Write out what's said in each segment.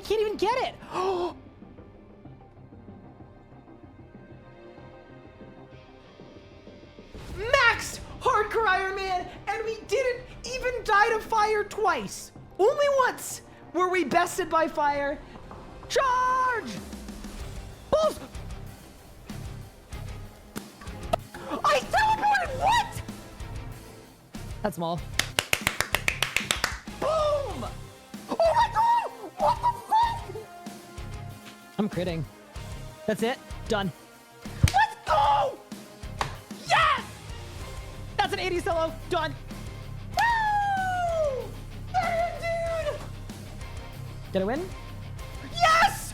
can't even get it. Maxed Hardcore Iron Man, and we didn't even die to fire twice. Only once were we bested by fire. Charge! Balls! I teleported! What? That's small. Boom! Oh my god! What the fuck? I'm critting. That's it. Done. Let's go! Yes! That's an 80 solo. Done. Woo! There, dude! Did I win? Yes!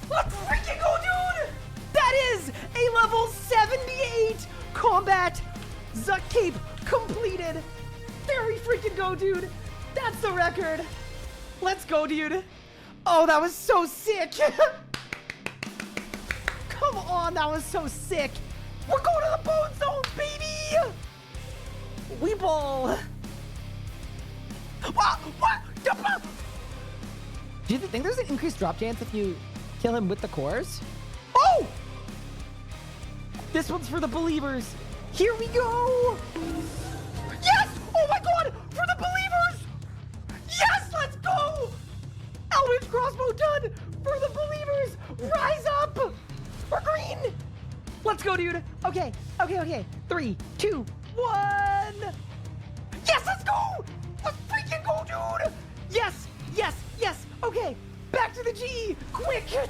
Let's freaking go, dude! That is a level 78 combat Zuck Cape completed. There we freaking go, dude. That's the record. Let's go, dude. Oh, that was so sick. Come on, that was so sick. We're going to the bone zone, baby. We ball. What? Do you think there's an increased drop chance if you kill him with the cores? Oh! This one's for the believers. Here we go. Yes! Oh my god! For the believers! Yes! Let's go! Eldritch crossbow done! For the believers! Rise up! We're green! Let's go, dude. Okay. 3, 2, 1. Yes, let's go! Let's freaking go, dude! Yes! Okay, back to the G! Quick! All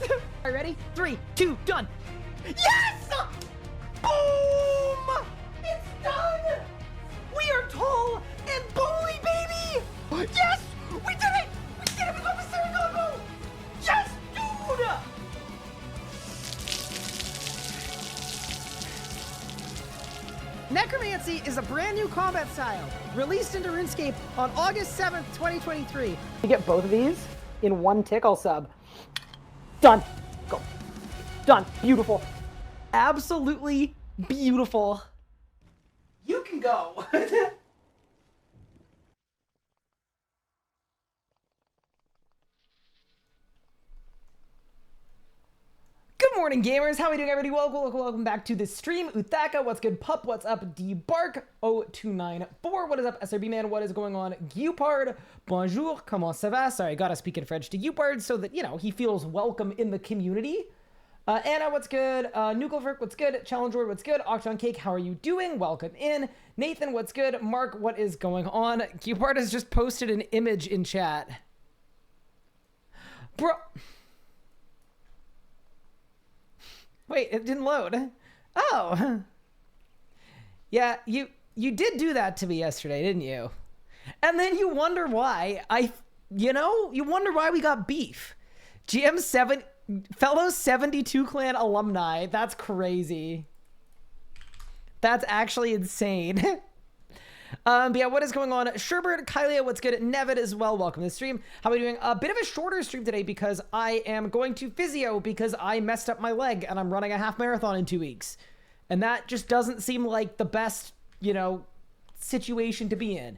right, ready? 3, 2, done! Yes! Boom! It's done! We are tall and bowly, baby! Yes! We did it! We did it! We got the Sarah combo! Yes, dude! Necromancy is a brand new combat style, released into RuneScape on August 7th, 2023. You get both of these in one tick, I'll sub. Done. Go. Done. Beautiful. Absolutely beautiful. You can go. Good morning, gamers. How are we doing, everybody? Welcome back to the stream. Uthaka, what's good? Pup, what's up? Dbark0294, what is up? SRB man, what is going on? Guipard, bonjour, comment ça va? Sorry, I gotta speak in French to Guipard so that, you know, he feels welcome in the community. Anna, what's good? Nucleverk, what's good? Challenger, what's good? Octon Cake, how are you doing? Welcome in. Nathan, what's good? Mark, what is going on? Guipard has just posted an image in chat. Bro... Wait, it didn't load. Oh. Yeah, you did do that to me yesterday, didn't you? And then you wonder why you wonder why we got beef. GM7, fellow 72 clan alumni. That's crazy. That's actually insane. But yeah, what is going on? Sherbert, Kylia, what's good? Nevid as well. Welcome to the stream. How are we doing? A bit of a shorter stream today because I am going to physio because I messed up my leg and I'm running a half marathon in 2 weeks. And that just doesn't seem like the best, you know, situation to be in.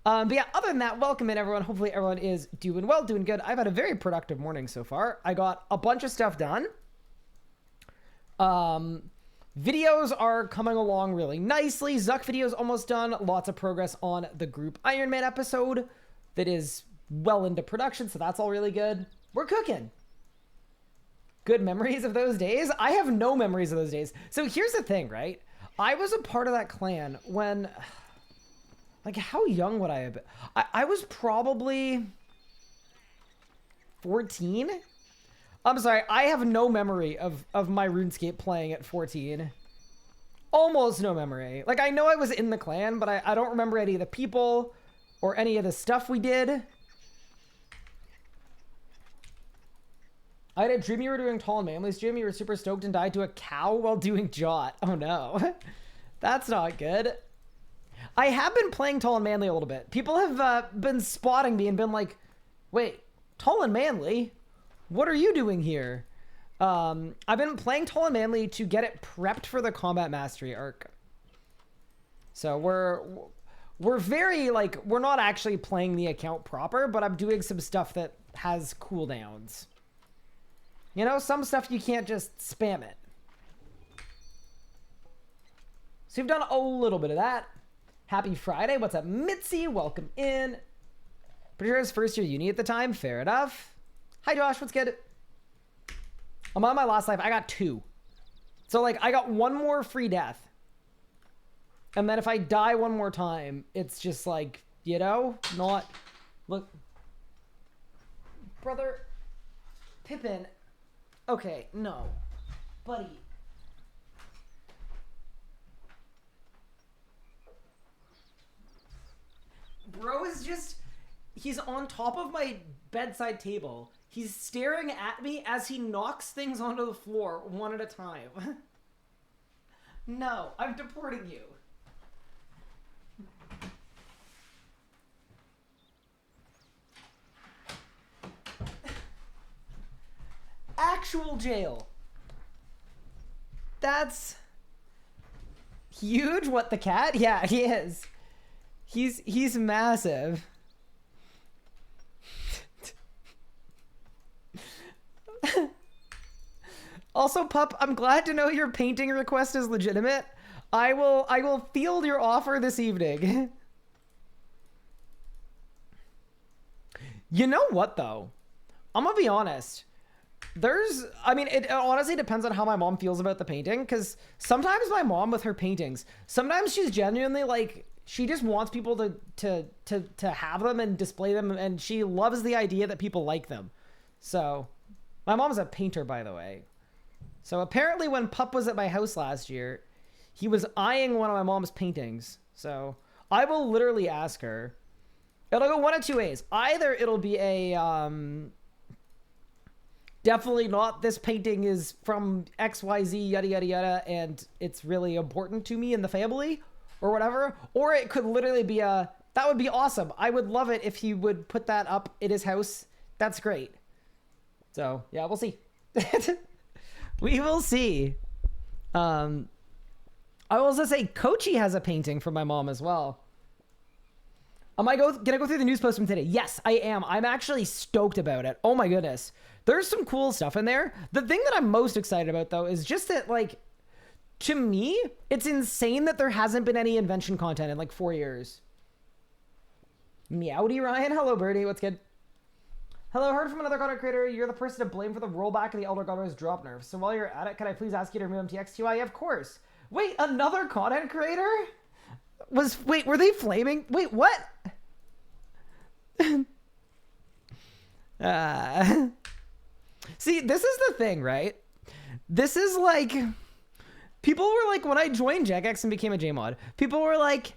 But yeah, other than that, welcome in everyone. Hopefully everyone is doing well, doing good. I've had a very productive morning so far. I got a bunch of stuff done. Videos are coming along really nicely. Zuck video's almost done. Lots of progress on the group Iron Man episode that is well into production, so that's all really good. We're cooking. Good memories of those days? I have no memories of those days. So here's the thing, right? I was a part of that clan when... Like, how young would I have been? I was probably 14? I'm sorry, I have no memory of my RuneScape playing at 14. Almost no memory. Like, I know I was in the clan, but I don't remember any of the people or any of the stuff we did. I had a dream you were doing Tall and Manly's gym. You were super stoked and died to a cow while doing Jot. Oh no. That's not good. I have been playing Tall and Manly a little bit. People have been spotting me and been like, wait, Tall and Manly? What are you doing here? I've been playing Tall and Manly to get it prepped for the Combat Mastery arc. So we're very, like, we're not actually playing the account proper, but I'm doing some stuff that has cooldowns. You know, some stuff you can't just spam it. So we've done a little bit of that. Happy Friday. What's up, Mitzi? Welcome in. Pretty sure it's first year uni at the time. Fair enough. Hi, Josh. What's good? I'm on my last life. I got 2. So, like, I got 1 more free death. And then if I die 1 more time, it's just like, you know, not... Look. Brother. Pippin. Okay, no. Buddy. Bro is just... He's on top of my bedside table. He's staring at me as he knocks things onto the floor 1 at a time. No, I'm deporting you. Actual jail. That's huge. What, the cat? Yeah, he is. He's massive. Also, Pup, I'm glad to know your painting request is legitimate. I will field your offer this evening. You know what, though? I'm gonna be honest. I mean, it honestly depends on how my mom feels about the painting, because sometimes my mom with her paintings, sometimes she's genuinely like, she just wants people to have them and display them, and she loves the idea that people like them. So, my mom's a painter, by the way. So apparently when Pup was at my house last year, he was eyeing one of my mom's paintings. So I will literally ask her. It'll go one of 2 ways. Either it'll be a, definitely not, this painting is from XYZ, yada, yada, yada, and it's really important to me and the family, or whatever. Or it could literally be that would be awesome. I would love it if he would put that up in his house. That's great. So, yeah, we'll see. We will see. I will also say Kochi has a painting from my mom as well. Am I gonna go through the news post from today? Yes, I am. I'm actually stoked about it. Oh my goodness. There's some cool stuff in there. The thing that I'm most excited about, though, is just that, like, to me, it's insane that there hasn't been any Invention content in like 4 years. Meowdy Ryan. Hello, Birdie. What's good? Hello, heard from another content creator. You're the person to blame for the rollback of the Elder Goddard's drop nerf. So while you're at it, can I please ask you to remove MTX2i? Of course. Wait, another content creator? Wait, were they flaming? Wait, what? See, this is the thing, right? This is like, people were like, when I joined Jagex and became a JMod, people were like,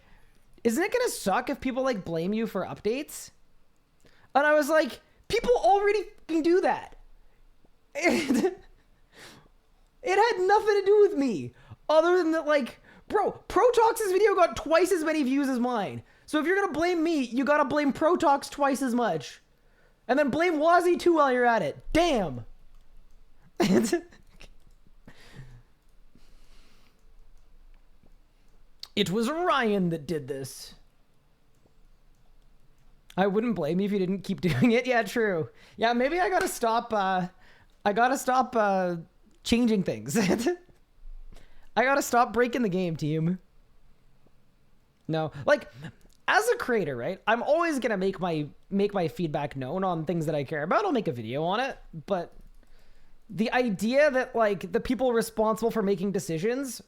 isn't it gonna suck if people like blame you for updates? And I was like, people already can do that. It had nothing to do with me. Other than that, like, bro, Protox's video got twice as many views as mine. So if you're gonna blame me, you gotta blame Protox twice as much. And then blame Wazzy too while you're at it. Damn. It was Ryan that did this. I wouldn't blame you if you didn't keep doing it. Yeah, true. Yeah, maybe I gotta stop, changing things. I gotta stop breaking the game, team. No, like, as a creator, right? I'm always gonna make my feedback known on things that I care about. I'll make a video on it, but the idea that, like, the people responsible for making decisions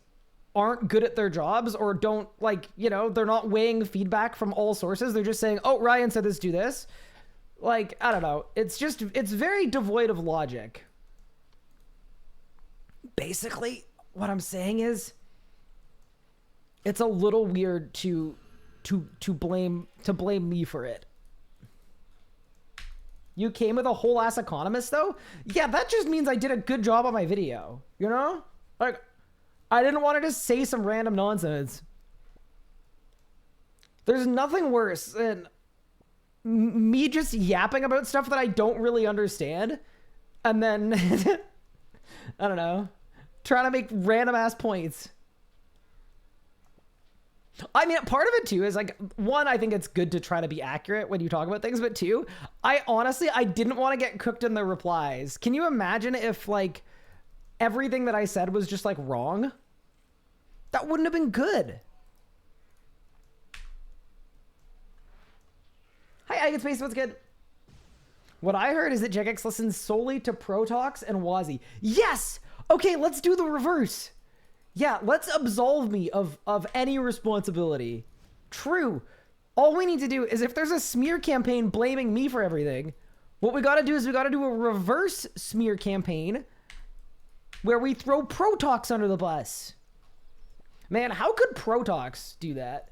aren't good at their jobs, or don't, like, you know, they're not weighing feedback from all sources. They're just saying, oh, Ryan said this, do this. Like, I don't know. It's just, it's very devoid of logic. Basically, what I'm saying is, it's a little weird to blame me for it. You came with a whole ass economist, though? Yeah, that just means I did a good job on my video, you know? Like, I didn't want to just say some random nonsense. There's nothing worse than me just yapping about stuff that I don't really understand, and then, I don't know, trying to make random ass points. I mean, part of it too is like, one, I think it's good to try to be accurate when you talk about things, but two, I honestly didn't want to get cooked in the replies. Can you imagine if like everything that I said was just like wrong? That wouldn't have been good. Hi, I get space. What's good? What I heard is that Jagex listens solely to Pro Talks and Wazi. Yes! Okay, let's do the reverse. Yeah, let's absolve me of any responsibility. True. All we need to do is if there's a smear campaign blaming me for everything, what we gotta do is we gotta do a reverse smear campaign where we throw Pro Talks under the bus. Man, how could Pro Talks do that?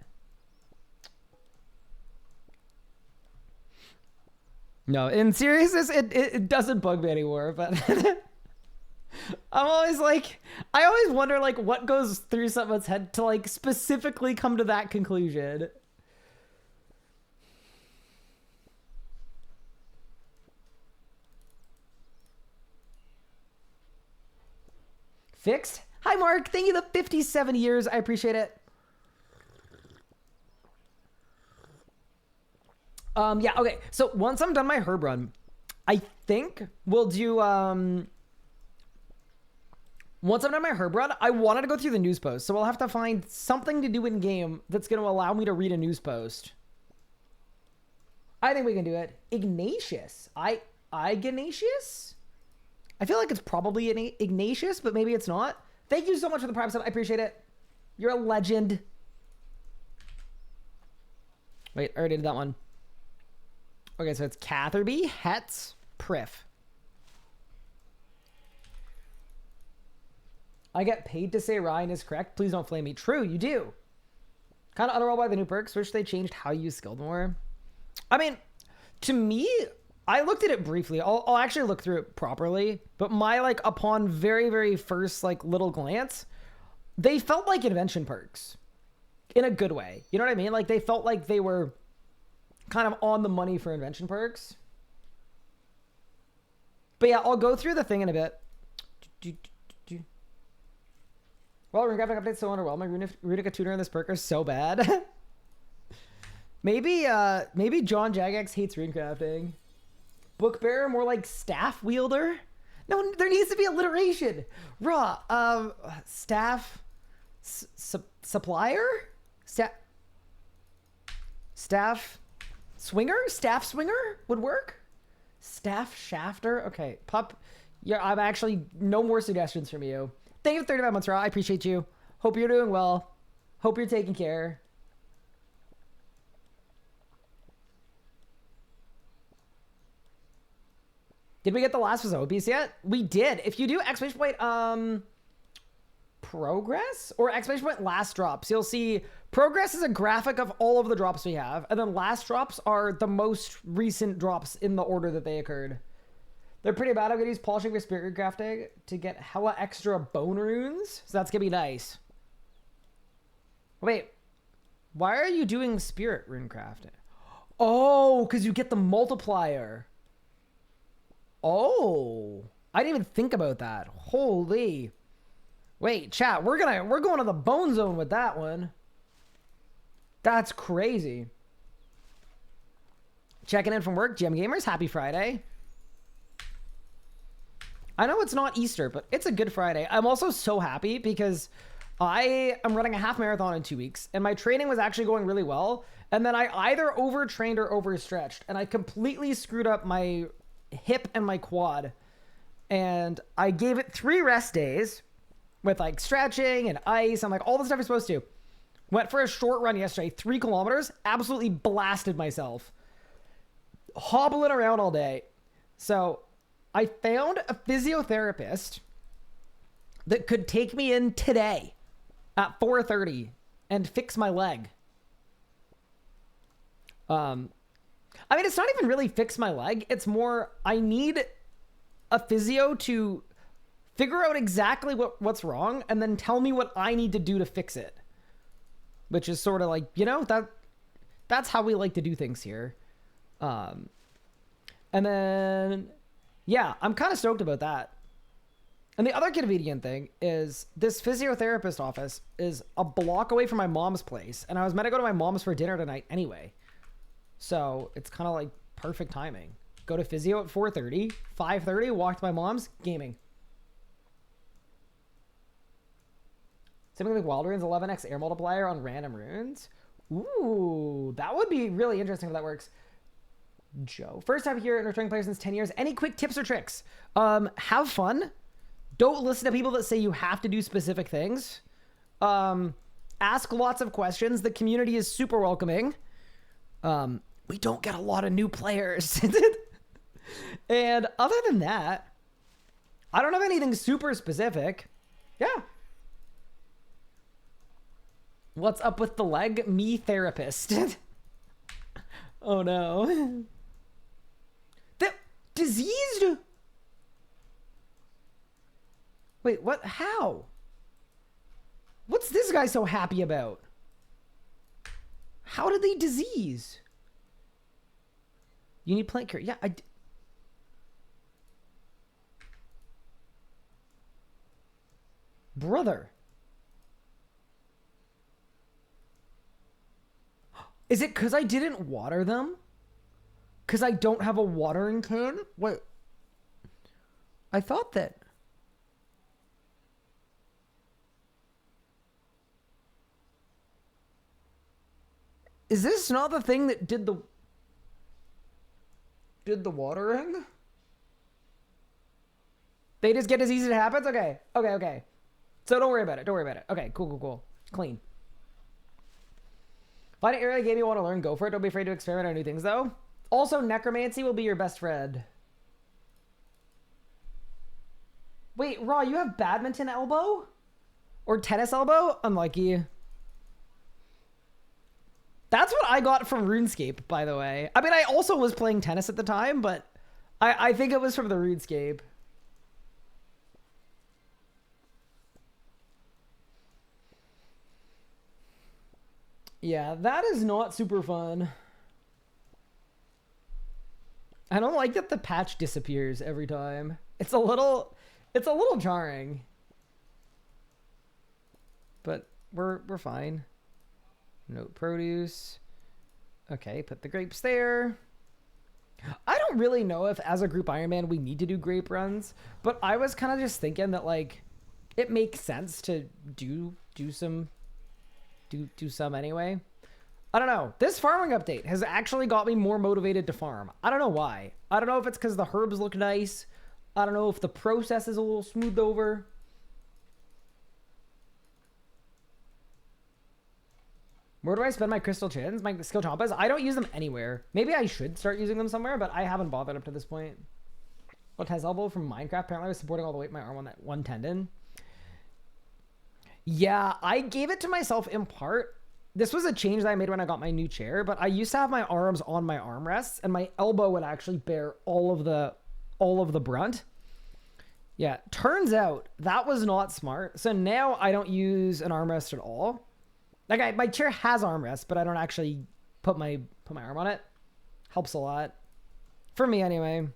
No, in seriousness, it doesn't bug me anymore, but I'm always like, I always wonder like what goes through someone's head to like specifically come to that conclusion. Fixed? Hi, Mark. Thank you the 57 years. I appreciate it. Yeah, okay. So once I'm done my herb run, I think we'll do, once I'm done my herb run, I wanted to go through the news post. So we'll have to find something to do in game that's going to allow me to read a news post. I think we can do it. Ignatius. Ignatius? I feel like it's probably an Ignatius, but maybe it's not. Thank you so much for the Prime sub. I appreciate it. You're a legend. Wait, I already did that one. Okay, so it's Catherby, Hetz, Priff. I get paid to say Ryan is correct. Please don't flame me. True, you do. Kind of unrolled by the new perks. Wish they changed how you use skilled more. I mean, to me, I looked at it briefly. I'll actually look through it properly. But my, like, upon very, very first, like, little glance, they felt like Invention perks. In a good way. You know what I mean? Like, they felt like they were kind of on the money for Invention perks. But yeah, I'll go through the thing in a bit. Well, rune graphic update's so underwhelming. Runica tuner in this perk are so bad. maybe John Jagex hates rune crafting. Book bearer, more like staff wielder. No, there needs to be alliteration. Raw, staff, supplier, staff swinger, staff swinger would work. Staff shafter. Okay, pup. Yeah, I'm actually no more suggestions from you. Thank you for 35 months, Raw. I appreciate you. Hope you're doing well. Hope you're taking care. Did we get the last piece yet? We did. If you do exclamation point progress or exclamation point last drops, you'll see progress is a graphic of all of the drops we have, and then last drops are the most recent drops in the order that they occurred. They're pretty bad. I'm gonna use polishing for spirit crafting to get hella extra bone runes, so that's gonna be nice. Wait, why are you doing spirit rune crafting? Oh, because you get the multiplier. Oh, I didn't even think about that. Holy. Wait, chat, we're going to the bone zone with that one. That's crazy. Checking in from work, GM Gamers, happy Friday. I know it's not Easter, but it's a good Friday. I'm also so happy because I am running a half marathon in 2 weeks, and my training was actually going really well. And then I either overtrained or overstretched, and I completely screwed up my hip and my quad. And I gave it 3 rest days with like stretching and ice and like all the stuff you're supposed to. Went for a short run yesterday, 3 kilometers, absolutely blasted myself. Hobbling around all day. So I found a physiotherapist that could take me in today at 4:30 and fix my leg. I mean, it's not even really fix my leg. It's more, I need a physio to figure out exactly what's wrong and then tell me what I need to do to fix it. Which is sort of like, you know, that's how we like to do things here. And then, yeah, I'm kind of stoked about that. And the other convenient thing is this physiotherapist office is a block away from my mom's place. And I was meant to go to my mom's for dinner tonight anyway. So it's kind of like perfect timing. Go to physio at 4:30, 5:30, walk to my mom's, gaming. Something like Wild Runes 11x air multiplier on random runes. Ooh, that would be really interesting if that works. Joe, first time here and returning player since 10 years. Any quick tips or tricks? Have fun. Don't listen to people that say you have to do specific things. Ask lots of questions. The community is super welcoming. We don't get a lot of new players. And other than that, I don't have anything super specific. Yeah. What's up with the leg? Me therapist. Oh no. The diseased? Wait, what? How? What's this guy so happy about? How did they disease? You need plant cure. Yeah, brother. Is it because I didn't water them? Because I don't have a watering can? Wait. I thought that. Is this not the thing that did the watering? They just get disease, it happens? Okay. Okay. So don't worry about it. Okay, cool. Clean. Find an area game you want to learn, go for it. Don't be afraid to experiment on new things, though. Also, necromancy will be your best friend. Wait, Raw, you have badminton elbow? Or tennis elbow? Unlucky. That's what I got from RuneScape, by the way. I mean, I also was playing tennis at the time, but I think it was from the RuneScape. Yeah, that is not super fun. I don't like that the patch disappears every time. It's a little jarring. But we're fine. Note produce. Okay, put the grapes there. I don't really know if as a group Iron Man we need to do grape runs, but I was kind of just thinking that like it makes sense to do some anyway. I don't know. This farming update has actually got me more motivated to farm. I don't know why. I don't know if it's because the herbs look nice. I don't know if the process is a little smoothed over. Where do I spend my crystal chins? My skill chompas? I don't use them anywhere. Maybe I should start using them somewhere, but I haven't bothered up to this point. What has elbow from Minecraft? Apparently I was supporting all the weight in my arm on that one tendon. Yeah, I gave it to myself in part. This was a change that I made when I got my new chair, but I used to have my arms on my armrests and my elbow would actually bear all of the brunt. Yeah, turns out that was not smart. So now I don't use an armrest at all. Like my chair has armrests, but I don't actually put my arm on it. Helps a lot. For me anyway.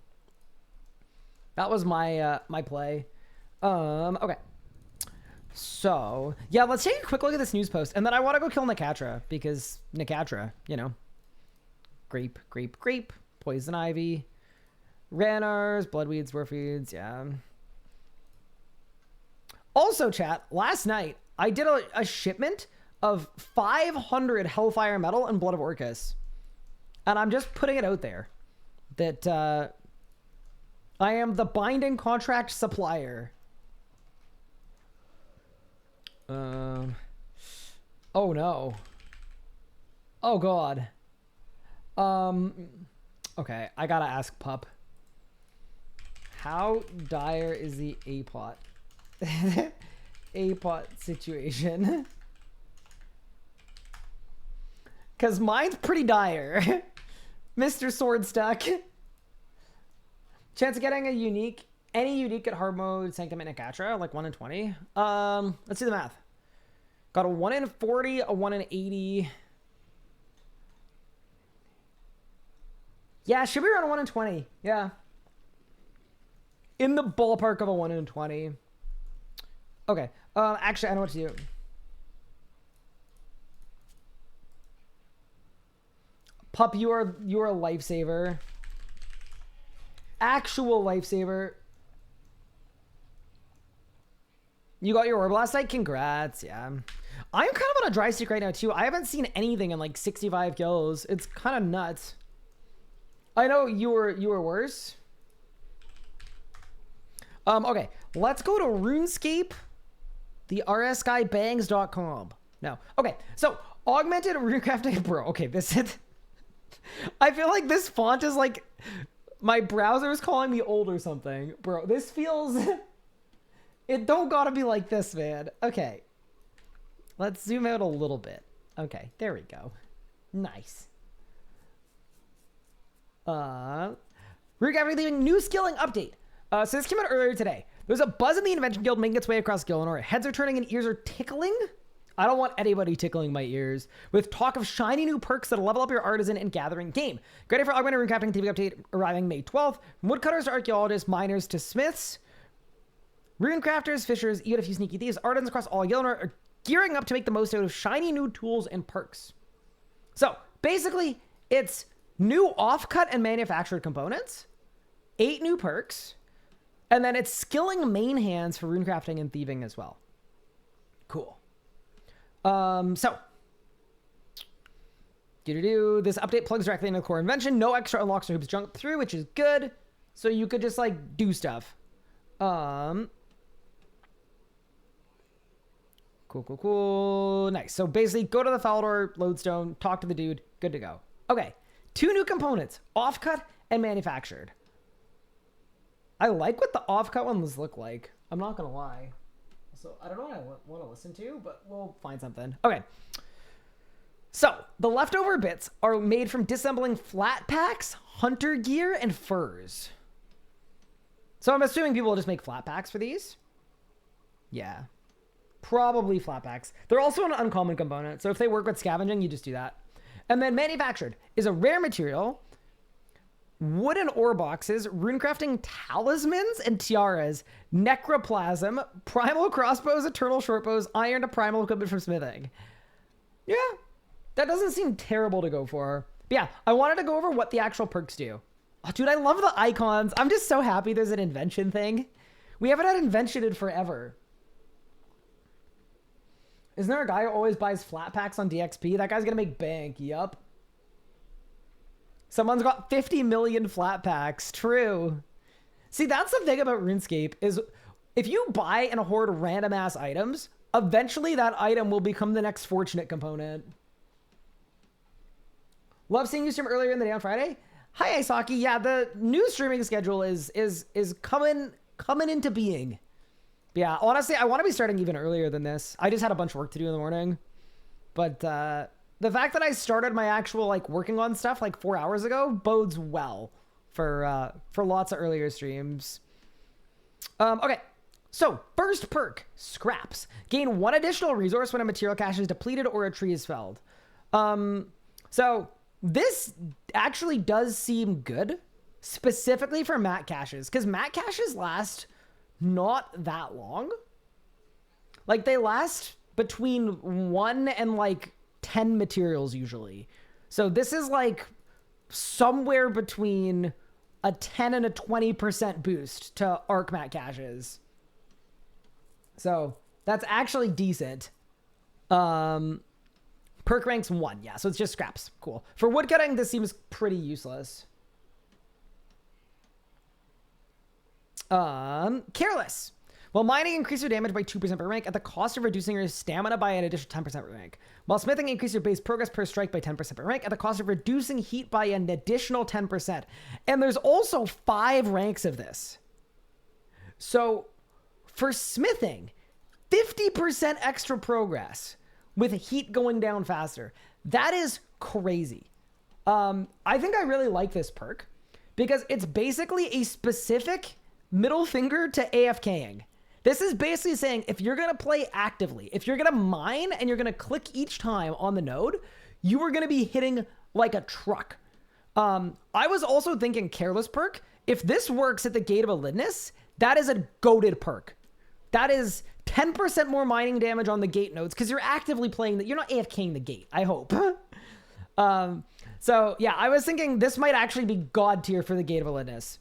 That was my my play. Okay. So, yeah, let's take a quick look at this news post. And then I want to go kill Nicatra, because Nicatra, you know. Grape. Poison ivy. Ranars, bloodweeds, dwarfweeds, yeah. Also, chat, last night, I did a shipment of 500 Hellfire Metal and Blood of Orcus. And I'm just putting it out there that I am the binding contract supplier. Oh no. Oh god. Okay, I gotta ask Pup. How dire is the APOT? APOT situation? Cause mine's pretty dire. Mr. Swordstuck. Chance of getting any unique at hard mode, Sanctum and Nicatra, like 1 in 20. Let's do the math. Got a 1 in 40, a 1 in 80. Yeah, should be around a 1 in 20. Yeah. In the ballpark of a 1 in 20. Okay. Actually, I know what to do. Pup, you are a lifesaver. Actual lifesaver. You got your orb last night? Congrats. Yeah. I'm kind of on a dry streak right now too. I haven't seen anything in like 65 kills. It's kind of nuts. I know you were worse. Okay, let's go to RuneScape, the rsguybangs.com. No. Okay, so augmented runecrafting, bro. Okay, this is I feel like this font is like my browser is calling me old or something. Bro, this feels it don't gotta be like this, man. Okay. Let's zoom out a little bit. Okay, there we go. Nice. Runecrafting leaving new skilling update. So this came out earlier today. There's a buzz in the Invention Guild making its way across Gillinor. Heads are turning and ears are tickling. I don't want anybody tickling my ears. With talk of shiny new perks that'll level up your artisan and gathering game. Ready for augmented runecrafting TV update arriving May 12th. From woodcutters to archaeologists, miners to smiths, runecrafters, fishers, even a few sneaky thieves, artisans across all Gillinor are gearing up to make the most out of shiny new tools and perks. So basically, it's new offcut and manufactured components, 8 new perks, and then it's skilling main hands for runecrafting and thieving as well. Cool. So this update plugs directly into the core invention. No extra unlocks or hoops jump through, which is good. So you could just like do stuff. Cool. Nice. So basically go to the Falador lodestone, talk to the dude, good to go. Okay. 2 new components, offcut and manufactured. I like what the offcut ones look like. I'm not going to lie. So I don't know what I want to listen to, but we'll find something. Okay. So the leftover bits are made from disassembling flat packs, hunter gear, and furs. So I'm assuming people will just make flat packs for these. Yeah. Probably flat packs. They're also an uncommon component. So if they work with scavenging, you just do that. And then manufactured is a rare material, wooden ore boxes, runecrafting talismans and tiaras, necroplasm, primal crossbows, eternal shortbows, iron to primal equipment from smithing. Yeah, that doesn't seem terrible to go for. But yeah, I wanted to go over what the actual perks do. Oh, dude, I love the icons. I'm just so happy there's an invention thing. We haven't had invention in forever. Isn't there a guy who always buys flat packs on DXP? That guy's gonna make bank. Yup. Someone's got 50 million flat packs. True. See, that's the thing about RuneScape is if you buy and hoard random ass items, eventually that item will become the next fortunate component. Love seeing you stream earlier in the day on Friday. Hi, Isaki. Yeah, the new streaming schedule is coming into being. Yeah, honestly, I want to be starting even earlier than this. I just had a bunch of work to do in the morning. But the fact that I started my actual like working on stuff like 4 hours ago bodes well for lots of earlier streams. Okay, so first perk, scraps. Gain 1 additional resource when a material cache is depleted or a tree is felled. So this actually does seem good, specifically for mat caches, because mat caches last not that long. Like they last between 1 and like 10 materials usually. So this is like somewhere between a 10 and a 20% boost to arc mat caches. So that's actually decent. Perk ranks 1. Yeah, so it's just scraps. Cool. For woodcutting, this seems pretty useless. Careless. While mining increases your damage by 2% per rank at the cost of reducing your stamina by an additional 10% per rank. While smithing increases your base progress per strike by 10% per rank at the cost of reducing heat by an additional 10%. And there's also 5 ranks of this. So for smithing, 50% extra progress with heat going down faster. That is crazy. I think I really like this perk because it's basically a specific middle finger to AFKing. This is basically saying if you're going to play actively, if you're going to mine and you're going to click each time on the node, you are going to be hitting like a truck. I was also thinking careless perk. If this works at the Gate of Elidness, that is a goated perk. That is 10% more mining damage on the gate nodes because you're actively playing that. You're not AFKing the gate, I hope. So yeah, I was thinking this might actually be god tier for the Gate of Validness.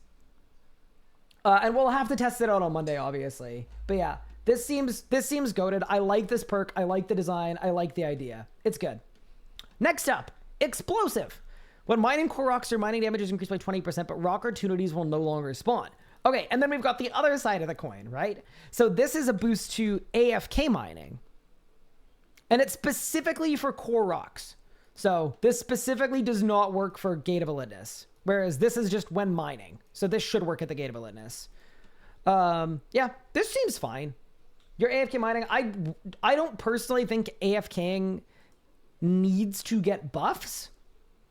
And we'll have to test it out on Monday, obviously. But yeah, this seems goated. I like this perk. I like the design. I like the idea. It's good. Next up, Explosive. When mining core rocks, your mining damage is increased by 20%, but rock opportunities will no longer spawn. Okay, and then we've got the other side of the coin, right? So this is a boost to AFK mining. And it's specifically for core rocks. So this specifically does not work for Gate of Validness, whereas this is just when mining. So this should work at the Gate of Validness. Yeah, this seems fine. Your AFK mining, I don't personally think AFKing needs to get buffs,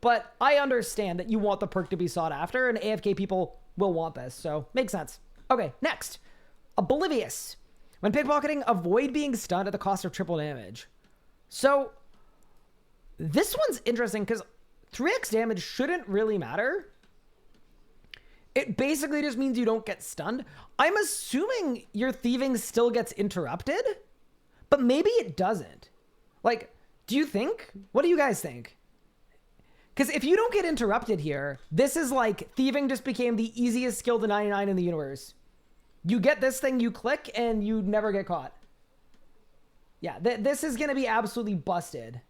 but I understand that you want the perk to be sought after, and AFK people will want this, so makes sense. Okay, next, Oblivious. When pickpocketing, avoid being stunned at the cost of triple damage. So this one's interesting because 3x damage shouldn't really matter. It basically just means you don't get stunned. I'm assuming your thieving still gets interrupted, but maybe it doesn't. Like, do you think? What do you guys think? Because if you don't get interrupted here, this is like thieving just became the easiest skill to 99 in the universe. You get this thing, you click, and you never get caught. Yeah, this is going to be absolutely busted.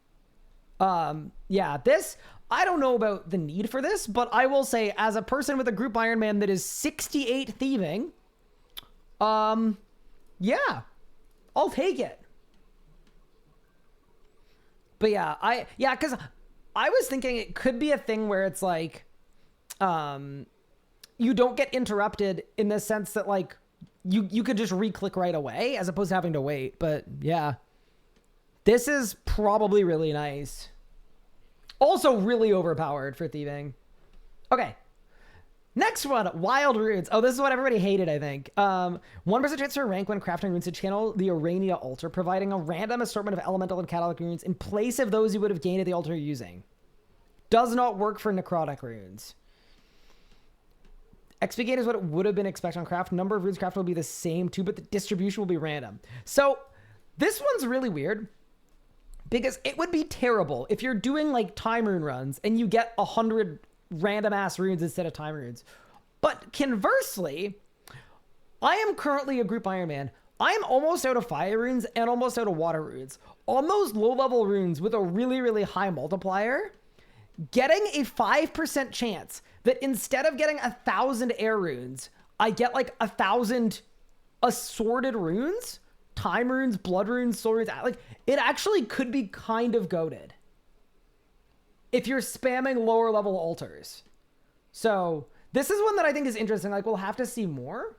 Yeah, this, I don't know about the need for this, but I will say as a person with a group Iron Man that is 68 thieving, yeah, I'll take it. But yeah, because I was thinking it could be a thing where it's like, you don't get interrupted in the sense that like you could just re-click right away as opposed to having to wait. But yeah, this is probably really nice. Also really overpowered for thieving. Okay. Next one, Wild Runes. Oh, this is what everybody hated, I think. 1% chance to rank when crafting runes to channel the Urania altar, providing a random assortment of elemental and catalytic runes in place of those you would have gained at the altar you're using. Does not work for necrotic runes. XP gain is what it would have been expected on craft. Number of runes crafted will be the same too, but the distribution will be random. So this one's really weird because it would be terrible if you're doing like time rune runs and you get 100 random ass runes instead of time runes. But conversely, I am currently a group Iron Man. I'm almost out of fire runes and almost out of water runes. On those low level runes with a really, really high multiplier, getting a 5% chance that instead of getting 1,000 air runes, I get like 1,000 assorted runes, time runes, blood runes, soul runes. Like it actually could be kind of goated if you're spamming lower level altars. So this is one that I think is interesting. Like we'll have to see more.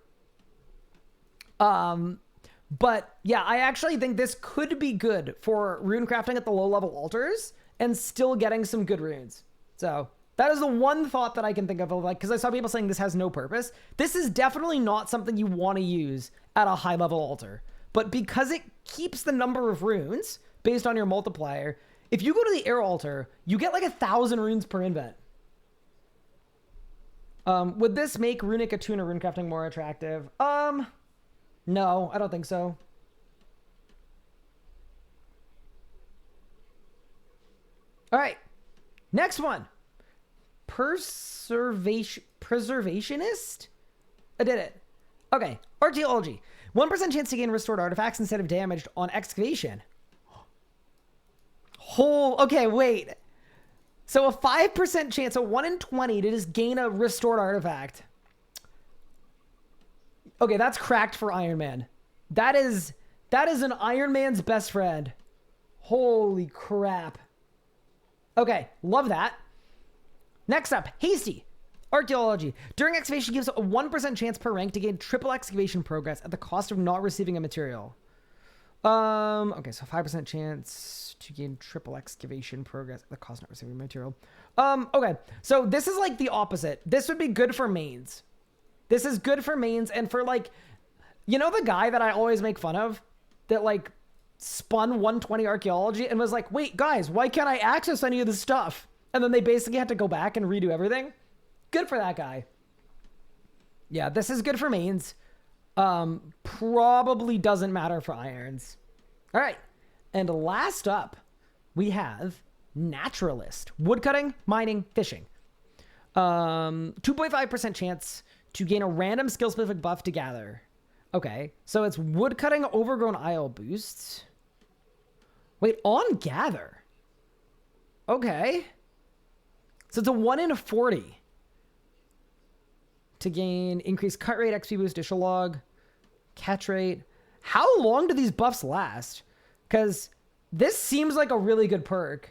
But yeah, I actually think this could be good for rune crafting at the low level altars and still getting some good runes. So that is the one thought that I can think of, like, because I saw people saying this has no purpose. This is definitely not something you want to use at a high level altar, but because it keeps the number of runes based on your multiplier, if you go to the air altar, you get like 1,000 runes per invent. Would this make runic attune or rune crafting more attractive? No, I don't think so. All right, next one. Preservationist? I did it. Okay, archaeology. 1% chance to gain restored artifacts instead of damaged on excavation. Okay, wait. So a 5% chance, a 1 in 20 to just gain a restored artifact. Okay, that's cracked for Iron Man. That is an Iron Man's best friend. Holy crap. Okay, love that. Next up, Hasty. Archaeology. During excavation gives a 1% chance per rank to gain triple excavation progress at the cost of not receiving a material. Okay, so 5% chance to gain triple excavation progress at the cost of not receiving material. Okay, so this is like the opposite. This would be good for mains. This is good for mains and for like, you know the guy that I always make fun of that like spun 120 archaeology and was like, wait guys, why can't I access any of this stuff? And then they basically had to go back and redo everything. Good for that guy. Yeah, this is good for mains. Probably doesn't matter for irons. All right. And last up, we have naturalist. Woodcutting, mining, fishing. 2.5% chance to gain a random skill-specific buff to gather. Okay. So it's woodcutting, overgrown isle boosts. Wait, on gather. Okay. So it's a 1 in 40. To gain increased cut rate, XP boost, additional log, catch rate. How long do these buffs last? Because this seems like a really good perk.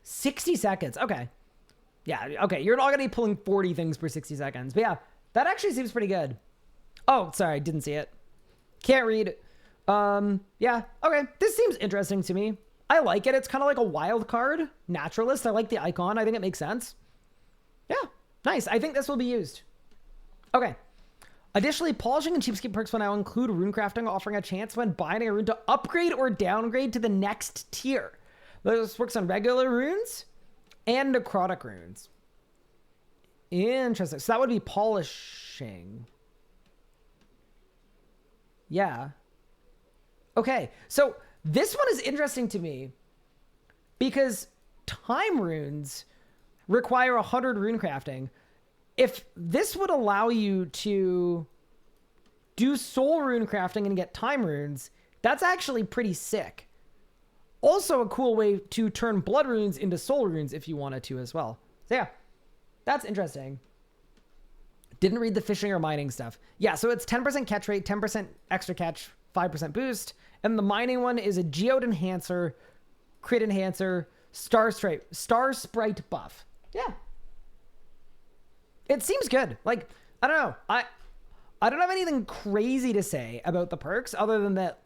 $60 seconds. Okay. Yeah, okay. You're not going to be pulling 40 things per 60 seconds. But yeah, that actually seems pretty good. Oh, sorry. Didn't see it. Can't read. Yeah. Okay. This seems interesting to me. I like it. It's kind of like a wild card. Naturalist. I like the icon. I think it makes sense. Yeah. Nice. I think this will be used. Okay. Additionally, polishing and cheapskate perks will now include rune crafting, offering a chance when binding a rune to upgrade or downgrade to the next tier. This works on regular runes and necrotic runes. Interesting. So that would be polishing. Yeah. Okay. So this one is interesting to me because time runes require 100 rune crafting. If this would allow you to do soul rune crafting and get time runes, that's actually pretty sick. Also a cool way to turn blood runes into soul runes if you wanted to as well. So yeah, that's interesting. Didn't read the fishing or mining stuff. Yeah, so it's 10% catch rate, 10% extra catch, 5% boost. And the mining one is a geode enhancer, crit enhancer, star sprite buff. Yeah. It seems good. Like, I don't know. I don't have anything crazy to say about the perks other than that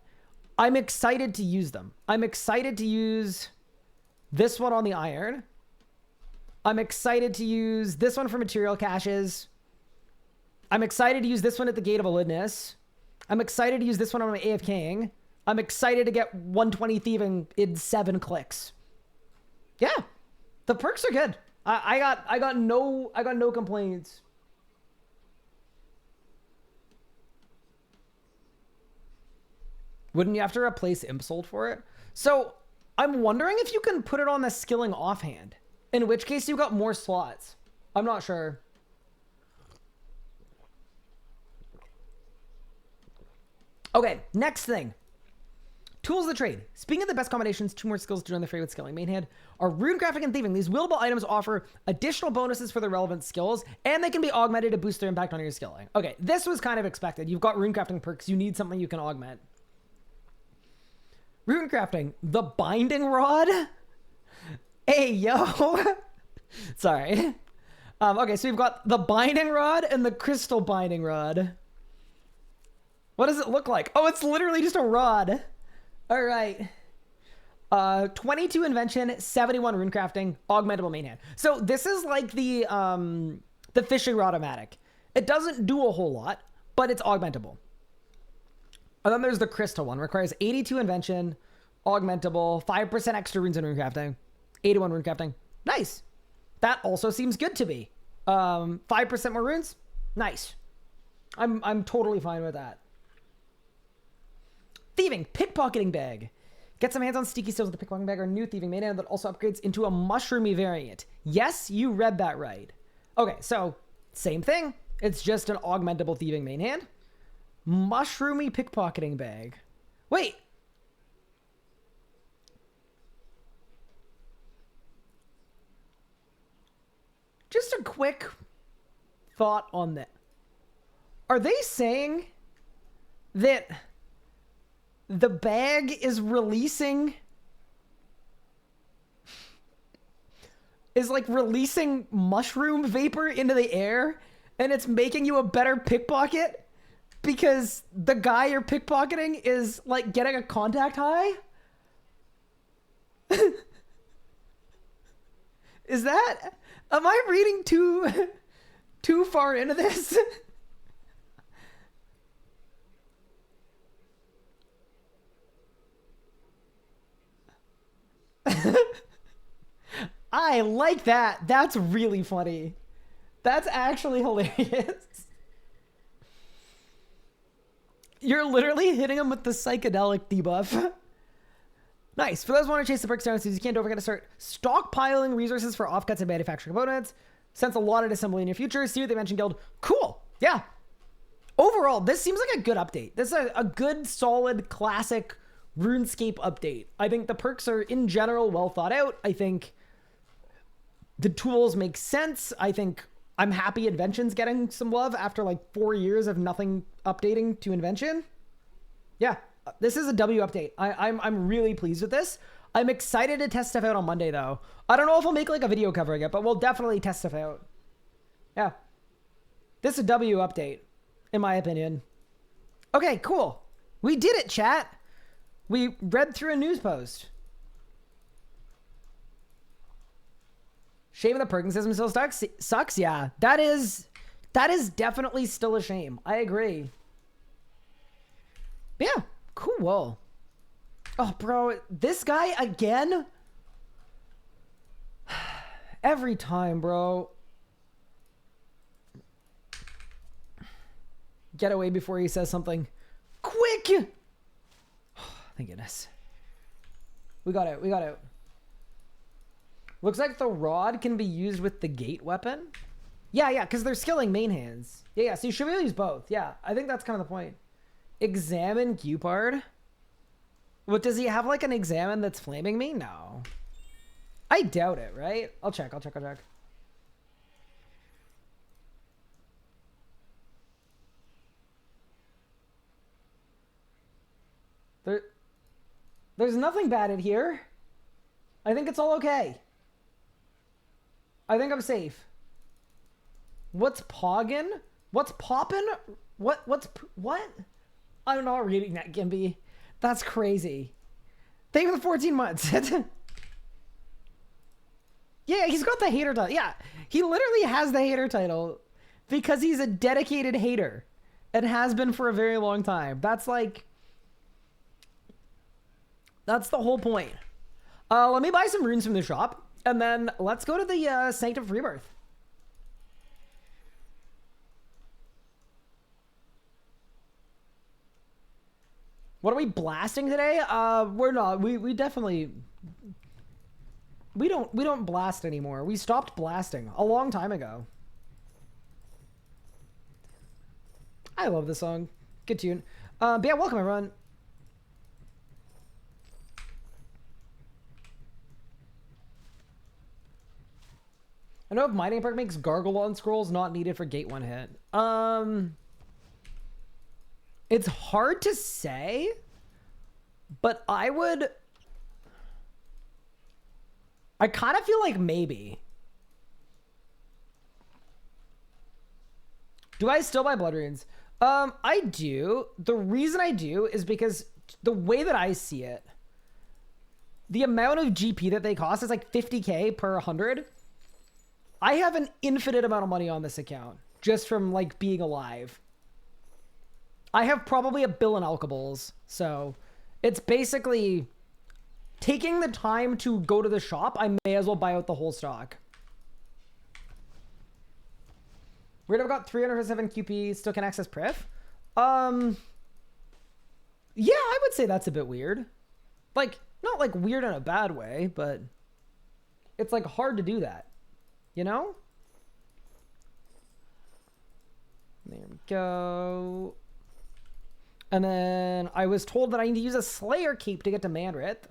I'm excited to use them. I'm excited to use this one on the iron. I'm excited to use this one for material caches. I'm excited to use this one at the Gate of Olidness. I'm excited to use this one on my AFKing. I'm excited to get 120 thieving in 7 clicks. Yeah, the perks are good. I got no complaints. Wouldn't you have to replace Impsold for it? So I'm wondering if you can put it on the skilling offhand, in which case you got more slots. I'm not sure. Okay, next thing. Tools of the trade. Speaking of the best combinations, 2 more skills to join the fray with skilling. Main hand are rune crafting and thieving. These willable items offer additional bonuses for their relevant skills, and they can be augmented to boost their impact on your skilling. Okay, this was kind of expected. You've got rune crafting perks. You need something you can augment. Rune crafting. The binding rod. Hey, yo. Sorry. Okay, so we've got the binding rod and the crystal binding rod. What does it look like? Oh, it's literally just a rod. All right. 22 invention, 71 rune crafting, augmentable main hand. So this is like the fishing rod automatic. It doesn't do a whole lot, but it's augmentable. And then there's the crystal one. Requires 82 invention, augmentable, 5% extra runes and rune crafting, 81 rune crafting. Nice. That also seems good to me. 5% more runes. Nice. I'm totally fine with that. Thieving, pickpocketing bag. Get some hands on sticky steals with the pickpocketing bag or new thieving main hand that also upgrades into a mushroomy variant. Yes, you read that right. Okay, so same thing. It's just an augmentable thieving main hand. Mushroomy pickpocketing bag. Wait. Just a quick thought on that. Are they saying that the bag is releasing mushroom vapor into the air and it's making you a better pickpocket because the guy you're pickpocketing is like getting a contact high? Is that, am I reading too far into this? I like that. That's really funny. That's actually hilarious. You're literally hitting him with the psychedelic debuff. Nice. For those who want to chase the perks down, you can't, don't forget to start stockpiling resources for offcuts and manufacturing components. Sense a lot of assembly in your future. See what they mentioned, Guild. Cool. Yeah. Overall, this seems like a good update. This is a good, solid, classic RuneScape update. I think the perks are, in general, well thought out. I think the tools make sense. I think I'm happy Invention's getting some love after like 4 years of nothing updating to Invention. Yeah, this is a W update. I'm really pleased with this. I'm excited to test stuff out on Monday, though. I don't know if I'll make like a video covering it, but we'll definitely test stuff out. Yeah. This is a W update, in my opinion. Okay, cool. We did it, chat. We read through a news post. Shame the perking system still sucks. Yeah, that is definitely still a shame. I agree. But yeah, cool. Oh, bro, this guy again? Every time, bro. Get away before he says something. Quick! Thank goodness. We got it. Looks like the rod can be used with the gate weapon. Yeah, because they're skilling main hands. Yeah, so you should be able to use both. Yeah, I think that's kind of the point. Examine Cupard. What, does he have like an examine that's flaming me? No. I doubt it, right? I'll check. There's nothing bad in here. I think it's all okay. I think I'm safe. What's poggin? What's poppin? What? I'm not reading that, Gimby. That's crazy. Thank you for the 14 months. Yeah, he's got the hater title. Yeah, he literally has the hater title because he's a dedicated hater and has been for a very long time. That's the whole point. Let me buy some runes from the shop, and then let's go to the Sanctum of Rebirth. What are we blasting today? We're not. We definitely. We don't blast anymore. We stopped blasting a long time ago. I love this song. Good tune. But yeah, welcome everyone. I know if mining perk makes gargle on scrolls not needed for gate 1 hit. It's hard to say, but I kind of feel like maybe. Do I still buy blood runes? I do. The reason I do is because the way that I see it, the amount of GP that they cost is like 50k per 100. I have an infinite amount of money on this account just from like being alive. I have probably a bill in alcohols, so it's basically taking the time to go to the shop. I may as well buy out the whole stock. Weird, I've got 307 QP, still can access Priv. Yeah, I would say that's a bit weird. Like, not like weird in a bad way, but it's like hard to do that. You know? There we go. And then I was told that I need to use a Slayer Cape to get to Manrith.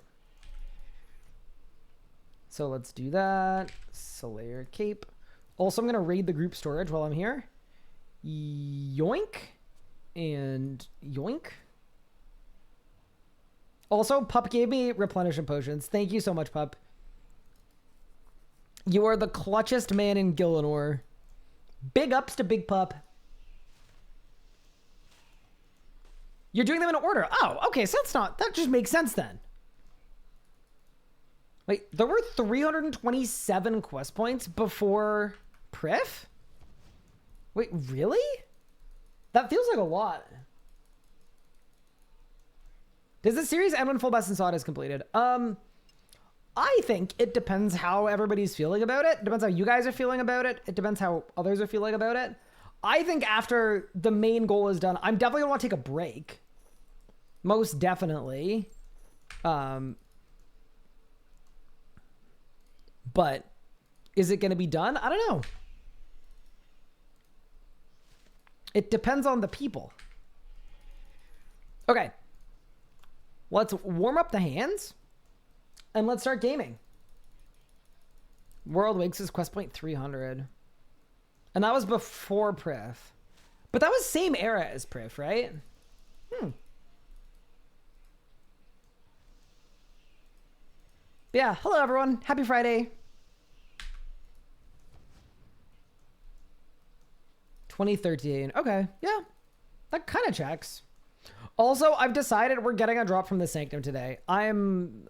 So let's do that. Slayer Cape. Also, I'm going to raid the group storage while I'm here. Yoink. And yoink. Also, Pup gave me replenishment potions. Thank you so much, Pup. You are the clutchest man in Gillinor. Big ups to Big Pup. You're doing them in order. Oh, okay, so that just makes sense then. Wait, there were 327 quest points before Priv? Wait, really? That feels like a lot. Does the series end when full best and sod is completed? I think it depends how everybody's feeling about it. It depends how you guys are feeling about it. It depends how others are feeling about it. I think after the main goal is done, I'm definitely gonna want to take a break. Most definitely. But is it gonna be done? I don't know. It depends on the people. Okay. Let's warm up the hands. And let's start gaming. World Wakes is quest point 300. And that was before Prif. But that was same era as Prif, right? Yeah, hello everyone. Happy Friday. 2013. Okay, yeah. That kind of checks. Also, I've decided we're getting a drop from the Sanctum today. I'm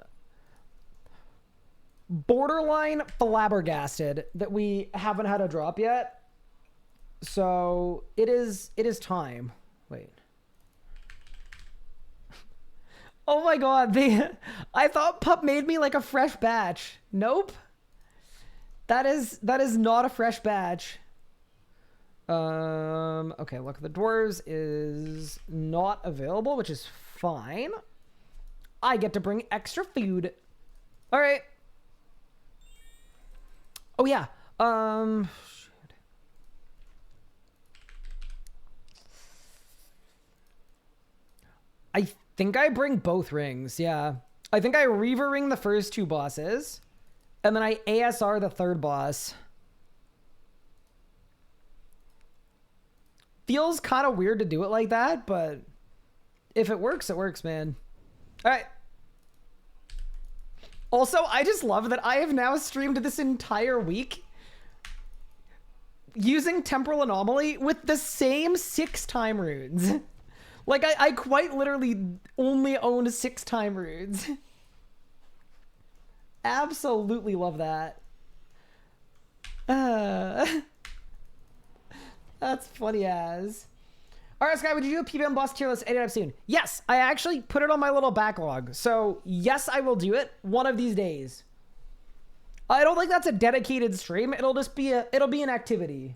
borderline flabbergasted that we haven't had a drop yet. So it is time. Wait. Oh my god, I thought Pup made me like a fresh batch. Nope. That is not a fresh batch. Okay, look, the dwarves is not available, which is fine. I get to bring extra food. All right. Oh yeah. Shit. I think I bring both rings. Yeah. I think I Reaver ring the first two bosses, and then I ASR the third boss. Feels kind of weird to do it like that, but if it works, man. All right. Also, I just love that I have now streamed this entire week using Temporal Anomaly with the same 6 time runes. Like, I quite literally only owned 6 time runes. Absolutely love that. That's funny as. All right, Sky, would you do a PBM boss tier list anytime soon? Yes, I actually put it on my little backlog. So yes, I will do it one of these days. I don't think that's a dedicated stream. It'll just be it'll be an activity.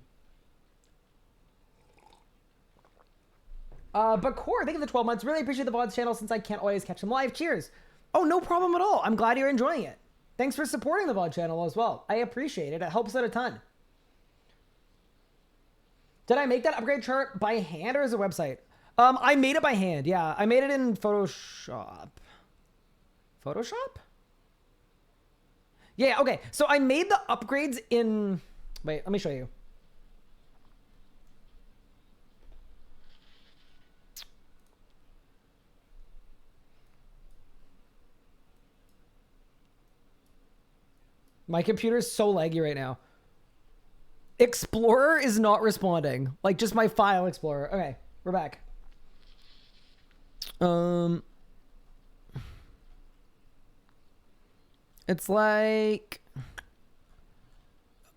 But Core, thank you for the 12 months. Really appreciate the VODS channel since I can't always catch them live. Cheers. Oh, no problem at all. I'm glad you're enjoying it. Thanks for supporting the VOD channel as well. I appreciate it. It helps out a ton. Did I make that upgrade chart by hand or as a website? I made it by hand. Yeah, I made it in Photoshop. Photoshop? Yeah, okay. So I made the upgrades in... Wait, let me show you. My computer's so laggy right now. Explorer is not responding. Like, just my file explorer. Okay, we're back. It's like...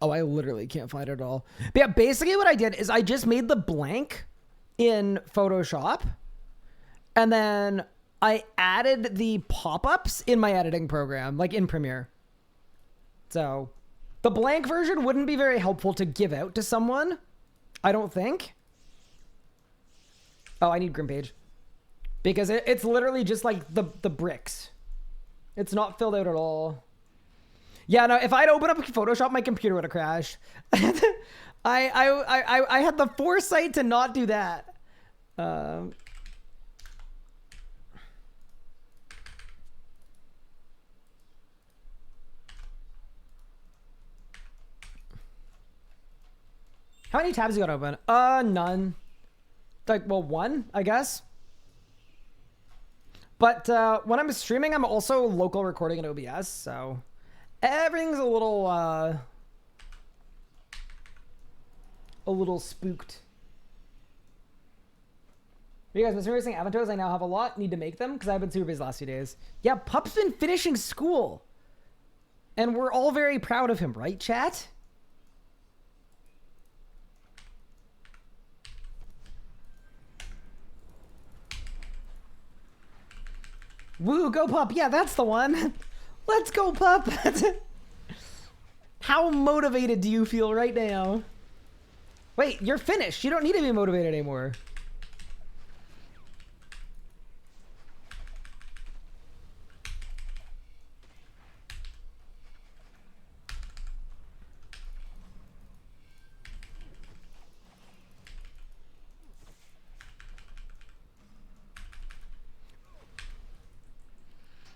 Oh, I literally can't find it at all. But yeah, basically what I did is I just made the blank in Photoshop. And then I added the pop-ups in my editing program, like in Premiere. So... The blank version wouldn't be very helpful to give out to someone, I don't think. Oh, I need Grimpage. Because it's literally just like the bricks. It's not filled out at all. Yeah, no, if I'd opened up Photoshop, my computer would have crashed. I had the foresight to not do that. How many tabs you got open? None. Like, well, one, I guess. But when I'm streaming, I'm also local recording in OBS, so everything's a little spooked. Are you guys missing racing avatars? I now have a lot. Need to make them because I've been super busy the last few days. Yeah, Pup's been finishing school. And we're all very proud of him, right, chat? Woo, go Pup. Yeah, that's the one. Let's go, pup. How motivated do you feel right now? Wait, you're finished. You don't need to be motivated anymore.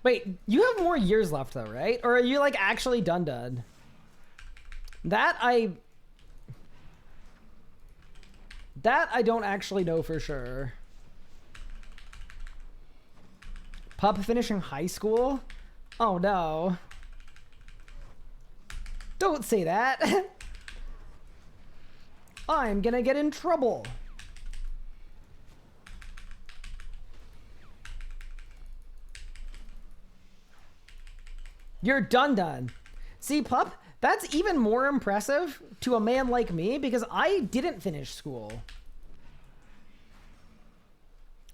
Wait, you have more years left though, right? Or are you like actually done? That I don't actually know for sure. Pup finishing high school? Oh no. Don't say that. I'm gonna get in trouble. You're done. See, pup, that's even more impressive to a man like me because I didn't finish school.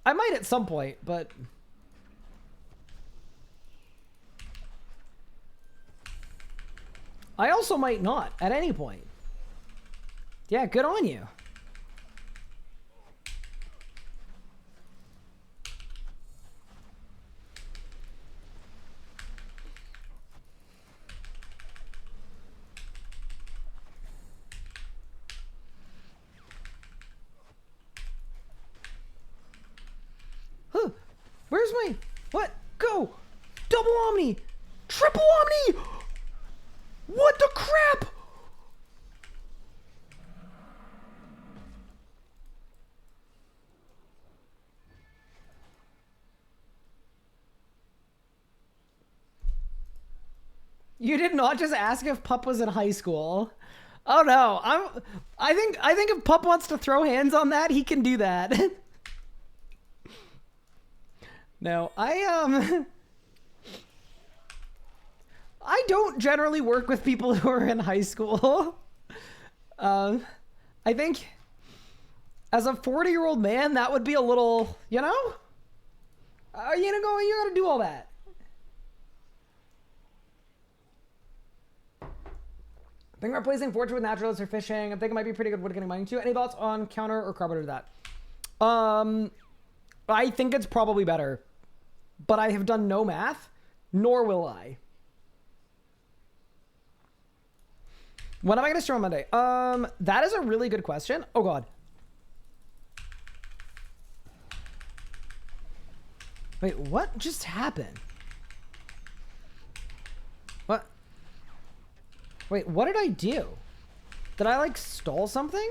I might at some point, but... I also might not at any point. Yeah, good on you. Huh. Where's my... What? Go! Double Omni! Triple Omni! What the crap? You did not just ask if Pup was in high school. Oh no, I think if Pup wants to throw hands on that, he can do that. No, I don't generally work with people who are in high school. I think as a 40-year-old man, that would be a little, you know? You gotta do all that. I think replacing Fortune with naturalists or fishing. I think it might be pretty good wood getting mining too. Any thoughts on counter or carburetor to that? I think it's probably better, but I have done no math, nor will I. When am I going to stream on Monday? That is a really good question. Oh God. Wait, what just happened? What? Wait, what did I do? Did I like stall something?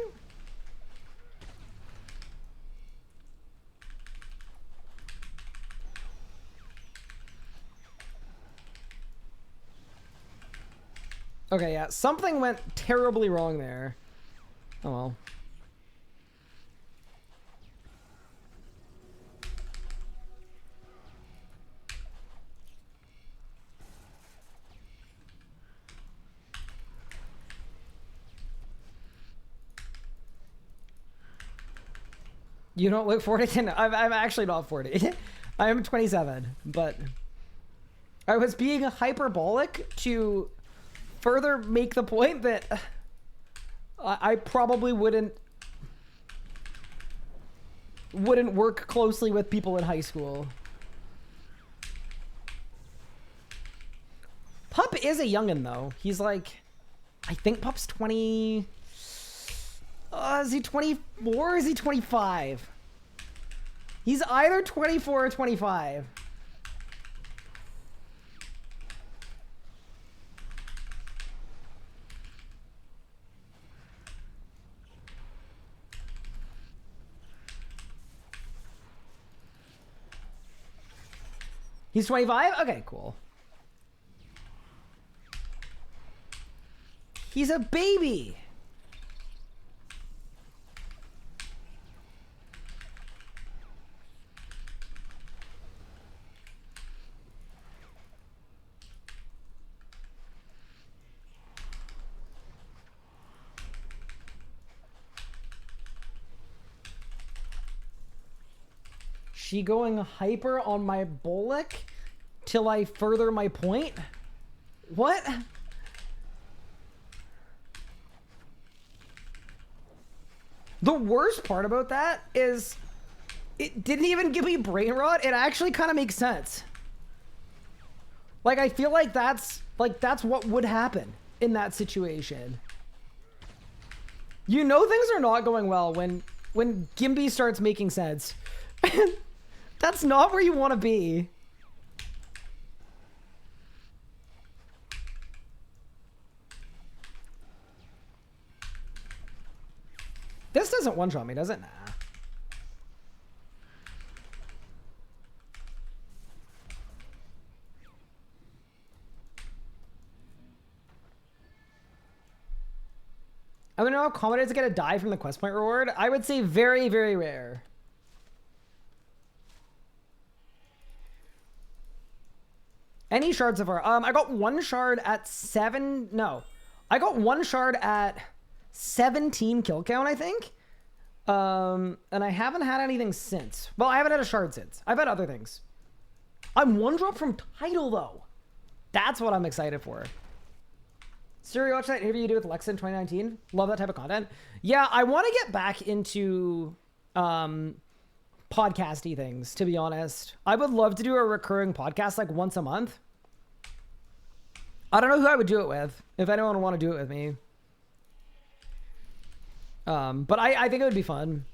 Okay, yeah, something went terribly wrong there. Oh well. You don't look 40? No, I'm actually not 40. I am 27, but I was being hyperbolic to further make the point that I probably wouldn't work closely with people in high school. Pup is a youngin' though. He's like, I think Pup's 20. Is he 24 or is he 25? He's either 24 or 25. He's 25? Okay, cool. He's a baby. She going hyper on my Bolek till I further my point? What? The worst part about that is it didn't even give me brain rot. It actually kind of makes sense. Like, I feel like that's what would happen in that situation. You know things are not going well when Gimby starts making sense. That's not where you want to be. This doesn't one-shot me, does it? Nah. I don't know how common it is to get a die from the quest point reward. I would say very, very rare. Any shards so far? I got one shard at I got one shard at 17 kill count, I think. And I haven't had anything since. Well, I haven't had a shard since. I've had other things. I'm one drop from title, though. That's what I'm excited for. Siri, watch that interview you did with Lexa in 2019. Love that type of content. Yeah, I want to get back into podcasty things, to be honest. I would love to do a recurring podcast like once a month. I don't know who I would do it with, if anyone would want to do it with me. But I think it would be fun.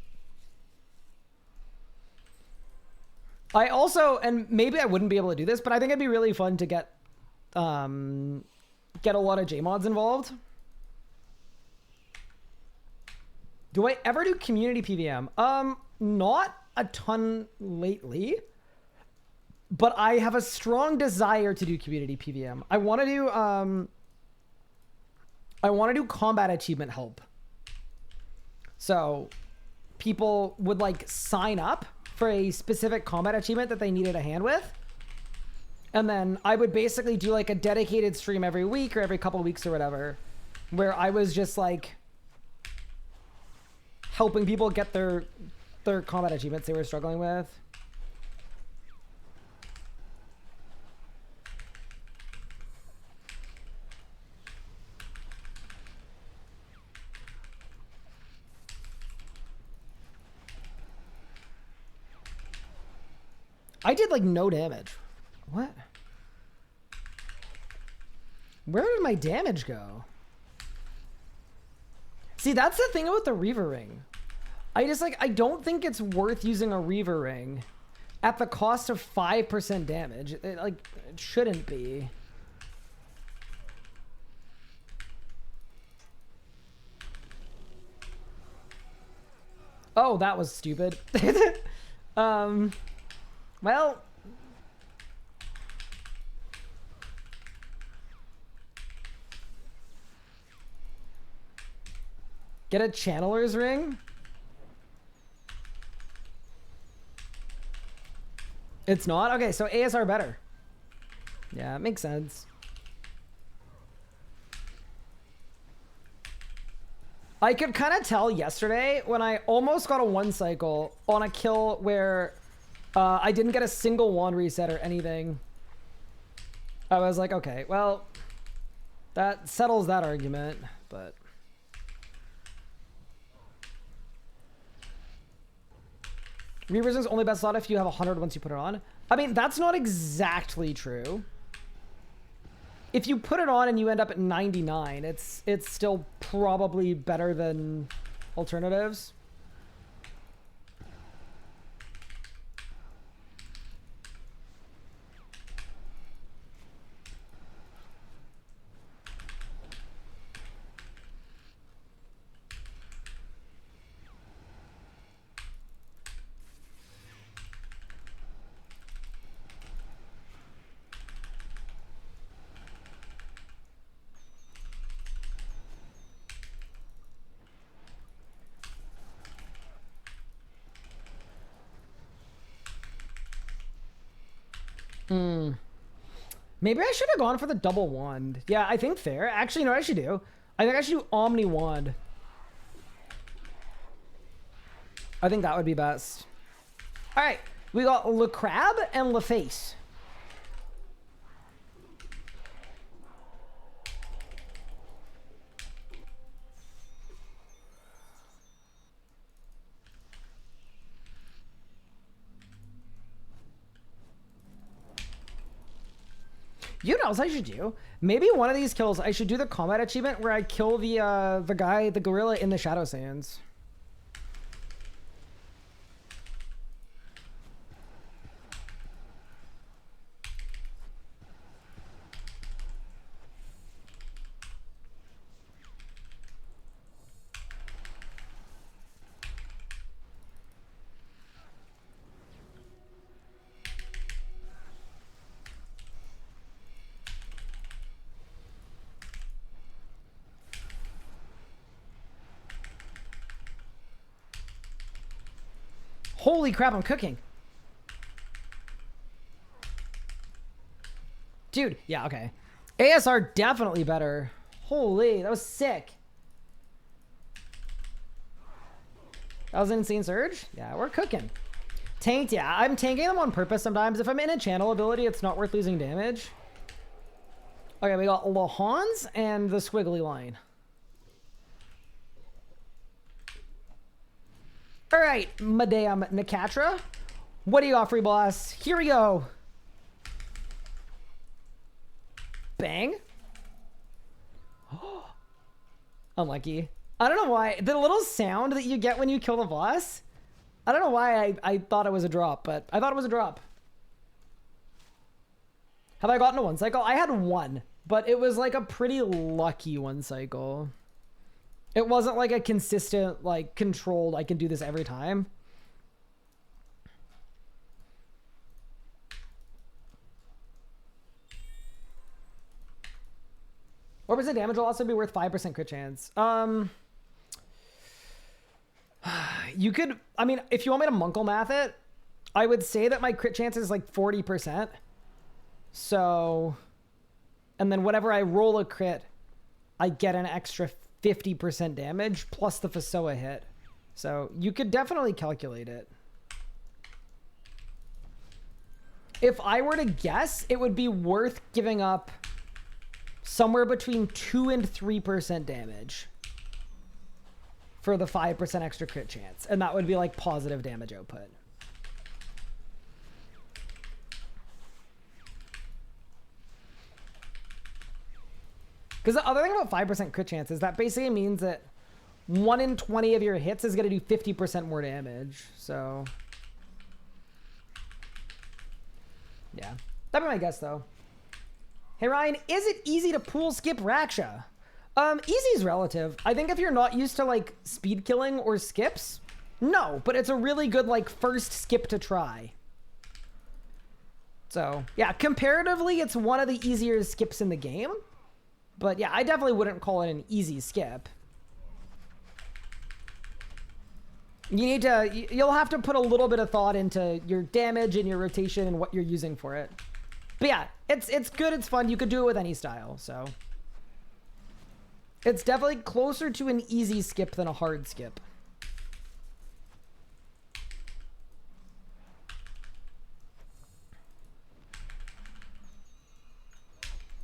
I also, and maybe I wouldn't be able to do this, but I think it'd be really fun to get a lot of JMods involved. Do I ever do community PVM? Not a ton lately, but I have a strong desire to do community PVM. I want to do combat achievement help. So people would like sign up for a specific combat achievement that they needed a hand with. And then I would basically do like a dedicated stream every week or every couple of weeks or whatever, where I was just like helping people get their combat achievements they were struggling with. I did like no damage. What? Where did my damage go? See, that's the thing about the Reaver Ring. I don't think it's worth using a Reaver Ring at the cost of 5% damage. It shouldn't be. Oh, that was stupid. Well, get a channeler's ring? It's not? Okay, so ASR better. Yeah, it makes sense. I could kind of tell yesterday when I almost got a one cycle on a kill where I didn't get a single wand reset or anything. I was like, okay, well, that settles that argument, but... Reaver's is only best slot if you have 100 once you put it on. I mean, that's not exactly true. If you put it on and you end up at 99, it's still probably better than alternatives. Maybe I should have gone for the double wand. Yeah, I think fair. Actually, you know what I should do? I think I should do Omni Wand. I think that would be best. All right, we got Le Crab and Le Face. You know what else I should do? Maybe one of these kills, I should do the combat achievement where I kill the guy, the gorilla in the Shadow Sands. Holy crap, I'm cooking. Dude, yeah, okay. ASR definitely better. Holy, that was sick. That was an insane surge? Yeah, we're cooking. Tanked, yeah. I'm tanking them on purpose sometimes. If I'm in a channel ability, it's not worth losing damage. Okay, we got Lahans and the squiggly line. All right, Madame Nakatra. What do you got, free boss? Here we go. Bang. Unlucky. I don't know why. The little sound that you get when you kill the boss, I don't know why I thought it was a drop, but I thought it was a drop. Have I gotten a one cycle? I had one, but it was like a pretty lucky one cycle. It wasn't like a consistent, like controlled, I can do this every time. What percent damage will also be worth 5% crit chance? You could, I mean, if you want me to Munkle math it, I would say that my crit chance is like 40%. So, and then whenever I roll a crit, I get an extra 50% damage plus the Fasoa hit. So you could definitely calculate it. If I were to guess, it would be worth giving up somewhere between 2 and 3% damage for the 5% extra crit chance. And that would be like positive damage output. Because the other thing about 5% crit chance is that basically means that 1 in 20 of your hits is going to do 50% more damage. So, yeah. That'd be my guess, though. Hey, Ryan, is it easy to pool skip Raksha? Easy is relative. I think if you're not used to, like, speed killing or skips, no. But it's a really good, like, first skip to try. So, yeah, comparatively, it's one of the easier skips in the game. But yeah, I definitely wouldn't call it an easy skip. You need to, you'll have to put a little bit of thought into your damage and your rotation and what you're using for it. But yeah, it's good, it's fun. You could do it with any style, so. It's definitely closer to an easy skip than a hard skip.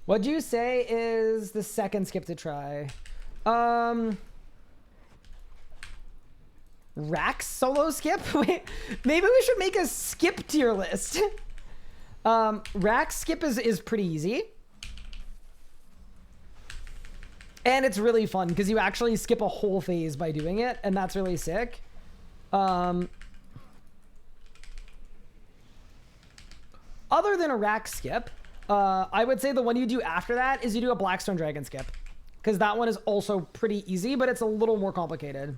What'd you say is the second skip to try? Rax solo skip? Wait, maybe we should make a skip tier list. Rax skip is pretty easy. And it's really fun because you actually skip a whole phase by doing it, and that's really sick. Other than a Rax skip, I would say the one you do after that is you do a Blackstone Dragon skip. Because that one is also pretty easy, but it's a little more complicated.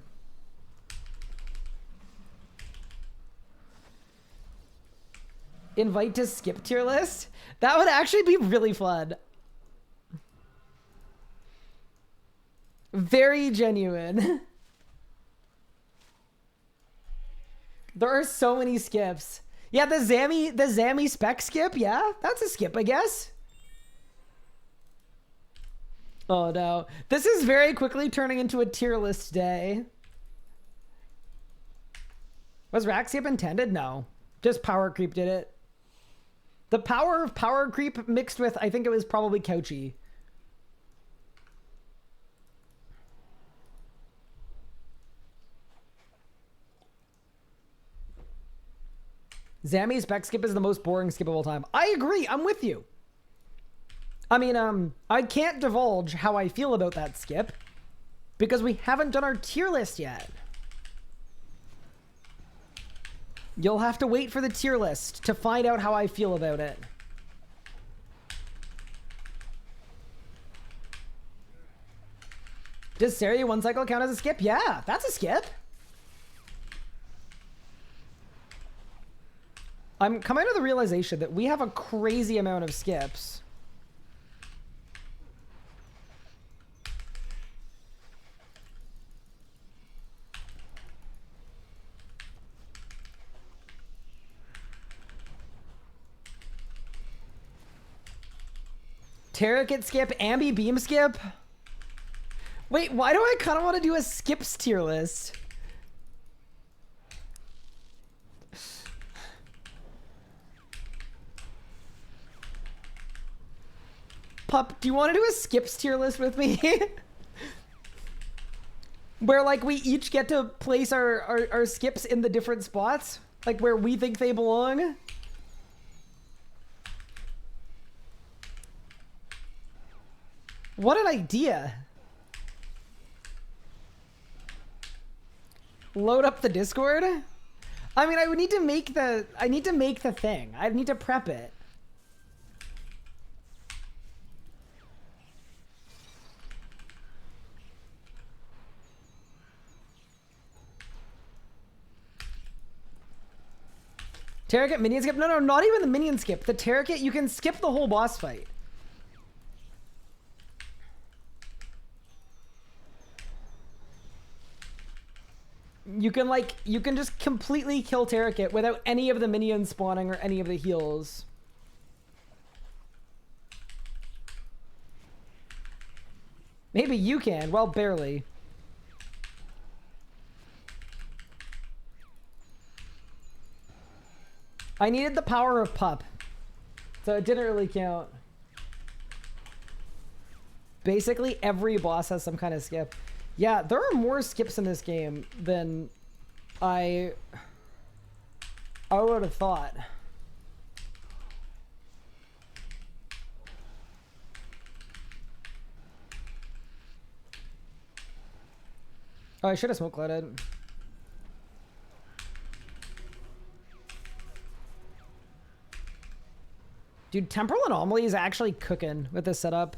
Invite to skip tier list? That would actually be really fun. Very genuine. There are so many skips. Yeah, the Zammy spec skip, yeah, that's a skip, I guess. Oh no, this is very quickly turning into a tier list day. Was rack skip intended? No, just power creep did it. The power of power creep mixed with, I think it was probably Couchy. Zammy's spec skip is the most boring skip of all time. I agree. I'm with you. I mean, I can't divulge how I feel about that skip because we haven't done our tier list yet. You'll have to wait for the tier list to find out how I feel about it. Does Seria 1 cycle count as a skip? Yeah, that's a skip. I'm coming to the realization that we have a crazy amount of skips. Terracit skip, Ambi beam skip. Wait, why do I kind of want to do a skips tier list? Pup, do you want to do a skips tier list with me? Where, like, we each get to place our skips in the different spots? Like, where we think they belong? What an idea. Load up the Discord? I mean, I would need to make the... I need to make the thing. I need to prep it. Terracit minion skip? No, not even the minion skip. The Terracit, you can skip the whole boss fight. You can just completely kill Terracit without any of the minions spawning or any of the heals. Maybe you can. Well, barely. I needed the power of Pup, so it didn't really count. Basically, every boss has some kind of skip. Yeah, there are more skips in this game than I would have thought. Oh, I should have smoke clouded. Dude, Temporal Anomaly is actually cooking with this setup.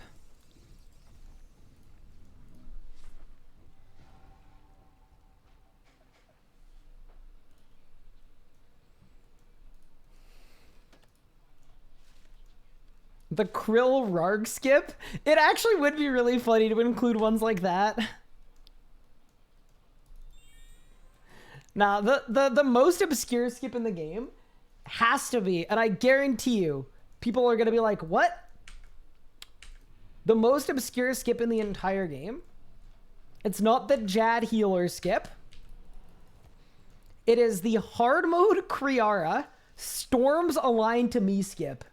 The Krill Rarg skip? It actually would be really funny to include ones like that. Nah, the most obscure skip in the game has to be, and I guarantee you, people are going to be like, what? The most obscure skip in the entire game? It's not the Jad healer skip. It is the hard mode Kriara storms aligned to me skip.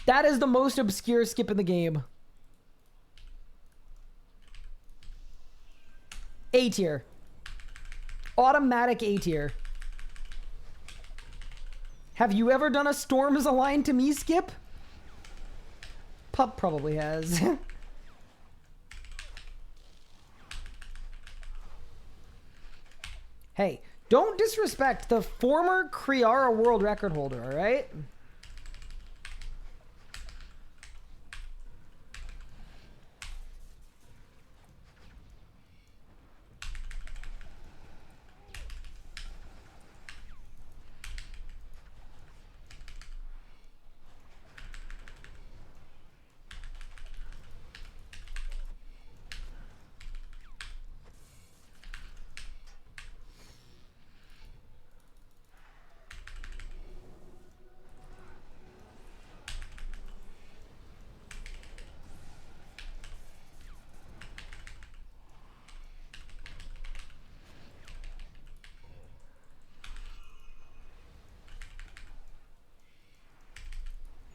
That is the most obscure skip in the game. A tier. Automatic A tier. Have you ever done a storms aligned to me skip? Pup probably has. Hey, don't disrespect the former Kriara world record holder, all right?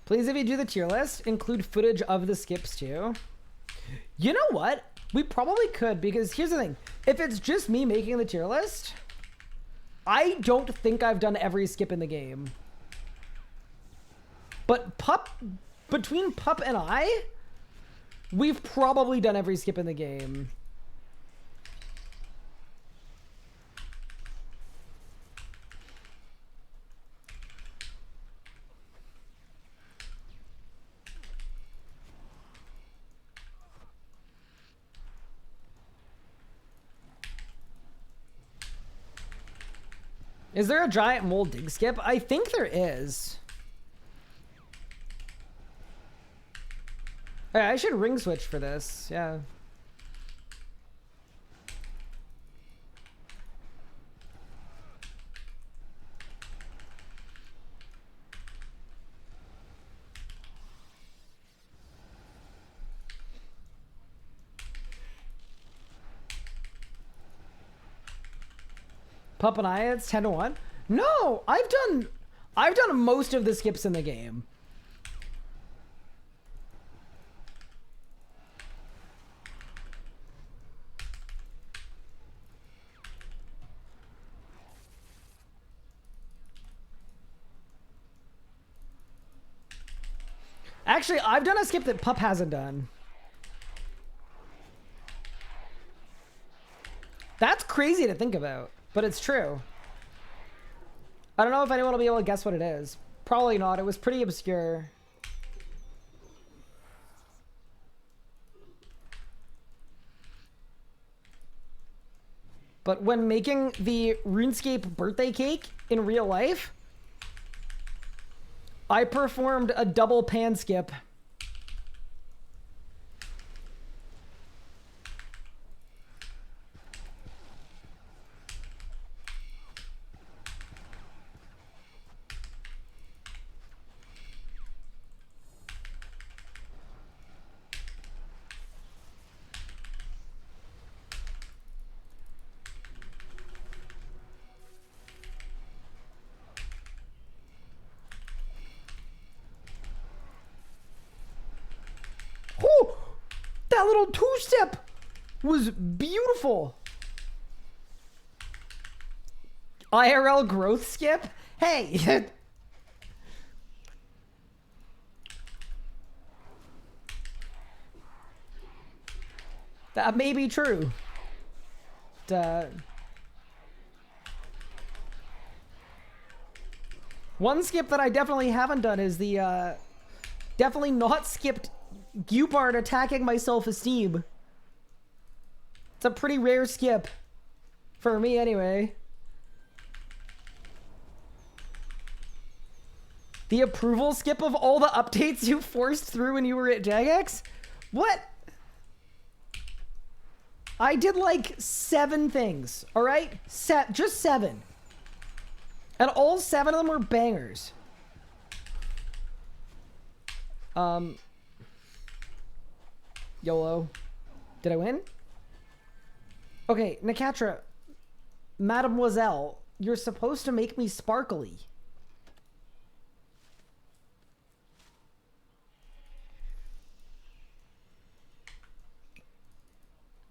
Please, if you do the tier list, include footage of the skips too. You know what? We probably could, because here's the thing. If it's just me making the tier list, I don't think I've done every skip in the game. But between Pup and I, we've probably done every skip in the game. Is there a giant mole dig skip? I think there is. Hey, I should ring switch for this. Yeah. Pup and I, it's 10-1. No, I've done most of the skips in the game. Actually, I've done a skip that Pup hasn't done. That's crazy to think about, but it's true. I don't know if anyone will be able to guess what it is. Probably not. It was pretty obscure. But when making the RuneScape birthday cake in real life, I performed a double pan skip. That little two-step was beautiful. IRL growth skip? Hey. That may be true. One skip that I definitely haven't done is the definitely not skipped Gupard attacking my self-esteem. It's a pretty rare skip. For me, anyway. The approval skip of all the updates you forced through when you were at Jagex? What? I did like 7 things, alright? Just 7. And all 7 of them were bangers. YOLO. Did I win? Okay, Nakatra. Mademoiselle, you're supposed to make me sparkly.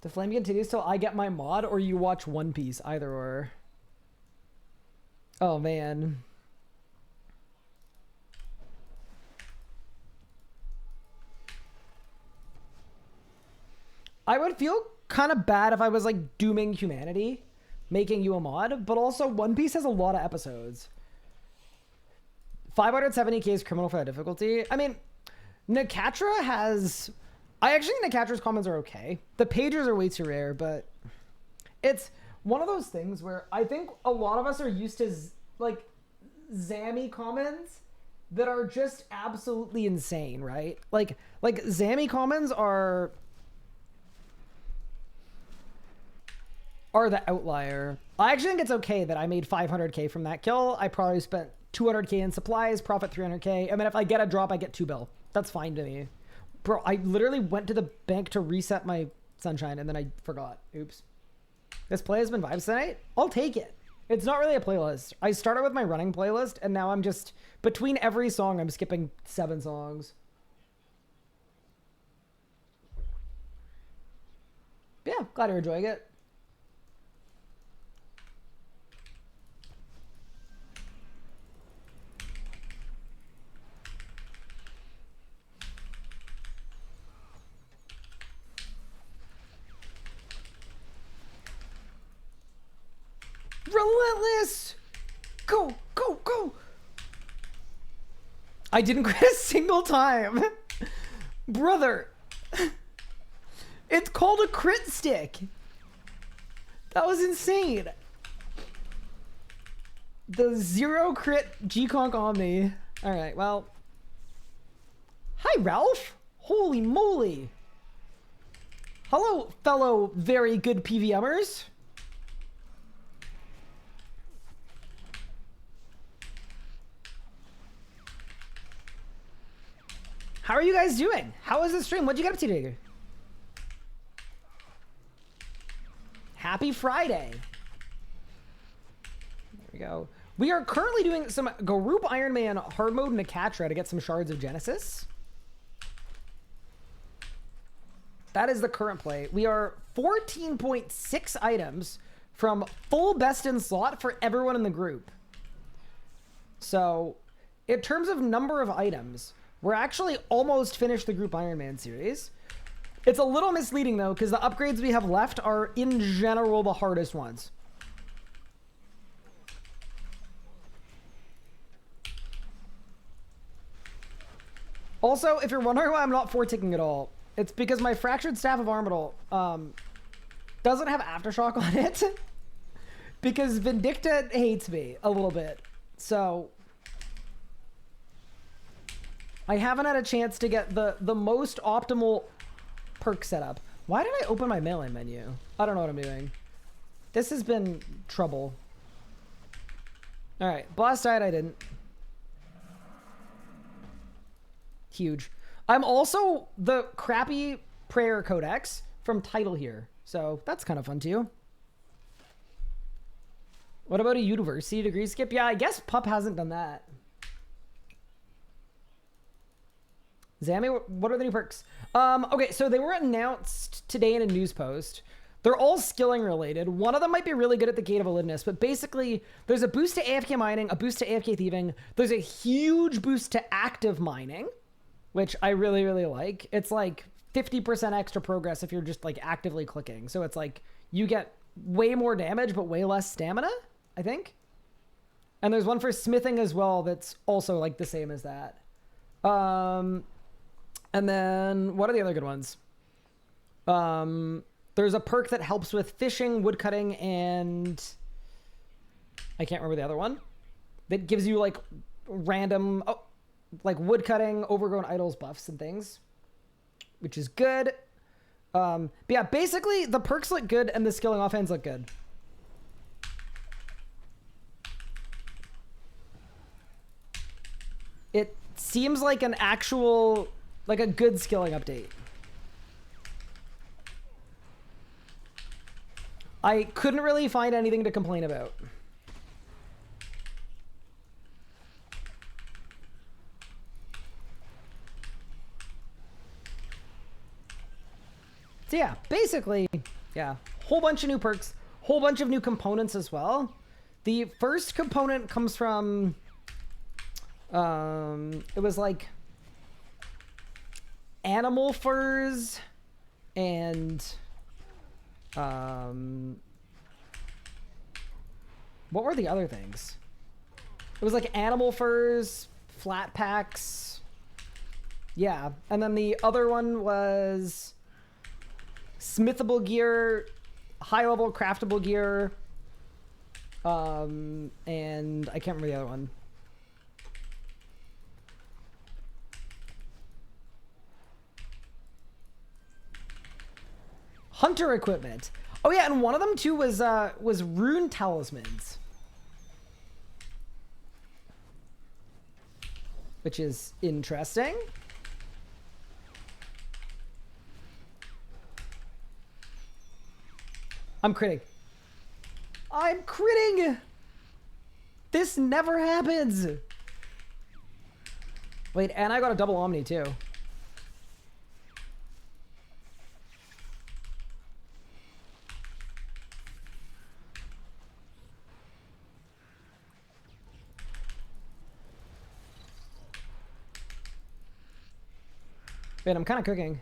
The flame continues till I get my mod or you watch One Piece, either or. Oh, man. I would feel kind of bad if I was like dooming humanity, making you a mod, but also One Piece has a lot of episodes. 570k is criminal for that difficulty. I mean, Nakatra has... I actually think Nakatra's comments are okay. The pages are way too rare, but it's one of those things where I think a lot of us are used to like Zammy comments that are just absolutely insane, right? Like Zammy comments are the outlier. I actually think it's okay that I made 500k from that kill. I probably spent 200k in supplies, profit 300k. I mean, if I get a drop, I get 2 bill. That's fine to me. Bro, I literally went to the bank to reset my sunshine and then I forgot. Oops. This play has been vibes tonight? I'll take it. It's not really a playlist. I started with my running playlist and now I'm just, between every song, I'm skipping 7 songs. Yeah, glad you're enjoying it. Relentless! Go, go, go! I didn't crit a single time. Brother. It's called a crit stick. That was insane. The 0 crit G-Conk Omni. Alright, well. Hi, Ralph. Holy moly. Hello, fellow very good PVMers. How are you guys doing? How was the stream? What'd you get up to today? Happy Friday. There we go. We are currently doing some group Iron Man hard mode Nakatra to get some shards of Genesis. That is the current play. We are 14.6 items from full best in slot for everyone in the group. So, in terms of number of items, we're actually almost finished the group Iron Man series. It's a little misleading though, because the upgrades we have left are in general the hardest ones. Also, if you're wondering why I'm not 4-ticking at all, it's because my Fractured Staff of Armadyl doesn't have Aftershock on it. Because Vindicta hates me a little bit. So I haven't had a chance to get the most optimal perk setup. Why did I open my melee menu? I don't know what I'm doing. This has been trouble. Alright, Blast died, I didn't. Huge. I'm also the crappy prayer codex from Title here. So that's kind of fun too. What about a university degree skip? Yeah, I guess Pup hasn't done that. Zammy, what are the new perks? Okay, so they were announced today in a news post. They're all skilling related. One of them might be really good at the Gate of Olivness, but basically there's a boost to AFK mining, a boost to AFK thieving. There's a huge boost to active mining, which I really, really like. It's like 50% extra progress if you're just like actively clicking. So it's like you get way more damage, but way less stamina, I think. And there's one for smithing as well that's also like the same as that. And then what are the other good ones? There's a perk that helps with fishing, woodcutting, and I can't remember the other one. That gives you like random, like woodcutting, overgrown idols buffs and things, which is good. But yeah, basically the perks look good and the skilling offhands look good. It seems like an actual, like a good skilling update. I couldn't really find anything to complain about. So yeah, basically, yeah, whole bunch of new perks, whole bunch of new components as well. The first component comes from, it was like animal furs and what were the other things? It was like animal furs, flat packs. Yeah, and then the other one was smithable gear, high level craftable gear, and I can't remember the other one. Hunter equipment. Oh yeah, and one of them too was rune talismans, which is interesting. I'm critting. I'm critting. This never happens. Wait, and I got a double Omni too. Wait, I'm kind of cooking.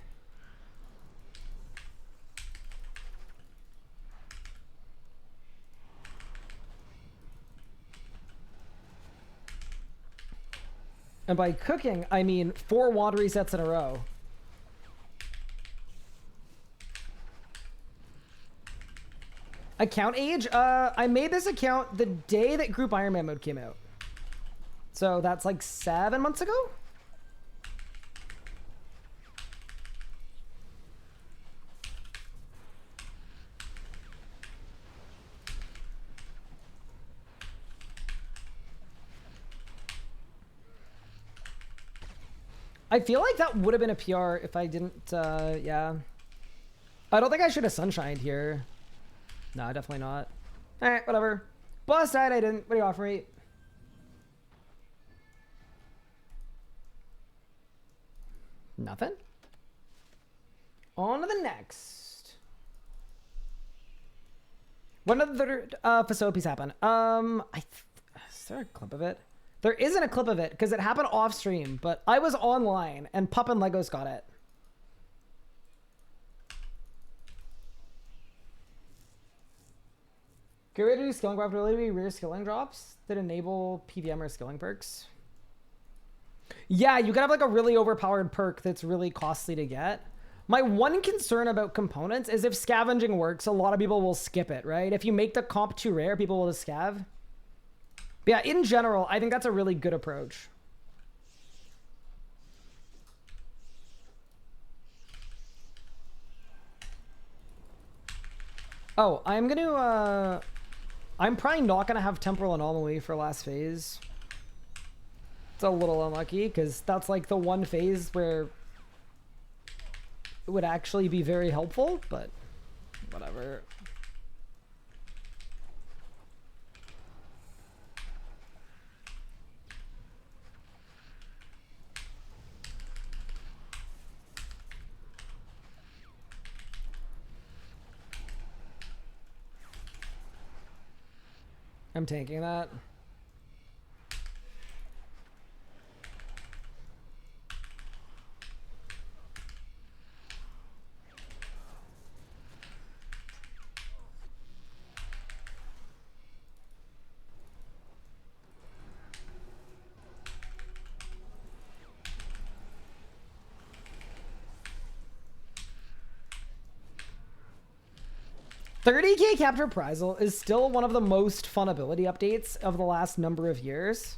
And by cooking, I mean 4 WOD resets in a row. Account age? I made this account the day that Group Iron Man mode came out. So that's like 7 months ago? I feel like that would have been a PR if I didn't, yeah. I don't think I should have sunshined here. No, definitely not. Alright, whatever. Boss died, I didn't. What do you offer me? Nothing? On to the next. When did the facilities happen? Is there a clip of it? There isn't a clip of it because it happened off stream, but I was online and Pup and Legos got it. Get ready to do skilling profitability, rear skilling drops that enable PVM or skilling perks. Yeah, you can have like a really overpowered perk that's really costly to get. My one concern about components is if scavenging works, a lot of people will skip it, right? If you make the comp too rare, people will just scav. But yeah, in general, I think that's a really good approach. Oh, I'm probably not gonna have Temporal Anomaly for last phase. It's a little unlucky, because that's like the one phase where it would actually be very helpful, but whatever. I'm tanking that. $30K capture reprisal is still one of the most fun ability updates of the last number of years.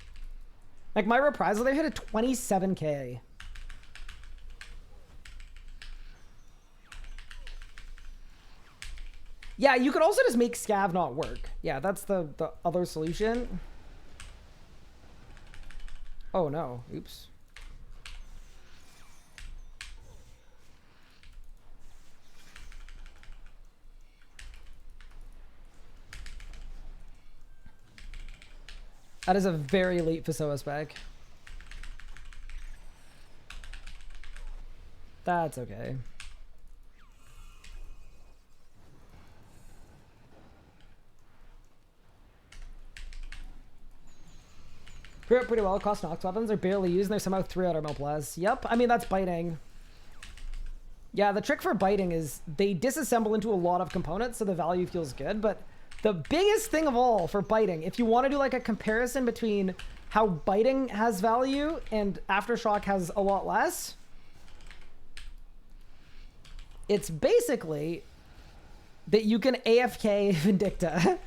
Like my reprisal there hit a 27K. Yeah, you could also just make scav not work. Yeah, that's the other solution. Oh no, oops. That is a very late Fasoa spec. That's okay. Pretty well. Cost Nox weapons are barely used and they're somehow 3 out of Melplaz. Yep, I mean that's biting. Yeah, the trick for biting is they disassemble into a lot of components so the value feels good, but the biggest thing of all for biting, if you want to do like a comparison between how biting has value and Aftershock has a lot less, it's basically that you can AFK Vindicta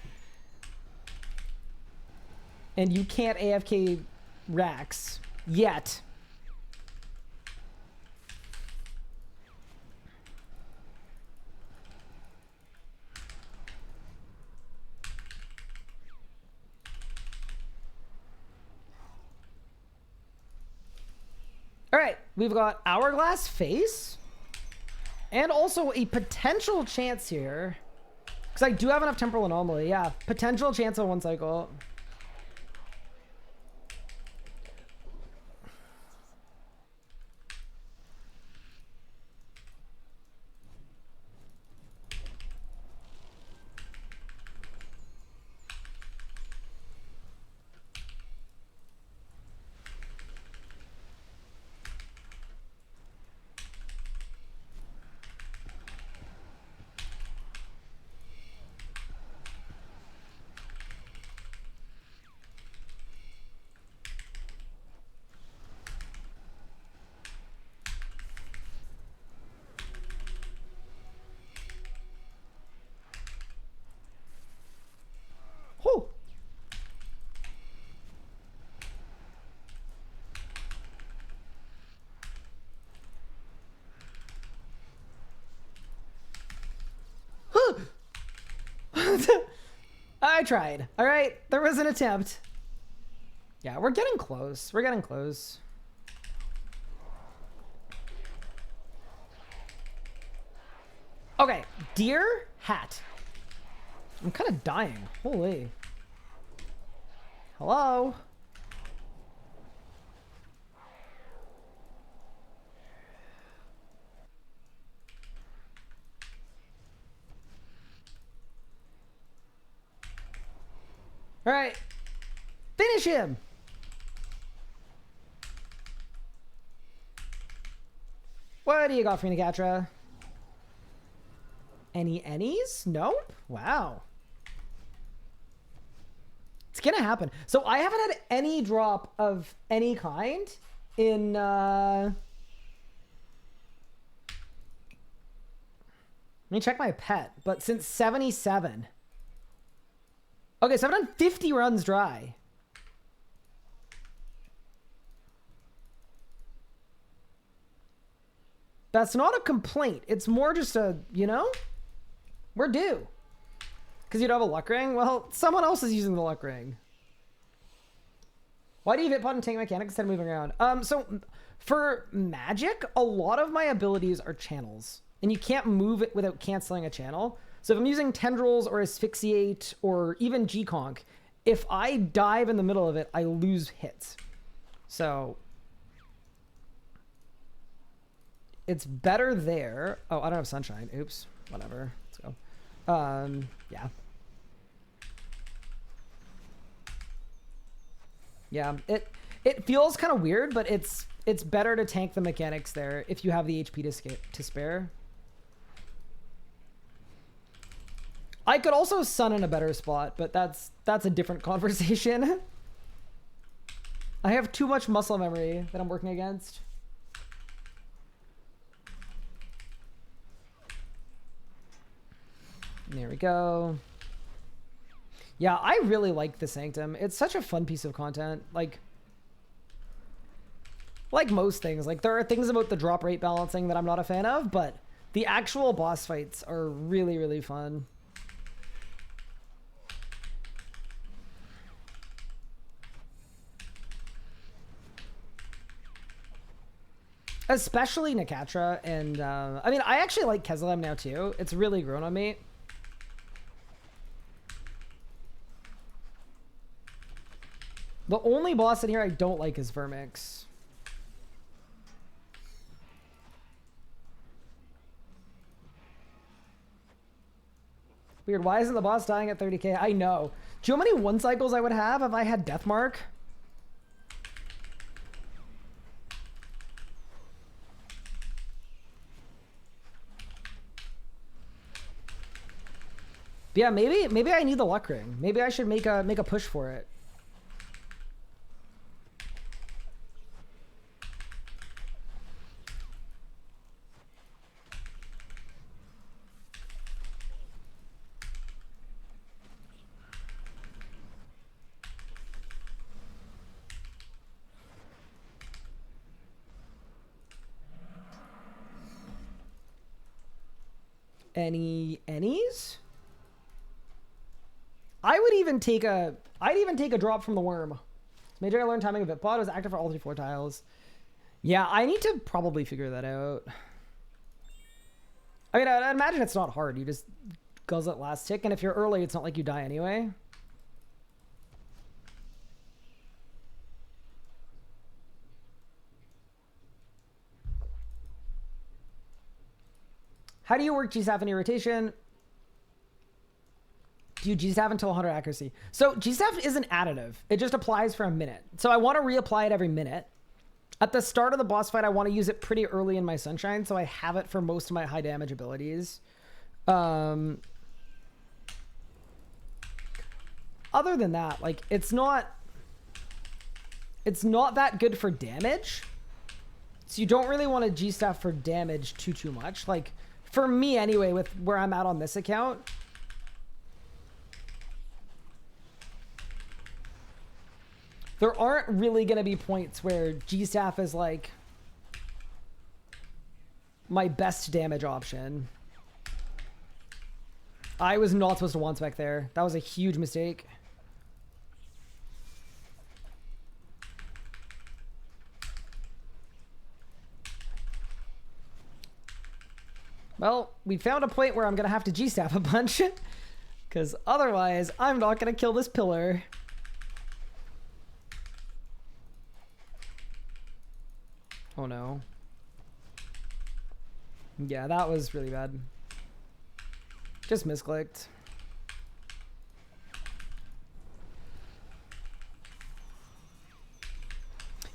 and you can't AFK Rax yet. All right, we've got Hourglass Face and also a potential chance here because I do have enough Temporal Anomaly. Yeah, potential chance of 1 cycle. I tried. All right, there was an attempt. Yeah, we're getting close. We're getting close. Okay, deer hat. I'm kind of dying. Holy. Hello? All right. Finish him. What do you got for me, Nicatra? Any's? Nope. Wow. It's gonna happen. So I haven't had any drop of any kind in let me check my pet, but since 77. Okay, so I've done 50 runs dry. That's not a complaint. It's more just a, you know, we're due. Because you'd have a luck ring? Well, someone else is using the luck ring. Why do you hit pot and tank mechanics instead of moving around? So for magic, a lot of my abilities are channels. And you can't move it without canceling a channel. So if I'm using tendrils or asphyxiate or even G-conk, if I dive in the middle of it, I lose hits. So it's better there. Oh, I don't have sunshine. Oops. Whatever. Let's go. Yeah. Yeah. It feels kind of weird, but it's better to tank the mechanics there if you have the HP to spare. I could also sun in a better spot, but that's a different conversation. I have too much muscle memory that I'm working against. There we go. Yeah, I really like the Sanctum. It's such a fun piece of content. Like most things, like there are things about the drop rate balancing that I'm not a fan of, but the actual boss fights are really, really fun. Especially Nicatra, and I mean, I actually like Kesselem now too. It's really grown on me. The only boss in here I don't like is Vermix. Weird, why isn't the boss dying at 30k? I know. Do you know how many one cycles I would have if I had Deathmark? Yeah, maybe I need the luck ring. Maybe I should make a push for it. Any's? I'd even take a drop from the worm. Major I learned timing of it. Pod was active for all 3 floor tiles. Yeah, I need to probably figure that out. I mean, I imagine it's not hard. You just guzzle it last tick, and if you're early, it's not like you die anyway. How do you work G-Staff in your rotation? Do you G-Staff until 100 accuracy? So G-Staff isn't additive. It just applies for a minute. So I want to reapply it every minute. At the start of the boss fight, I want to use it pretty early in my Sunshine, so I have it for most of my high damage abilities. Other than that, like, it's not that good for damage. So you don't really want to G-Staff for damage too much. Like, for me anyway, with where I'm at on this account, there aren't really going to be points where G-Staff is like my best damage option. I was not supposed to one spec there. That was a huge mistake. Well, we found a point where I'm going to have to G-staff a bunch. Because otherwise, I'm not going to kill this pillar. Oh no. Yeah, that was really bad. Just misclicked.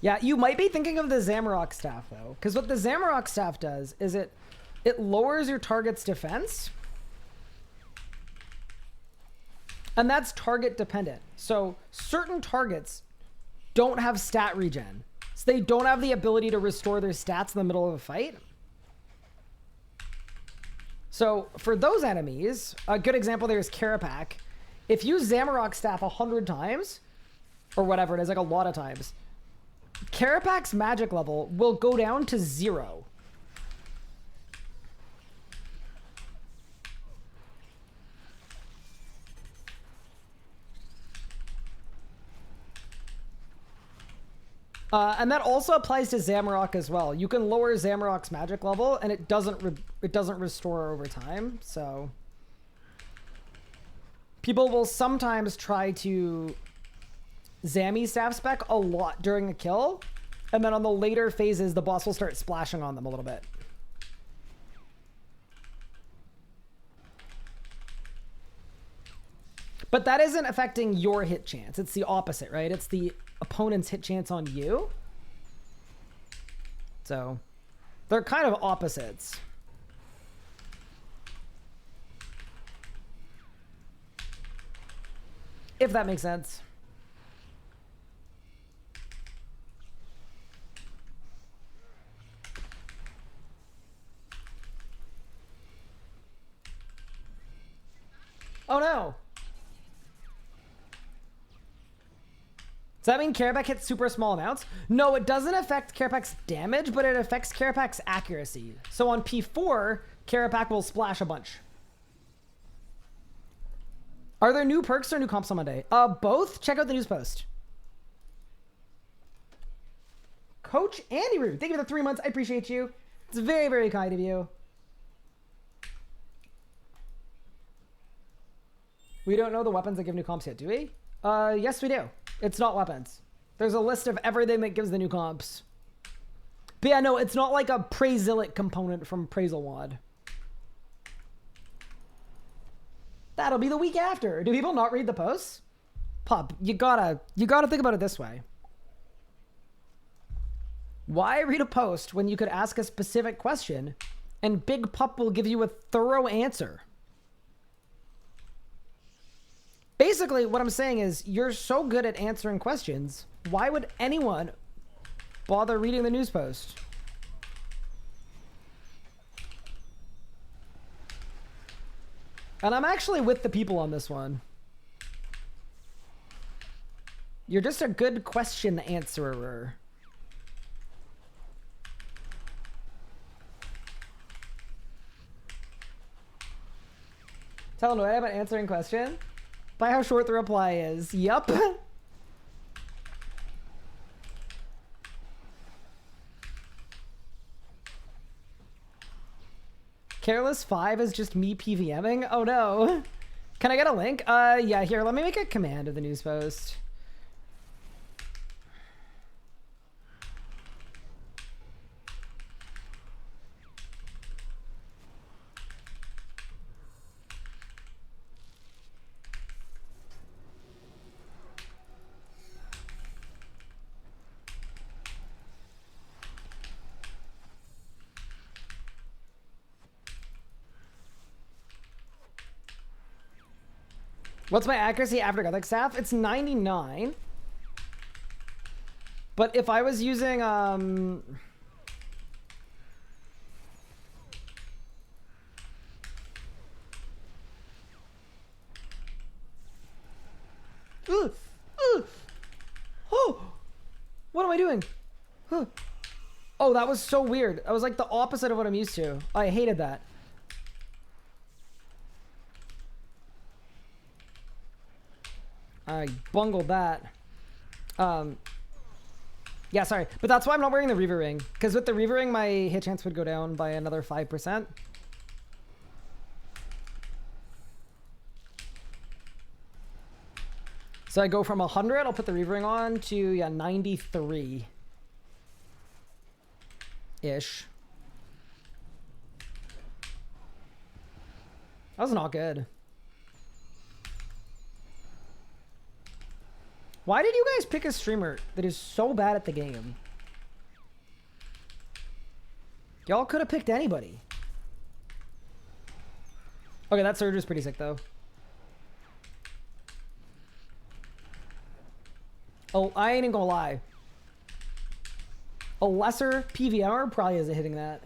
Yeah, you might be thinking of the Zamorak staff though. Because what the Zamorak staff does is it lowers your target's defense. And that's target dependent. So certain targets don't have stat regen. So they don't have the ability to restore their stats in the middle of a fight. So for those enemies, a good example there is Karapak. If you Zamorak staff 100 times, or whatever it is, like a lot of times, Karapak's magic level will go down to 0. And that also applies to Zamorak as well. You can lower Zamorak's magic level, and it doesn't restore over time. So people will sometimes try to Zammy staff spec a lot during a kill, and then on the later phases, the boss will start splashing on them a little bit. But that isn't affecting your hit chance. It's the opposite, right? It's the opponent's hit chance on you. So they're kind of opposites. If that makes sense. Oh no. Does that mean Karapak hits super small amounts? No, it doesn't affect Karapak's damage, but it affects Karapak's accuracy. So on P4, Karapak will splash a bunch. Are there new perks or new comps on Monday? Both. Check out the news post. Coach Andy Root, thank you for the 3 months. I appreciate you. It's very, very kind of you. We don't know the weapons that give new comps yet, do we? Yes, we do. It's not weapons. There's a list of everything that gives the new comps. But yeah, no, it's not like a Praisilic component from Praiselwad. That'll be the week after. Do people not read the posts? Pup, you gotta think about it this way. Why read a post when you could ask a specific question and Big Pup will give you a thorough answer? Basically, what I'm saying is, you're so good at answering questions, why would anyone bother reading the news post? And I'm actually with the people on this one. You're just a good question answerer. Tell them what about answering question? By how short the reply is. Yup. Careless 5 is just me PVMing? Oh no. Can I get a link? Yeah, here, let me make a command of the news post. What's my accuracy after Gothic Staff? It's 99. But if I was using Oh! What am I doing? Oh, that was so weird. That was like the opposite of what I'm used to. I hated that. I bungled that. Yeah, sorry. But that's why I'm not wearing the Reaver Ring. Because with the Reaver Ring, my hit chance would go down by another 5%. So I go from 100, I'll put the Reaver Ring on, to, yeah, 93-ish. That was not good. Why did you guys pick a streamer that is so bad at the game? Y'all could have picked anybody. Okay, that surge is pretty sick, though. Oh, I ain't even gonna lie. A lesser PVR probably isn't hitting that.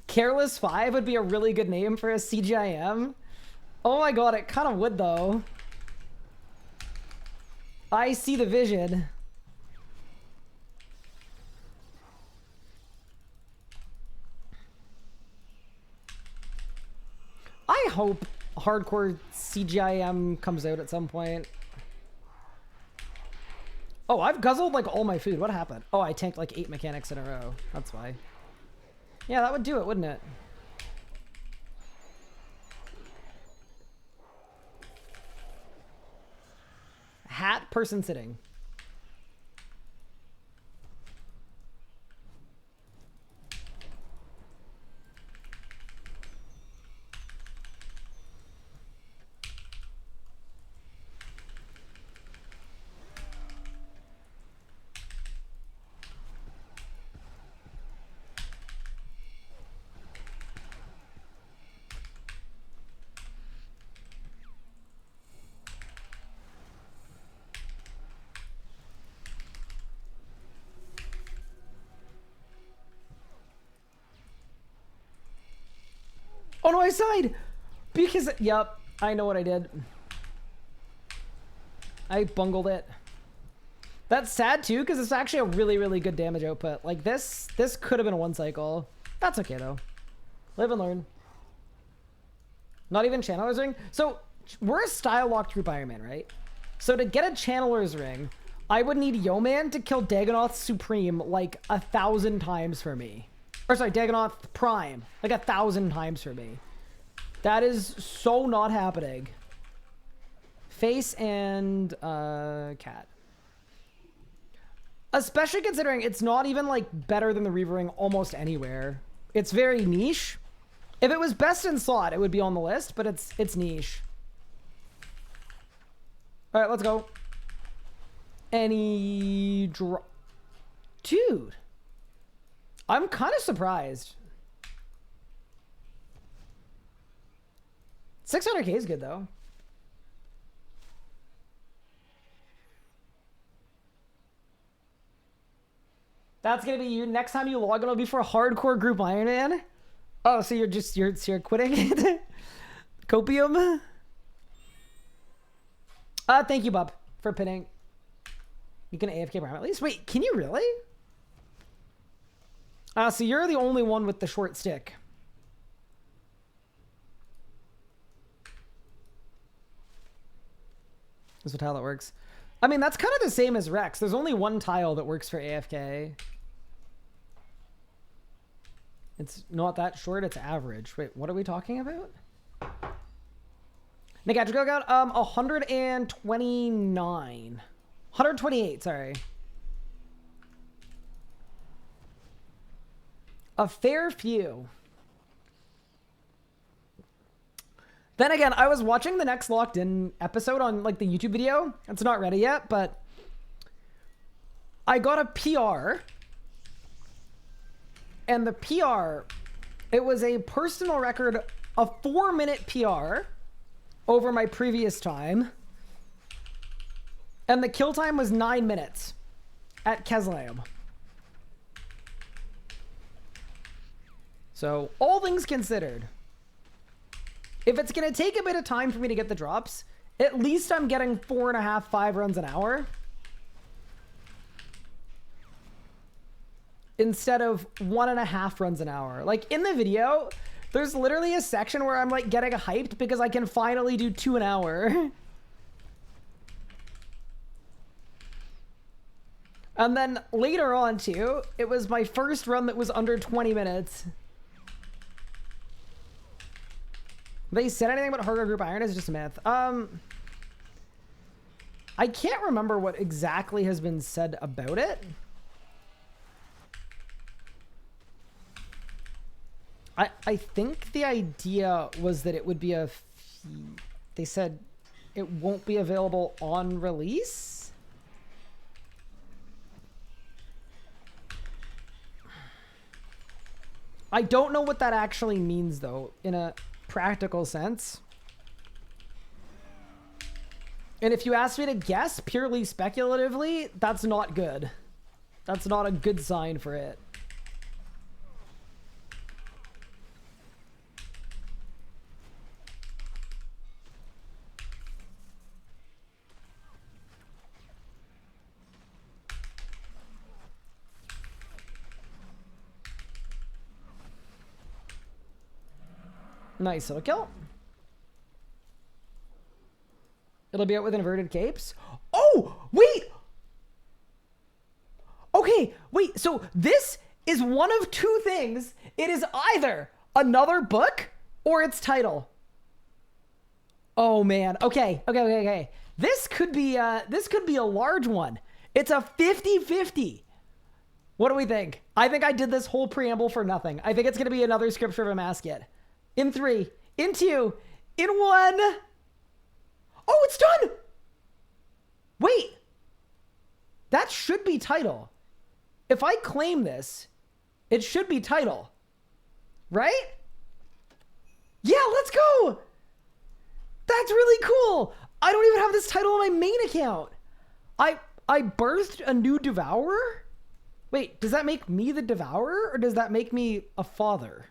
Careless 5 would be a really good name for a CGIM. Oh my god, it kind of would, though. I see the vision. I hope hardcore CGIM comes out at some point. Oh, I've guzzled like all my food. What happened? Oh, I tanked like 8 mechanics in a row. That's why. Yeah, that would do it, wouldn't it? Hat, person sitting. Oh no, I sighed! Because, yep, I know what I did. I bungled it. That's sad too, because it's actually a really, really good damage output. Like this could have been a 1 cycle. That's okay though. Live and learn. Not even Channeler's Ring. So we're a style locked group Iron Man, right? So to get a Channeler's Ring, I would need Yeoman to kill Dagonoth Supreme like 1,000 times for me. Or sorry, Dagonoth Prime. Like 1,000 times for me. That is so not happening. Face and cat. Especially considering it's not even like better than the Reaver Ring almost anywhere. It's very niche. If it was best in slot, it would be on the list, but it's niche. All right, let's go. Any drop? Dude. I'm kind of surprised. 600k is good though. That's gonna be you. Next time you log in, it'll be for a hardcore group Iron Man. Oh, so you're quitting it? Copium? Thank you, Bub, for pinning. You can AFK Prime at least. Wait, can you really? So you're the only one with the short stick. This is how that works. I mean, that's kind of the same as Rex. There's only one tile that works for AFK. It's not that short, it's average. Wait, what are we talking about? Nick Adrigo got 129. 128, sorry. A fair few. Then again, I was watching the next Locked In episode on like the YouTube video. It's not ready yet, but I got a PR. And the PR, it was a personal record, a 4-minute PR over my previous time. And the kill time was 9 minutes at Keslam. So, all things considered, if it's going to take a bit of time for me to get the drops, at least I'm getting 4.5, 5 runs an hour. Instead of 1.5 runs an hour. Like in the video, There's literally a section where I'm like getting hyped because I can finally do 2 an hour. And then later on too, it was my first run that was under 20 minutes. They said anything about hardcore group iron is just a myth. I can't remember what exactly has been said about it. I think the idea was that it would be they said it won't be available on release. I don't know what that actually means though, in a practical sense. And if you ask me to guess purely speculatively, that's not good. That's not a good sign for it. Nice little kill. It'll be out with inverted capes. Oh, wait. Okay, wait. So this is one of 2 things. It is either another book or its title. Oh man. Okay. This could be a large one. It's a 50-50. What do we think? I think I did this whole preamble for nothing. I think it's going to be another Scripture of a Masket. In 3, in 2, in 1. Oh, it's done. Wait. That should be title. If I claim this, it should be title. Right? Yeah, let's go. That's really cool. I don't even have this title on my main account. I birthed a new devourer? Wait, does that make me the devourer or does that make me a father?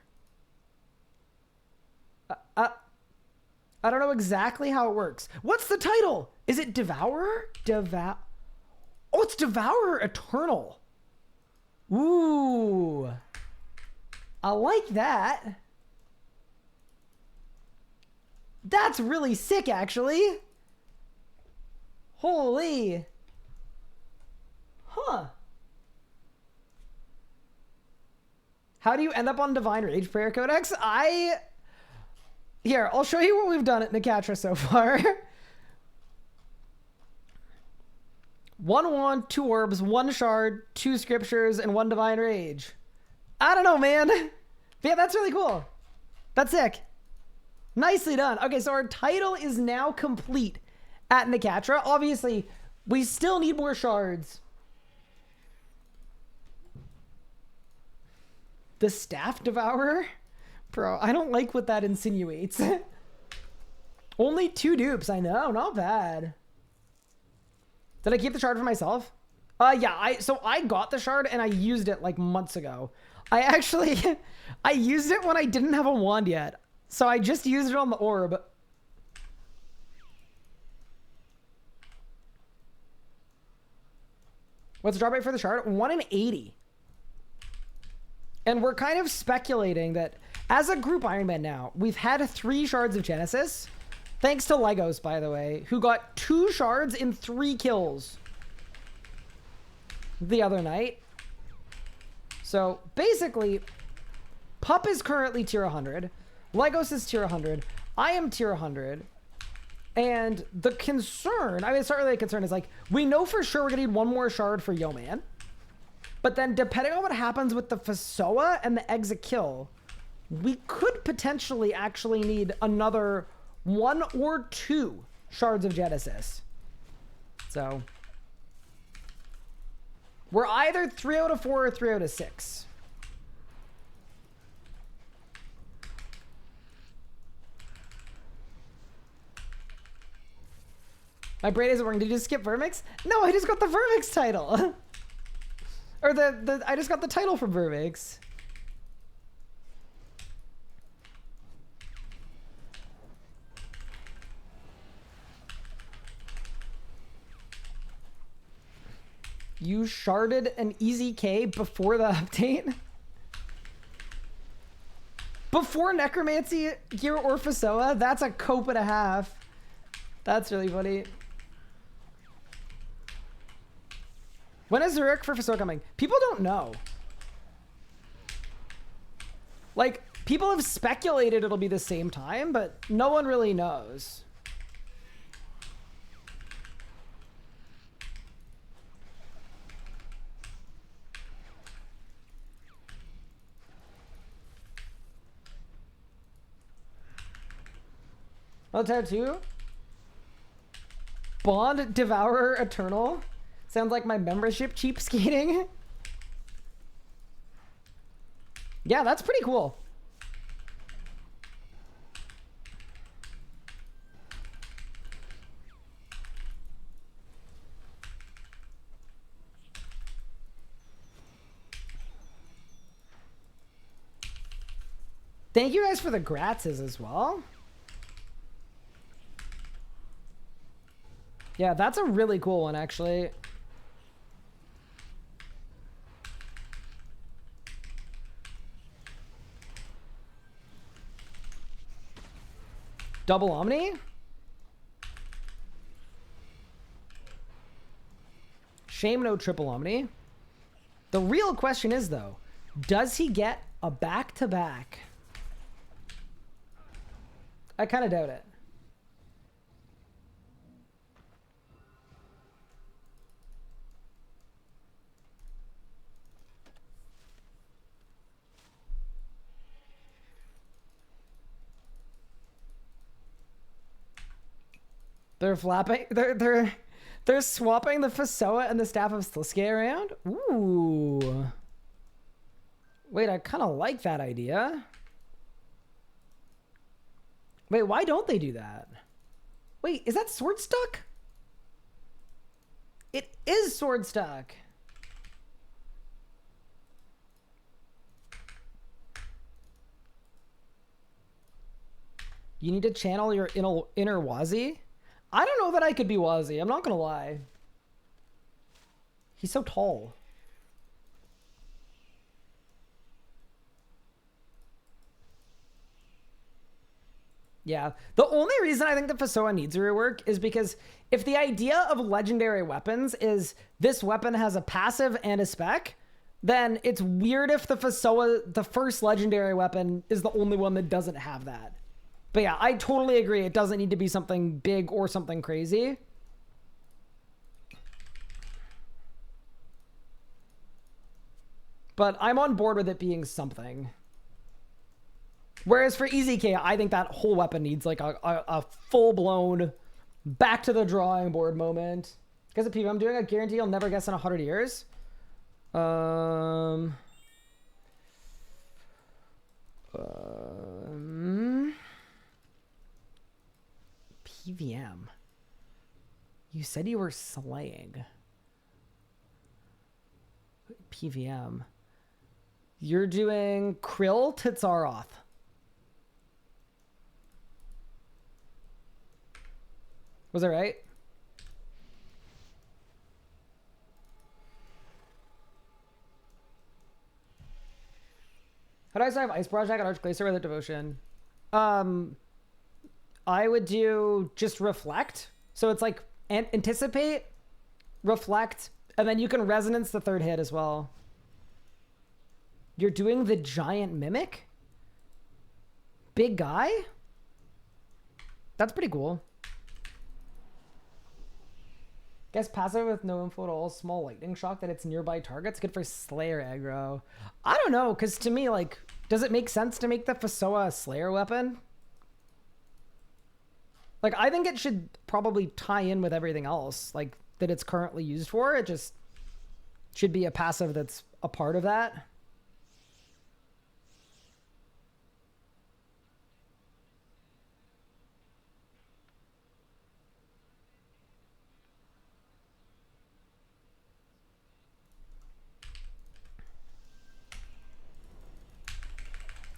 I don't know exactly how it works. What's the title? Is it Devourer? Oh, it's Devourer Eternal. Ooh. I like that. That's really sick, actually. Holy. Huh. How do you end up on Divine Rage Prayer Codex? Here, I'll show you what we've done at Nicatra so far. 1 wand, 2 orbs, 1 shard, 2 scriptures, and 1 divine rage. I don't know, man. But yeah, that's really cool. That's sick. Nicely done. Okay, so our title is now complete at Nicatra. Obviously, we still need more shards. The Staff Devourer? Bro, I don't like what that insinuates. Only 2 dupes, I know, not bad. Did I keep the shard for myself? Yeah, so I got the shard and I used it like months ago. I used it when I didn't have a wand yet. So I just used it on the orb. What's the drop rate for the shard? 1 in 80. And we're kind of speculating that as a group Ironman now, we've had 3 shards of Genesis. Thanks to Legos, by the way, who got 2 shards in 3 kills the other night. So basically, Pup is currently tier 100. Legos is tier 100. I am tier 100. And the concern, it's not really a concern, is like, we know for sure we're gonna need 1 more shard for Yo Man. But then depending on what happens with the Fasoa and the Exakill, we could potentially actually need another 1 or 2 shards of Genesis. So we're either 3 out of 4 or 3 out of 6. My brain isn't working. Did you just skip Vermix? No, I just got the Vermix title. Or I just got the title from Vermix. You sharded an easy K before the update? Before Necromancy Gear or Fasoa, that's a cope and a half. That's really funny. When is Zurich for Fasoa coming? People don't know. Like, people have speculated it'll be the same time, but no one really knows. Oh, tattoo? Bond Devourer Eternal? Sounds like my membership cheapskating. Yeah, that's pretty cool. Thank you guys for the gratses as well. Yeah, that's a really cool one, actually. Double Omni? Shame no triple Omni. The real question is, though, does he get a back-to-back? I kind of doubt it. They're flapping. They're swapping the Fasoa and the Staff of Sliske around. Ooh. Wait, I kind of like that idea. Wait, why don't they do that? Wait, is that sword stuck? It is sword stuck. You need to channel your inner Wazi. I don't know that I could be Wazi. I'm not gonna lie. He's so tall. Yeah, the only reason I think the Fasoa needs a rework is because if the idea of legendary weapons is this weapon has a passive and a spec, then it's weird if the Fasoa, the first legendary weapon, is the only one that doesn't have that. But yeah, I totally agree. It doesn't need to be something big or something crazy. But I'm on board with it being something. Whereas for EZK, I think that whole weapon needs like a full-blown back to the drawing board moment. Because people, I'm doing a guarantee you'll never guess in 100 years. PVM. You said you were slaying. PVM. You're doing Krill to Tsaroth. Was that right? How do I survive Ice Project on Arch Glacier with a devotion? I would do just reflect. So it's like anticipate, reflect, and then you can resonance the third hit as well. You're doing the giant mimic? Big guy? That's pretty cool. Guess passive with no info at all. Small lightning shock that it's nearby targets. Good for Slayer aggro. I don't know, because to me, like, does it make sense to make the Fasoa a Slayer weapon? Like, I think it should probably tie in with everything else, like, that it's currently used for. It just should be a passive that's a part of that.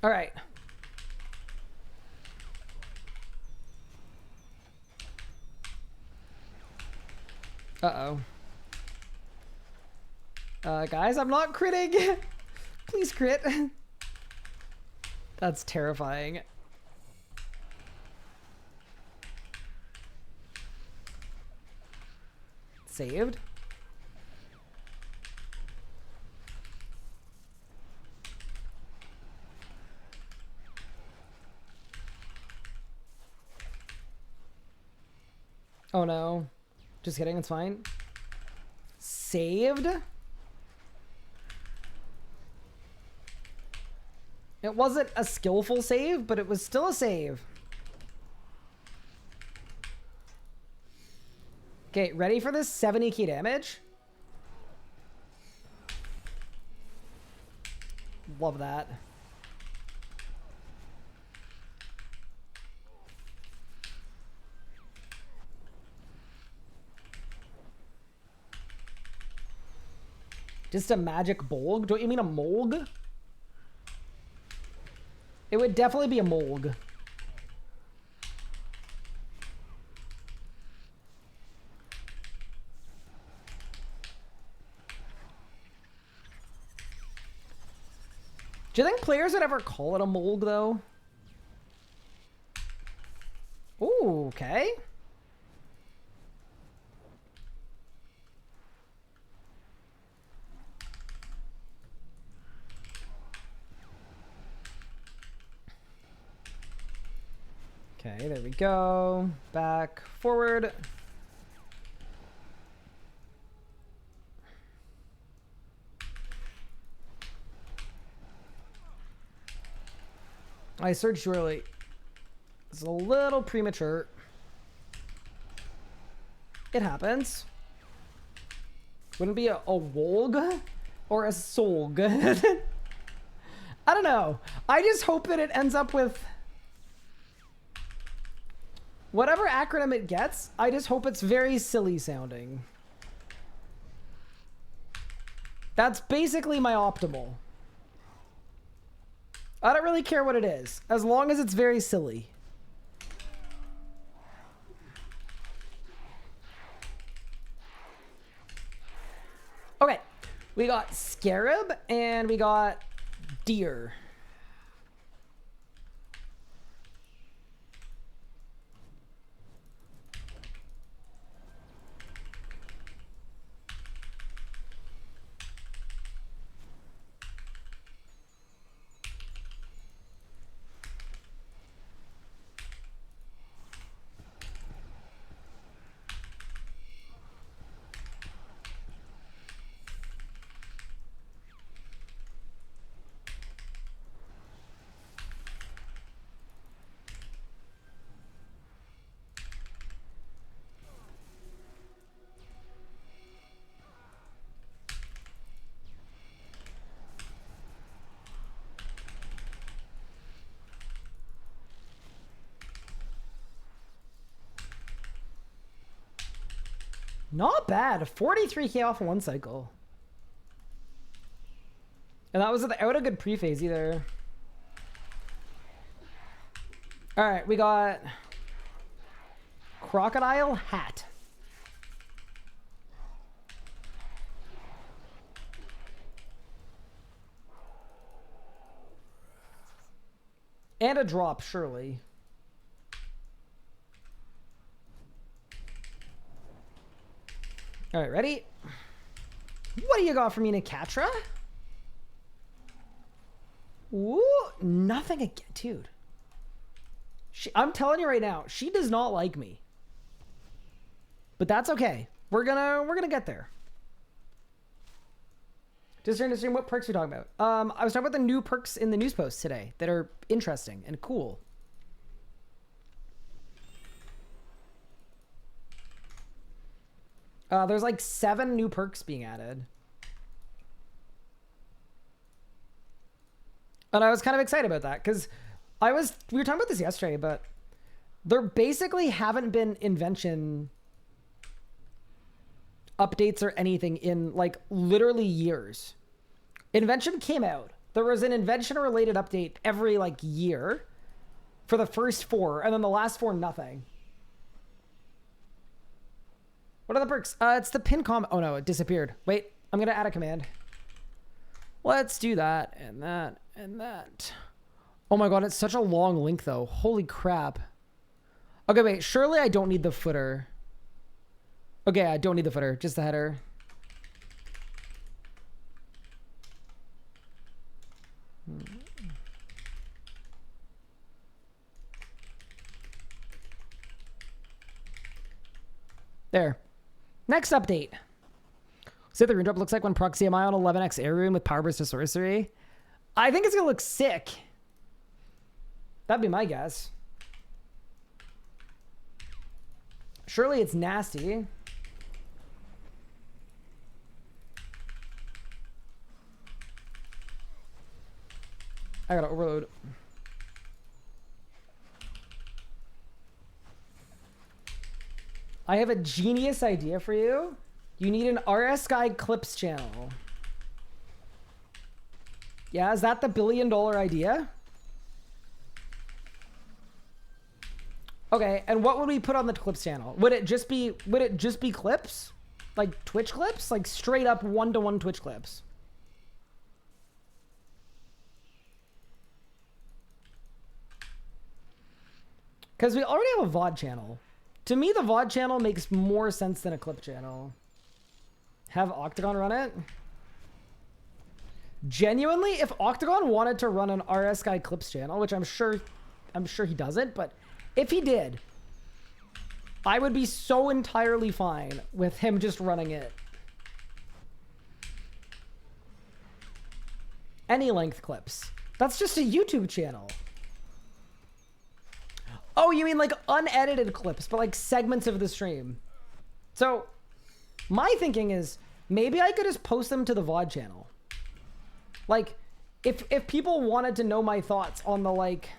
All right. Uh-oh. Guys, I'm not critting. Please crit. That's terrifying. Saved. Oh no. Just kidding, it's fine. Saved? It wasn't a skillful save, but it was still a save. Okay, ready for this 70 key damage? Love that. Just a magic bolg? Don't you mean a molg? It would definitely be a molg. Do you think players would ever call it a molg, though? Ooh, okay. Okay, there we go. Back, forward. I searched early. It's a little premature. It happens. Wouldn't it be a wolg or a solg? I don't know. I just hope that it ends up with whatever acronym it gets. I just hope it's very silly sounding. That's basically my optimal. I don't really care what it is, as long as it's very silly. Okay, we got scarab and we got deer. Not bad. 43k off one cycle. And that was without a good pre-phase either. All right, we got crocodile hat. And a drop, surely. All right, ready? What do you got for me, Nakatra? Ooh, nothing again, dude. I'm telling you right now, she does not like me. But that's okay. We're gonna get there. Just during the stream, what perks are we talking about? I was talking about the new perks in the news post today that are interesting and cool. There's like 7 new perks being added. And I was kind of excited about that because we were talking about this yesterday, but there basically haven't been Invention updates or anything in like literally years. Invention came out. There was an Invention related update every like year for the first 4, and then the last 4, nothing. What are the perks? It's the pin com. Oh no, it disappeared. Wait, I'm gonna add a command. Let's do that and that and that. Oh my god, it's such a long link though. Holy crap. Okay, wait, surely I don't need the footer. Okay, I don't need the footer, just the header. There. Next update. See what the rune drop looks like when proxy MI on 11x air rune with power burst to sorcery. I think it's gonna look sick. That'd be my guess. Surely it's nasty. I gotta overload. I have a genius idea for you. You need an RS Guide Clips channel. Yeah, is that the $1 billion idea? Okay, and what would we put on the Clips channel? Would it just be clips? Like Twitch clips? Like straight up one-to-one Twitch clips? Because we already have a VOD channel. To me, the VOD channel makes more sense than a clip channel. Have Octagon run it? Genuinely, if Octagon wanted to run an RS Guy Clips channel, which I'm sure he doesn't, but if he did, I would be so entirely fine with him just running it. Any length clips. That's just a YouTube channel. Oh, you mean like unedited clips, but like segments of the stream. So my thinking is maybe I could just post them to the VOD channel. Like if people wanted to know my thoughts on the like,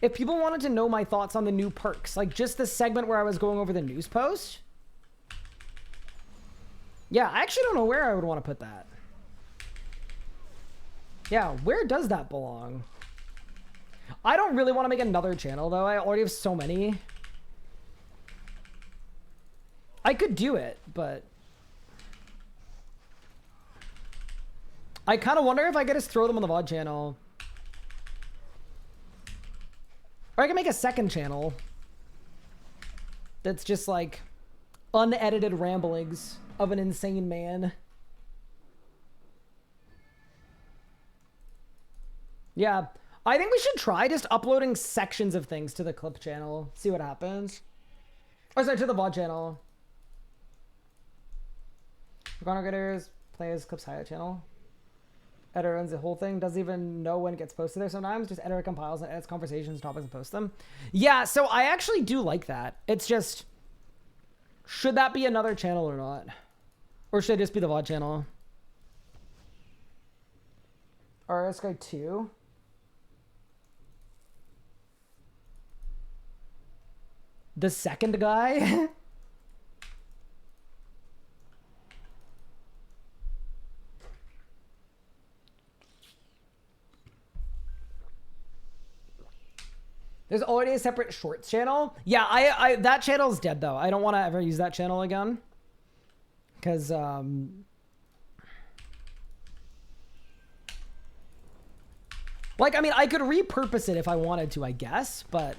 if people wanted to know my thoughts on the new perks, like just the segment where I was going over the news post. Yeah, I actually don't know where I would want to put that. Yeah, where does that belong? I don't really want to make another channel, though. I already have so many. I could do it, but... I kind of wonder if I could just throw them on the VOD channel. Or I can make a second channel. That's just like unedited ramblings of an insane man. Yeah, I think we should try just uploading sections of things to the clip channel. See what happens. Oh, sorry, to the VOD channel. Garner Getters plays clips highlight channel. Editor runs the whole thing. Doesn't even know when it gets posted there sometimes. Just editor compiles and edits conversations, topics, and posts them. Yeah, so I actually do like that. It's just, should that be another channel or not? Or should it just be the VOD channel? RS Guy 2. The second guy? There's already a separate shorts channel. Yeah, I that channel's dead though. I don't want to ever use that channel again. Cause like, I mean, I could repurpose it if I wanted to, I guess, but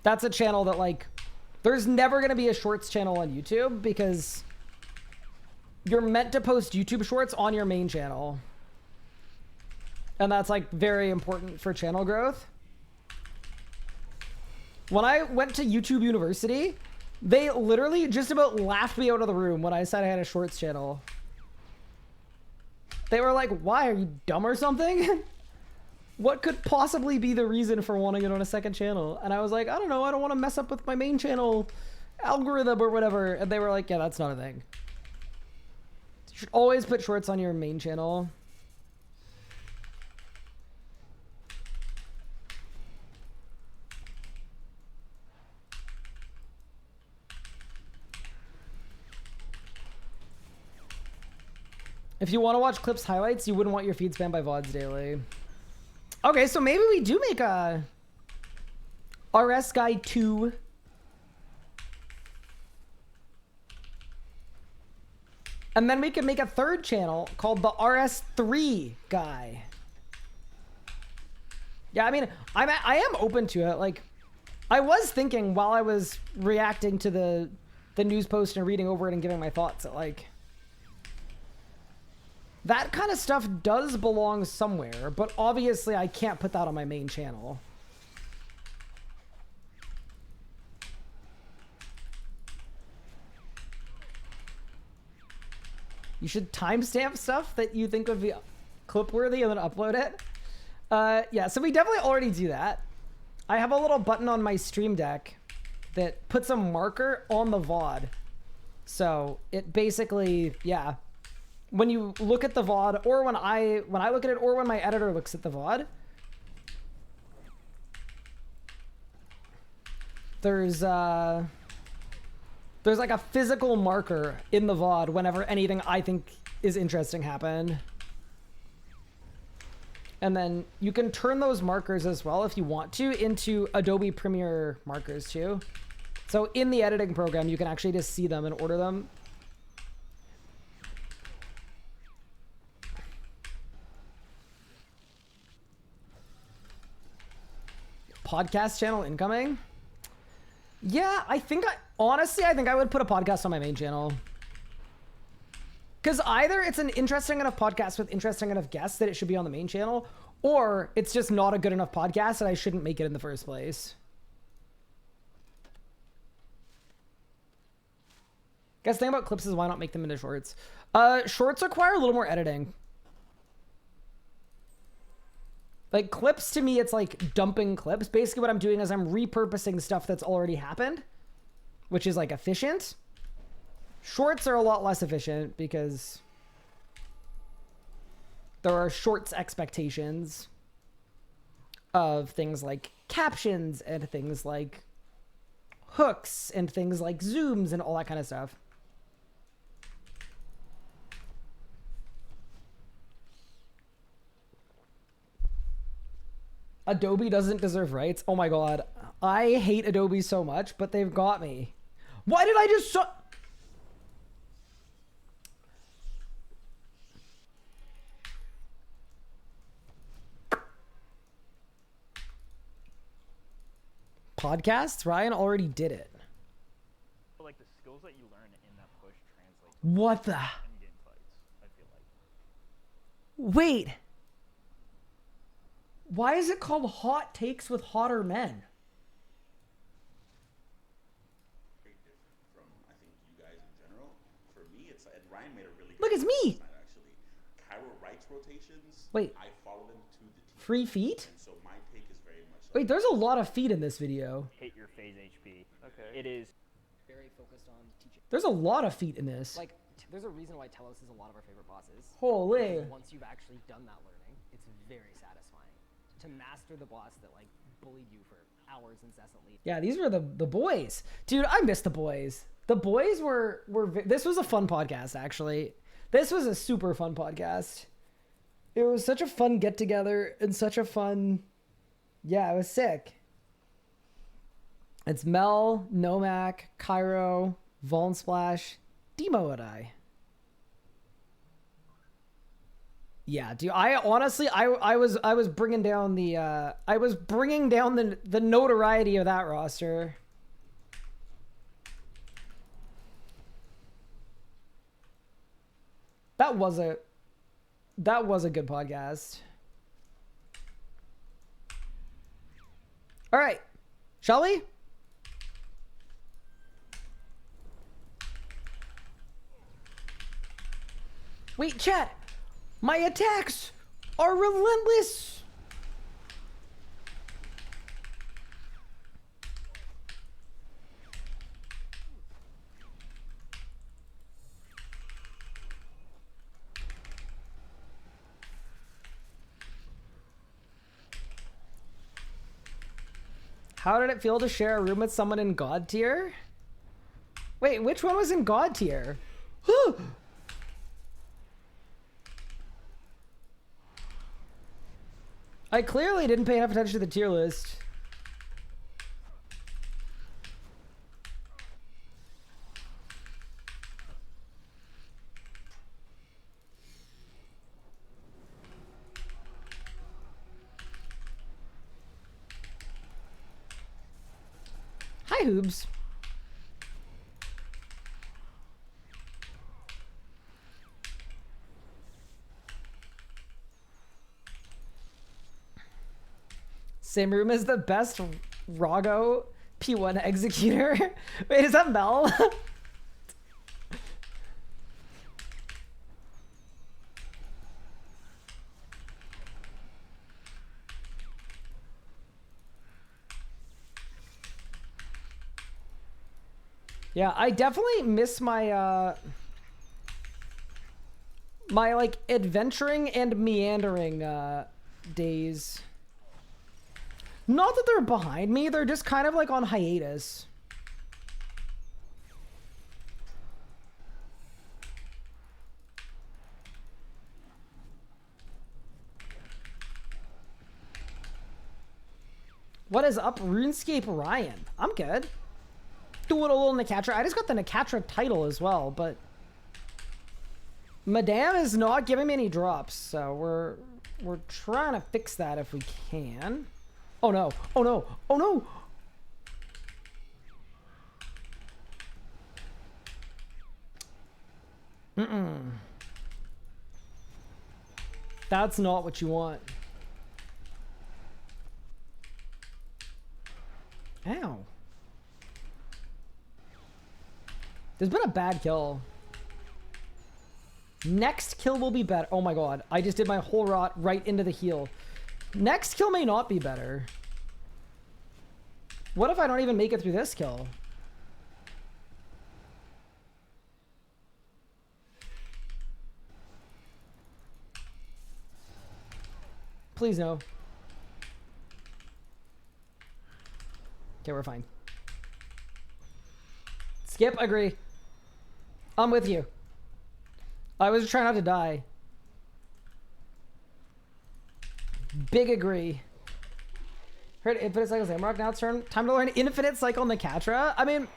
that's a channel that like, there's never going to be a shorts channel on YouTube because you're meant to post YouTube shorts on your main channel. And that's like very important for channel growth. When I went to YouTube University, they literally just about laughed me out of the room when I said I had a shorts channel. They were like, why? Are you dumb or something? What could possibly be the reason for wanting it on a second channel? And I was like, I don't know. I don't want to mess up with my main channel algorithm or whatever. And they were like, yeah, that's not a thing. You should always put shorts on your main channel. If you want to watch clips highlights, you wouldn't want your feed spammed by VODs daily. Okay, so maybe we do make a RS Guy 2. And then we can make a third channel called the RS3 guy. Yeah, I mean, I am open to it. Like, I was thinking while I was reacting to the news post and reading over it and giving my thoughts that, like, that kind of stuff does belong somewhere, but obviously I can't put that on my main channel. You should timestamp stuff that you think would be clip-worthy and then upload it. Yeah, so we definitely already do that. I have a little button on my Stream Deck that puts a marker on the VOD. So it basically, yeah, when you look at the VOD, or when I look at it, or when my editor looks at the VOD, there's like a physical marker in the VOD whenever anything I think is interesting happened. And then you can turn those markers as well if you want to into Adobe Premiere markers too. So in the editing program, you can actually just see them and order them. Podcast channel incoming? Yeah, honestly, I think I would put a podcast on my main channel. Because either it's an interesting enough podcast with interesting enough guests that it should be on the main channel, or it's just not a good enough podcast and I shouldn't make it in the first place. Guess the thing about clips is why not make them into shorts? Shorts require a little more editing. Like, clips, to me, it's like dumping clips. Basically, what I'm doing is I'm repurposing stuff that's already happened, which is, like, efficient. Shorts are a lot less efficient because there are shorts expectations of things like captions and things like hooks and things like zooms and all that kind of stuff. Adobe doesn't deserve rights. Oh my god. I hate Adobe so much, but they've got me. Why did I just podcasts? Ryan already did it. Like the skills that you learn in that push translate. What the? In-game fights, I feel like. Wait. Why is it called Hot Takes with Hotter Men? Very different from, I think, you guys in general. For me, it's Ryan made a really Look, it's me. Actually, Cairo writes rotations. Wait. I follow them to the T. Free feet? And so my take is very much. Wait, there's a lot of feet in this video. Hit your phase HP. Okay. It is very focused on teaching. There's a lot of feet in this. Like, there's a reason why Telos is a lot of our favorite bosses. Holy. Because once you've actually done that learning, it's very satisfying to master the boss that like bullied you for hours incessantly. Yeah, these were the boys. Dude, I miss the boys. The boys were this was a fun podcast, actually. This was a super fun podcast. It was such a fun get together and such a fun, yeah, it was sick. It's Mel, Nomak, Cairo, Volnsplash, Demo and I. Yeah, dude. I honestly, I was bringing down the the notoriety of that roster. That was a good podcast. All right, shall we? Wait, chat. My attacks are relentless. How did it feel to share a room with someone in God tier? Wait, which one was in God tier? I clearly didn't pay enough attention to the tier list. Hi, Hoobs. Same room as the best Rago P1 executor. Wait, is that Mel? Yeah, I definitely miss my my like adventuring and meandering days. Not that they're behind me, they're just kind of like on hiatus. What is up, RuneScape Ryan? I'm good. Doing a little Nakatra. I just got the Nakatra title as well, but Madame is not giving me any drops, so we're trying to fix that if we can. Oh no! Oh no! Oh no! That's not what you want. Ow. There's been a bad kill. Next kill will be better. Oh my god. I just did my whole rot right into the heel. Next kill may not be better. What if I don't even make it through this kill? Please no. Okay, we're fine. Skip, agree. I'm with you. I was trying not to die. Big agree. Heard Infinite Cycle Zamrock, now it's turn. Time to learn Infinite Cycle Nakatra. I mean,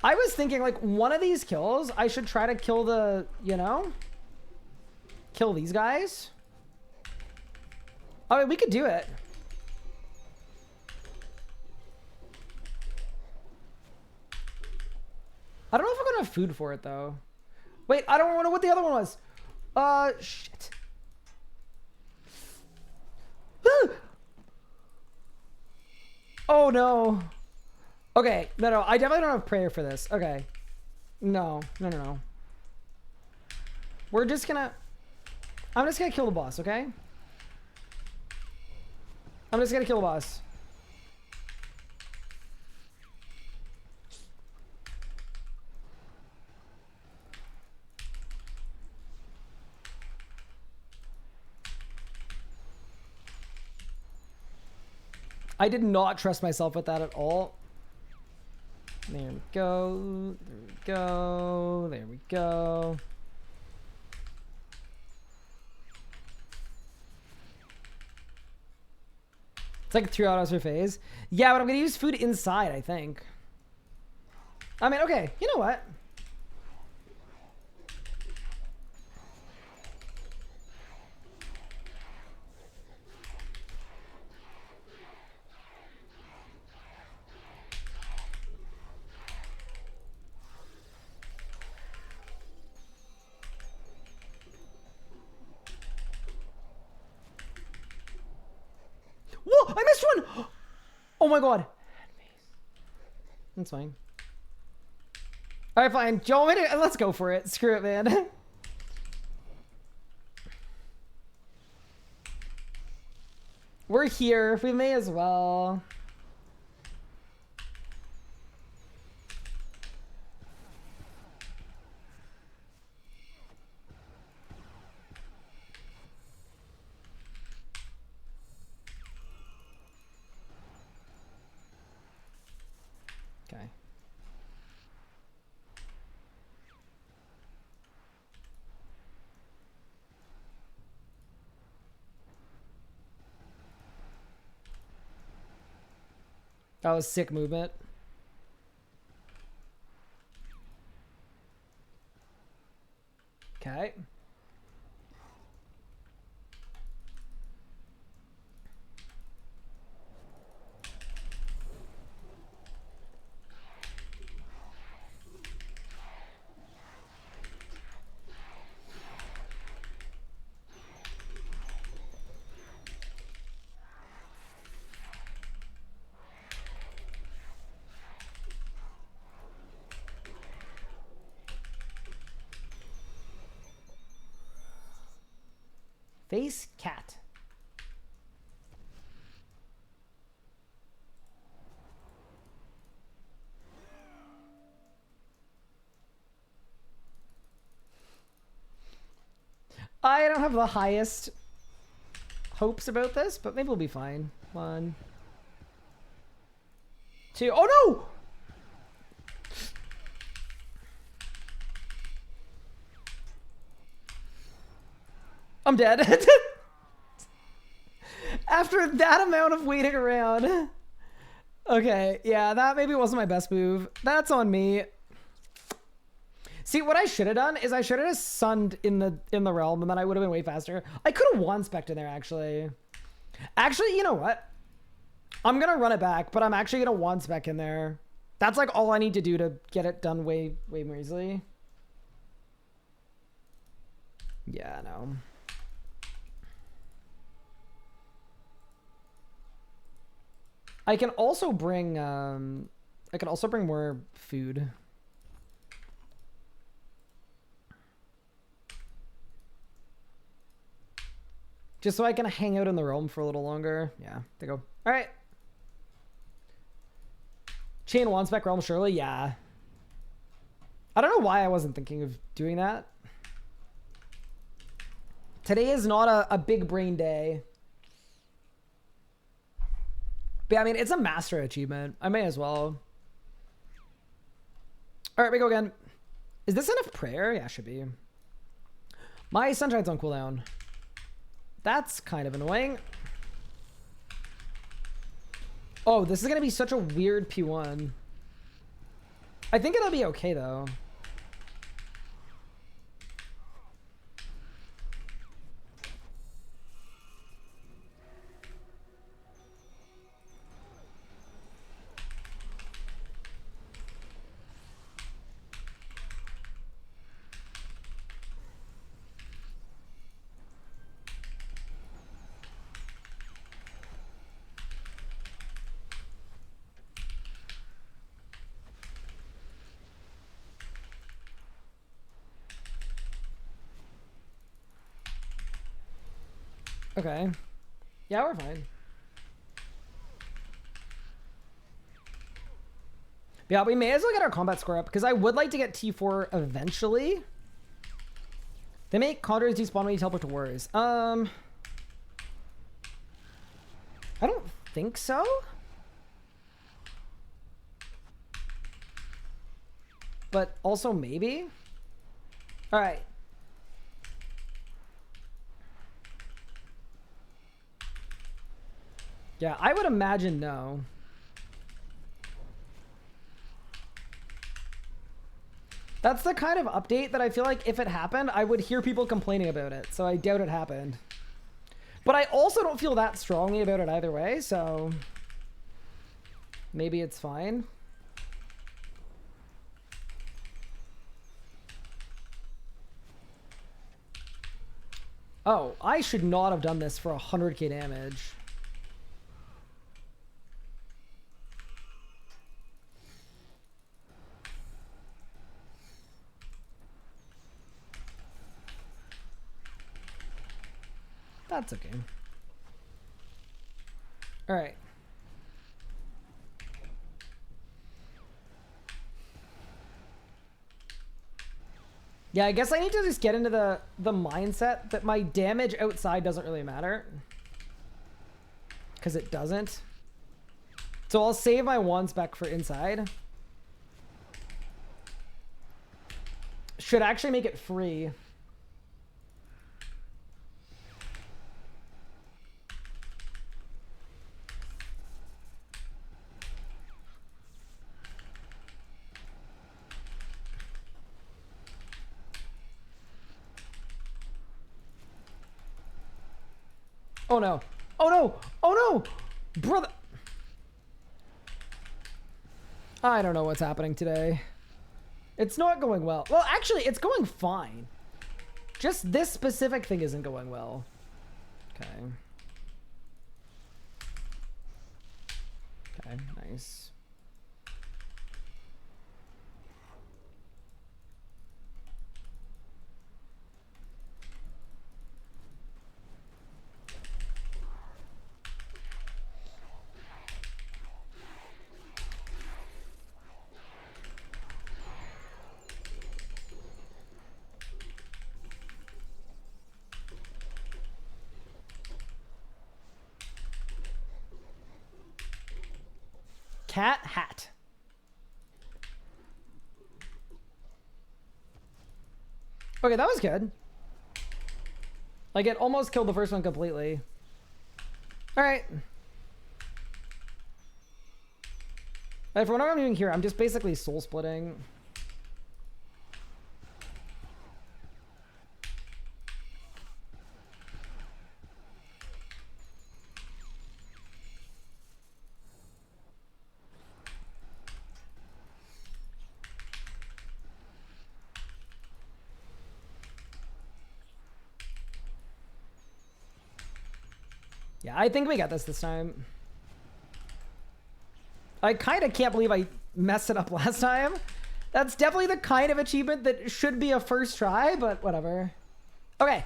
I was thinking like one of these kills, I should try to kill the, you know? Kill these guys. I mean, we could do it. I don't know if I'm gonna have food for it though. Wait, I don't know what the other one was. Shit. Oh no. Okay, no, I definitely don't have prayer for this. Okay. No. We're just gonna... I'm just gonna kill the boss, okay? I'm just gonna kill the boss. I did not trust myself with that at all. There we go. There we go. There we go. It's like 3 hours per phase. Yeah, but I'm gonna use food inside, I think. I mean, okay, you know what? Whoa, I missed one! Oh my god. That's fine. Alright, fine. Do you want me to... Let's go for it. Screw it, man. We're here. We may as well. Okay. That was sick movement. Okay. Face cat. I don't have the highest hopes about this, but maybe we'll be fine. 1, 2. Oh no! I'm dead. After that amount of waiting around. Okay, yeah, that maybe wasn't my best move. That's on me. See, what I should have done is I should have just sunned in the realm, and then I would have been way faster. I could have one spec'd in there, actually. Actually, you know what? I'm gonna run it back, but I'm actually gonna one spec in there. That's like all I need to do to get it done way more easily. Yeah, no. I can also bring more food. Just so I can hang out in the realm for a little longer. Yeah, there you go. All right. Chain 1 spec realm, surely? Yeah. I don't know why I wasn't thinking of doing that. Today is not a big brain day. But yeah, I mean, it's a master achievement. I may as well. All right, we go again. Is this enough prayer? Yeah, should be. My sunshine's on cooldown. That's kind of annoying. Oh, this is going to be such a weird P1. I think it'll be okay, though. Okay. Yeah, we're fine. Yeah, we may as well get our combat score up, because I would like to get T4 eventually. They make Condors despawn when you teleport to wars. I don't think so. But also maybe. All right. Yeah, I would imagine no. That's the kind of update that I feel like if it happened, I would hear people complaining about it. So I doubt it happened. But I also don't feel that strongly about it either way, so maybe it's fine. Oh, I should not have done this for 100k damage. That's okay. All right. Yeah, I guess I need to just get into the mindset that my damage outside doesn't really matter. Because it doesn't. So I'll save my one spec for inside. Should actually make it free. Oh no. Oh no. Oh no. Brother. I don't know what's happening today. It's not going well. Well, actually, it's going fine. Just this specific thing isn't going well. Okay. Okay, nice. cat, hat. Okay, that was good. Like, it almost killed the first one completely. All right. For what I'm doing here, I'm just basically soul splitting. Yeah, I think we got this time. I kind of can't believe I messed it up last time. That's definitely the kind of achievement that should be a first try, but whatever. Okay.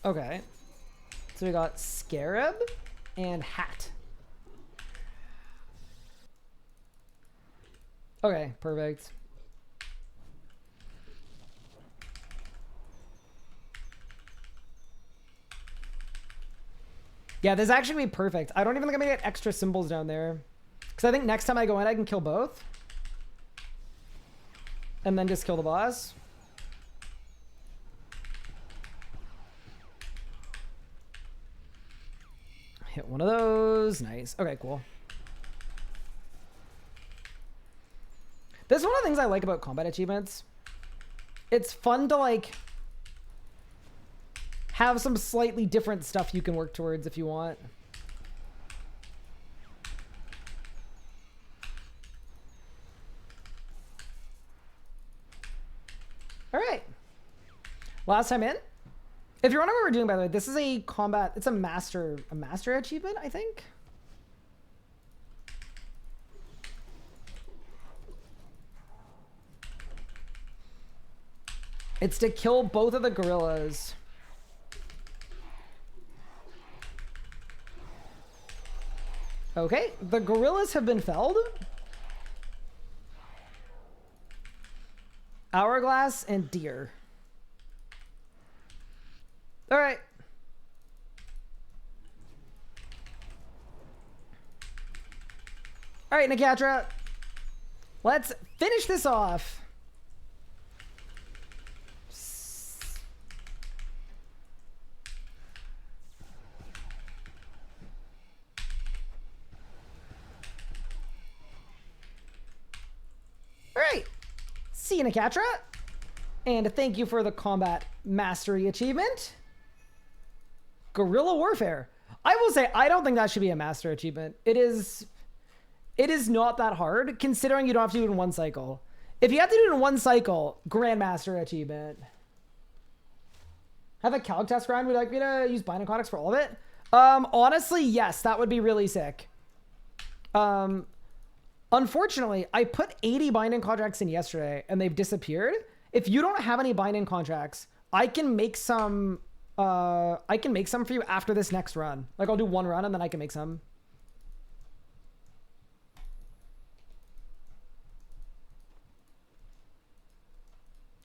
Okay. So we got Scarab and Hat. Okay, perfect. Yeah, this is actually gonna be perfect. I don't even think I'm gonna get extra symbols down there. Because I think next time I go in, I can kill both. And then just kill the boss. Hit one of those. Nice. Okay, cool. This is one of the things I like about combat achievements. It's fun to, like, have some slightly different stuff you can work towards if you want. All right. Last time in. If you're wondering what we're doing, by the way, this is a combat. It's a master achievement, I think. It's to kill both of the gorillas. Okay, the gorillas have been felled. Hourglass and deer. All right. All right, Nakatra. Let's finish this off. All right. See you, Nakatra. And thank you for the combat mastery achievement. Guerrilla warfare. I will say, I don't think that should be a master achievement. It is not that hard, considering you don't have to do it in one cycle. If you have to do it in one cycle, Grandmaster achievement. Have a calc test grind. Would you like me to use binding contracts for all of it? Honestly, yes, that would be really sick. Unfortunately, I put 80 binding contracts in yesterday, and they've disappeared. If you don't have any binding contracts, I can make some... I can make some for you after this next run. Like, I'll do one run and then I can make some.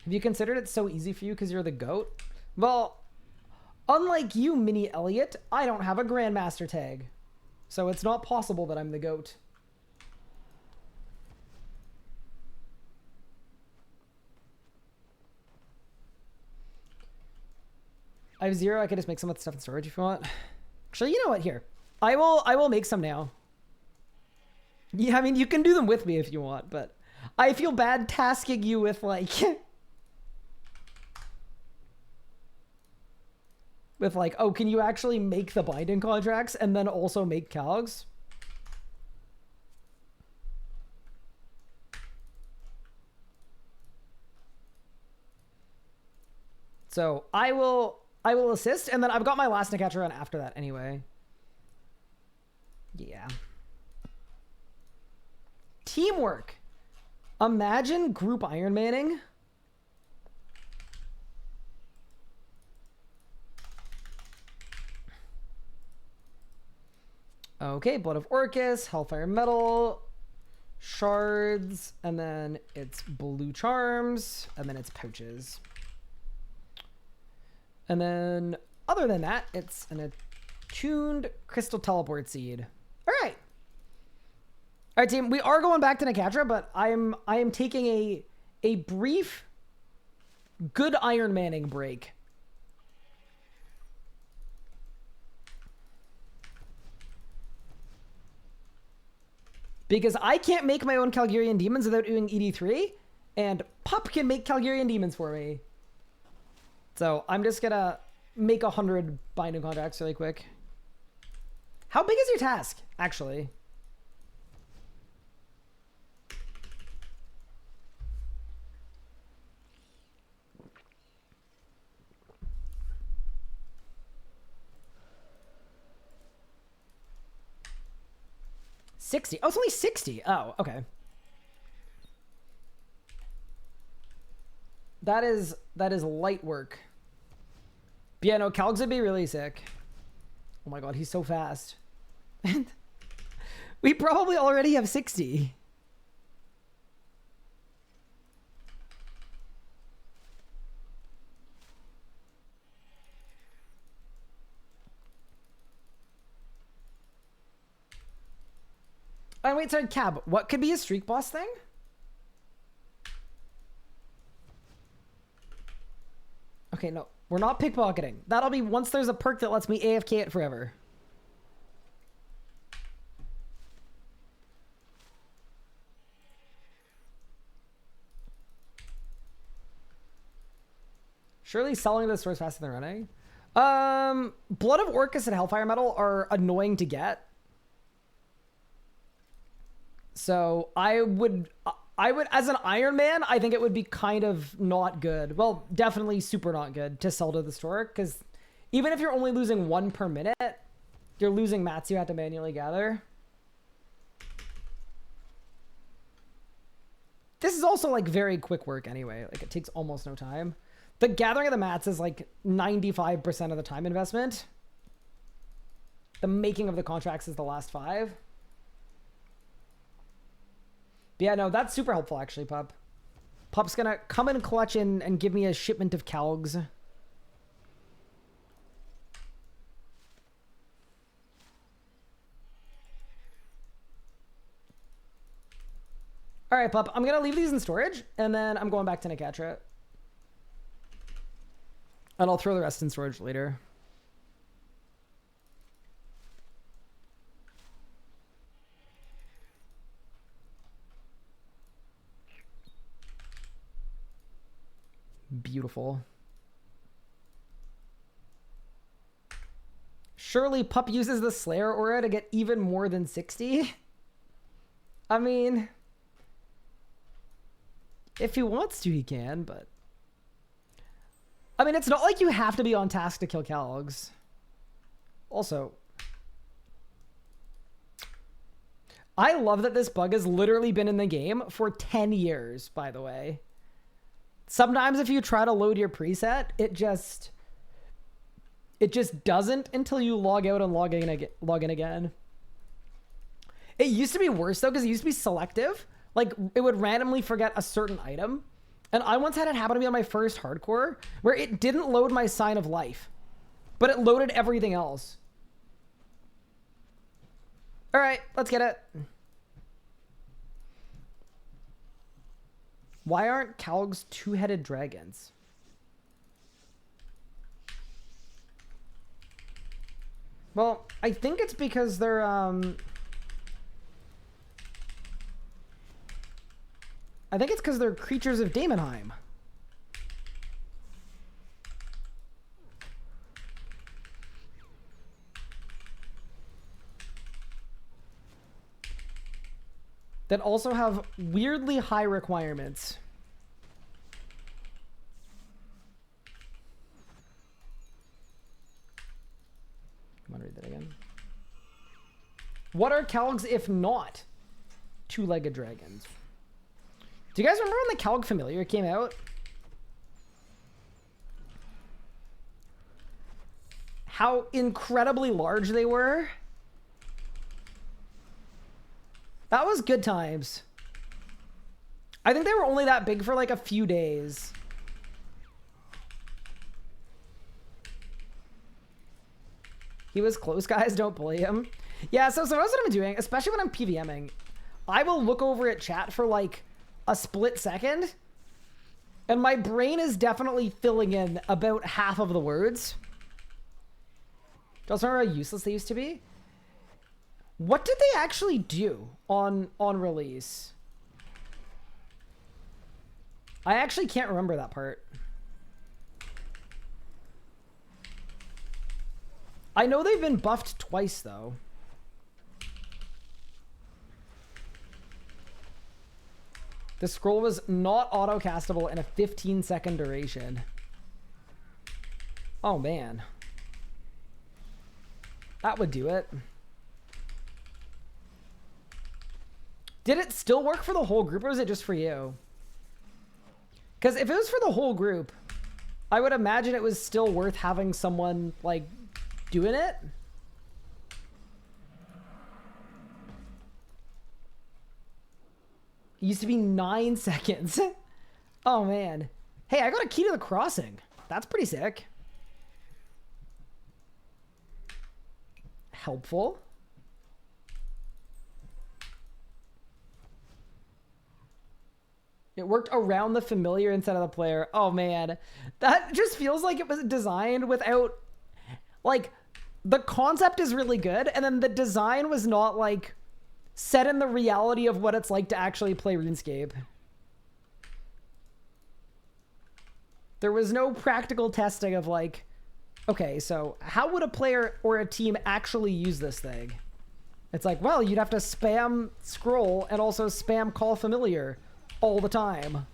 Have you considered it so easy for you because you're the GOAT? Well, unlike you, Mini Elliot, I don't have a Grandmaster tag. So it's not possible that I'm the GOAT. I have 0. I can just make some of the stuff in storage if you want. Actually, you know what? Here, I will make some now. Yeah, I mean, you can do them with me if you want, but I feel bad tasking you with, like, with, like, oh, can you actually make the binding contracts and then also make calcs? So I will assist, and then I've got my last Nakatra run after that anyway. Yeah. Teamwork. Imagine group Ironmaning. Okay, Blood of Orcus, Hellfire Metal, Shards, and then it's Blue Charms, and then it's Pouches. And then, other than that, it's an attuned Crystal Teleport Seed. All right. All right, team. We are going back to Nakatra, but I am taking a brief, good Iron Manning break. Because I can't make my own Calgarian Demons without doing ED3, and Pup can make Calgarian Demons for me. So I'm just gonna make 100 binding contracts really quick. How big is your task, actually? $60. Oh, it's only 60. Oh, okay. That is light work. But yeah, no, Calgs would be really sick. Oh my god, he's so fast. We probably already have 60. Oh, wait, sorry, Cab. What could be a streak boss thing? Okay, no. We're not pickpocketing. That'll be once there's a perk that lets me AFK it forever. Surely selling this source faster than running. Blood of Orcus and Hellfire Metal are annoying to get. So I would, as an Iron Man, I think it would be kind of not good. Well, definitely super not good to sell to the store, because even if you're only losing 1 per minute, you're losing mats you have to manually gather. This is also like very quick work anyway. Like it takes almost no time. The gathering of the mats is like 95% of the time investment. The making of the contracts is the last 5. But yeah, no, that's super helpful actually, Pup. Pup's gonna come in clutch and give me a shipment of Calgs. All right, Pup, I'm gonna leave these in storage, and then I'm going back to Nakatra. And I'll throw the rest in storage later. Beautiful. Surely Pup uses the Slayer aura to get even more than 60? I mean, if he wants to, he can, but... I mean, it's not like you have to be on task to kill Calgs. Also, I love that this bug has literally been in the game for 10 years, by the way. Sometimes if you try to load your preset, it just doesn't until you log out and log in again. It used to be worse though, because it used to be selective. Like it would randomly forget a certain item. And I once had it happen to me on my first hardcore where it didn't load my Sign of Life, but it loaded everything else. All right, let's get it. Why aren't Calgs 2-headed dragons? Well, I think it's because they're, I think it's because they're creatures of Daemonheim. That also have weirdly high requirements. I'm gonna read that again. What are Calgs if not two-legged dragons? Do you guys remember when the Calg Familiar came out? How incredibly large they were? That was good times. I think they were only that big for like a few days. He was close, guys. Don't bully him. Yeah, so that's what I'm doing, especially when I'm PVMing. I will look over at chat for like a split second, and my brain is definitely filling in about half of the words. Do you also remember how useless they used to be? What did they actually do on release? I actually can't remember that part. I know they've been buffed twice, though. The scroll was not auto-castable in a 15-second duration. Oh, man. That would do it. Did it still work for the whole group, or was it just for you? Because if it was for the whole group, I would imagine it was still worth having someone, like, doing it. It used to be 9 seconds. Oh, man. Hey, I got a key to the crossing. That's pretty sick. Helpful. It worked around the familiar instead of the player. Oh, man. That just feels like it was designed without... Like, the concept is really good, and then the design was not, like, set in the reality of what it's like to actually play RuneScape. There was no practical testing of, like, okay, so how would a player or a team actually use this thing? It's like, well, you'd have to spam scroll and also spam call familiar all the time.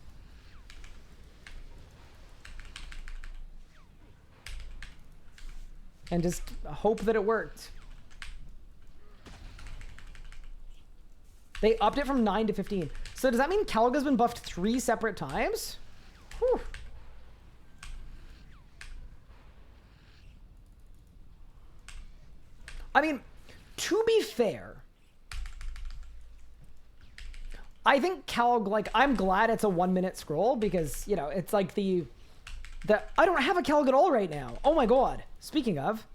And just hope that it worked. They upped it from 9 to 15. So does that mean Kalga's been buffed 3 separate times? Whew. I mean, to be fair, I think Kalg, like, I'm glad it's a 1-minute scroll because, you know, it's like the I don't have a Kalg at all right now. Oh my god. Speaking of,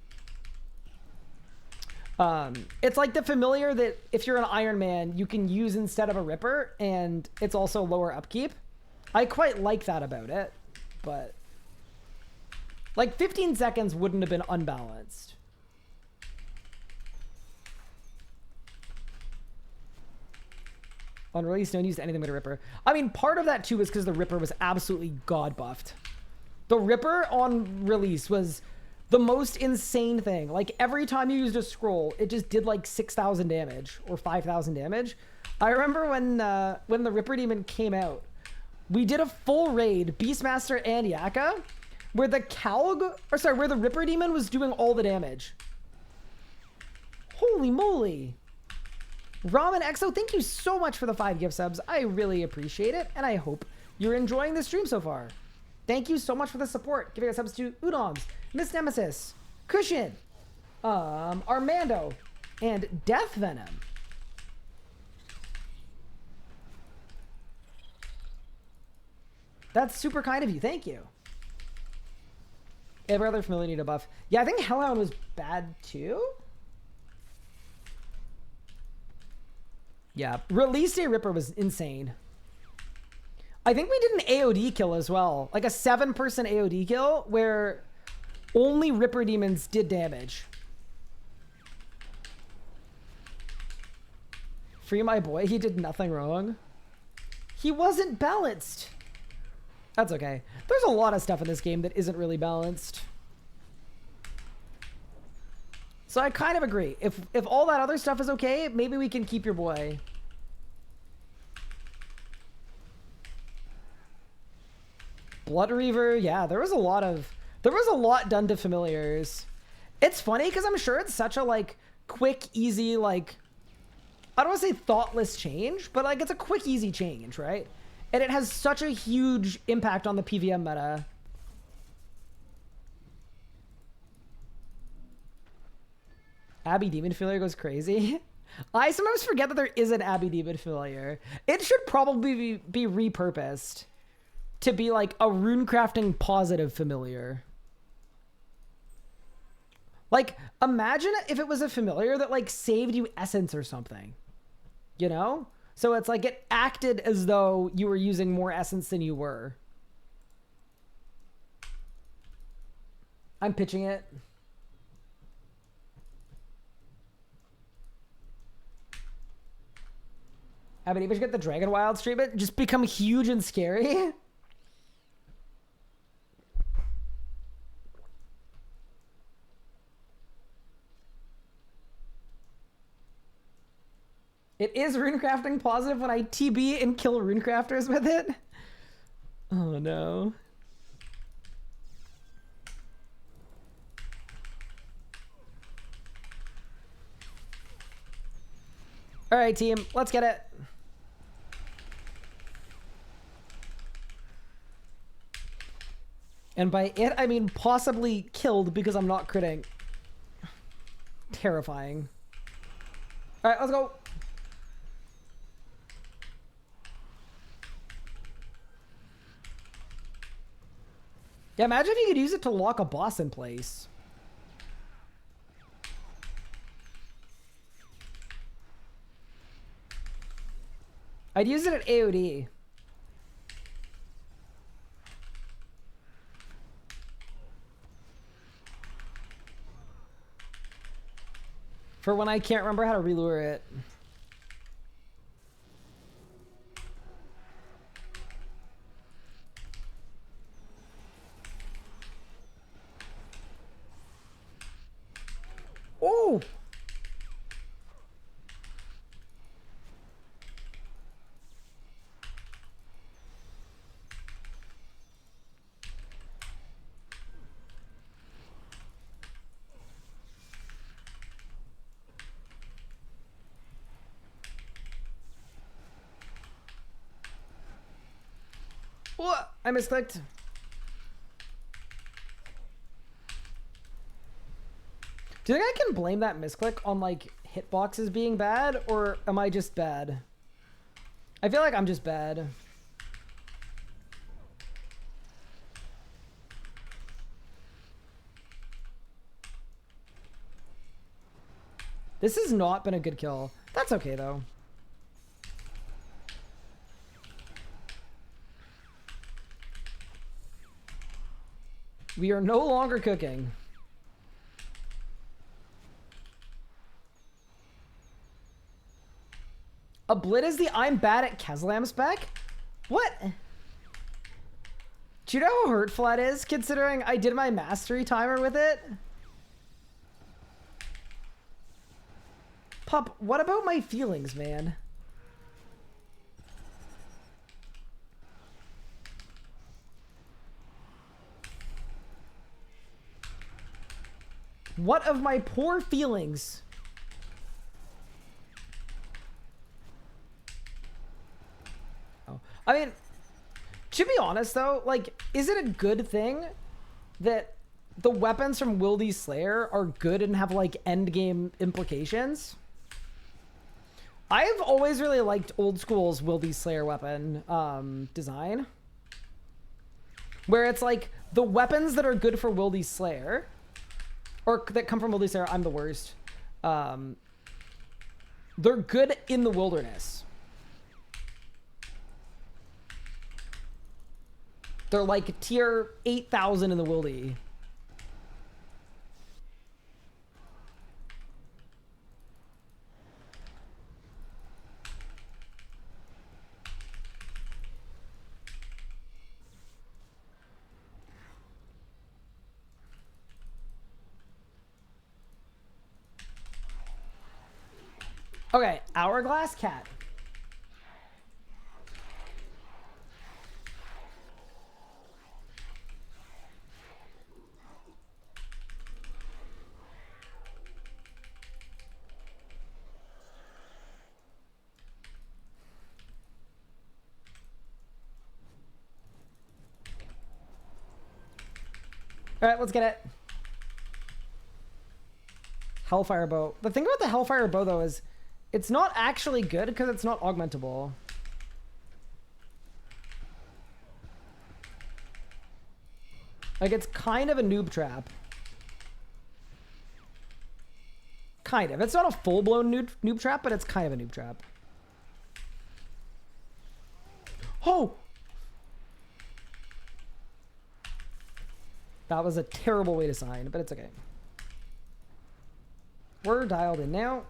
it's like the familiar that if you're an Iron Man, you can use instead of a Ripper, and it's also lower upkeep. I quite like that about it, but like 15 seconds wouldn't have been unbalanced. On release, no one used anything but a Ripper. I mean, part of that too is because the Ripper was absolutely god buffed. The Ripper on release was the most insane thing. Like, every time you used a scroll, it just did like 6,000 damage or 5,000 damage. I remember when the Ripper Demon came out, we did a full raid, Beastmaster and Yaka, where the where the Ripper Demon was doing all the damage. Holy moly. Ramen Exo, thank you so much for the 5 gift subs. I really appreciate it, and I hope you're enjoying the stream so far. Thank you so much for the support. Giving us subs to Udoms, Miss Nemesis, Cushion, Armando, and Death Venom. That's super kind of you. Thank you. Every other familiar need a buff. Yeah, I think Hellhound was bad too. Yeah, release day Ripper was insane. I think we did an AOD kill as well. Like a 7-person AOD kill where only Ripper Demons did damage. Free my boy, he did nothing wrong. He wasn't balanced. That's okay. There's a lot of stuff in this game that isn't really balanced. So I kind of agree. If all that other stuff is okay, maybe we can keep your boy. Blood Reaver, yeah, there was a lot done to familiars. It's funny because I'm sure it's such a like quick, easy, like, I don't want to say thoughtless change, but like it's a quick, easy change, right? And it has such a huge impact on the PVM meta. Abby Demon Familiar goes crazy. I sometimes forget that there is an Abby Demon familiar. It should probably be repurposed to be like a runecrafting positive familiar. Like, imagine if it was a familiar that like saved you essence or something, you know? So it's like it acted as though you were using more essence than you were. I'm pitching it. I mean, even get the Dragon Wilds treatment, just become huge and scary. It is runecrafting positive when I TB and kill runecrafters with it. Oh no. All right, team, let's get it. And by it, I mean possibly killed because I'm not critting. Terrifying. All right, let's go. Yeah, imagine if you could use it to lock a boss in place. I'd use it at AOD. For when I can't remember how to relure it. Oh! What? I misclicked. Do you think I can blame that misclick on like hitboxes being bad, or am I just bad? I feel like I'm just bad. This has not been a good kill. That's okay though. We are no longer cooking. A Blit is the I'm bad at Keslam spec? What? Do you know how hurtful that is, considering I did my mastery timer with it? Pup, what about my feelings, man? What of my poor feelings? Oh, I mean, to be honest though, like, is it a good thing that the weapons from Wildy's Slayer are good and have like end game implications? I've always really liked old school's Wildy's Slayer weapon design, where it's like the weapons that are good for Wildy's Slayer, or that come from Wildy's Slayer, I'm the worst. They're good in the wilderness. They're like tier 8,000 in the wildy. Okay, Hourglass Cat. All right, let's get it. Hellfire Bow. The thing about the Hellfire Bow, though, is It's not actually good because it's not augmentable. Like, it's kind of a noob trap. Kind of. It's not a full-blown noob trap, but it's kind of a noob trap. Oh! That was a terrible way to sign, but it's okay. We're dialed in now.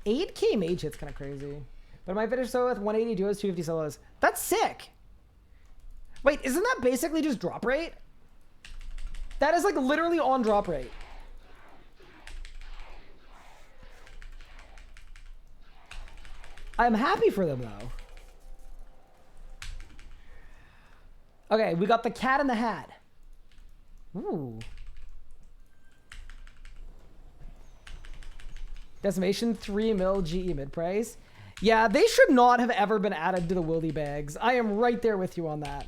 $8K mage hit's kind of crazy. But I might finish so with 180 duos, 250 solos. That's sick. Wait, isn't that basically just drop rate? That is like literally on drop rate. I'm happy for them though. Okay, we got the cat in the hat. Ooh. Decimation 3 mil GE mid price. Yeah, they should not have ever been added to the wildy bags. I am right there with you on that.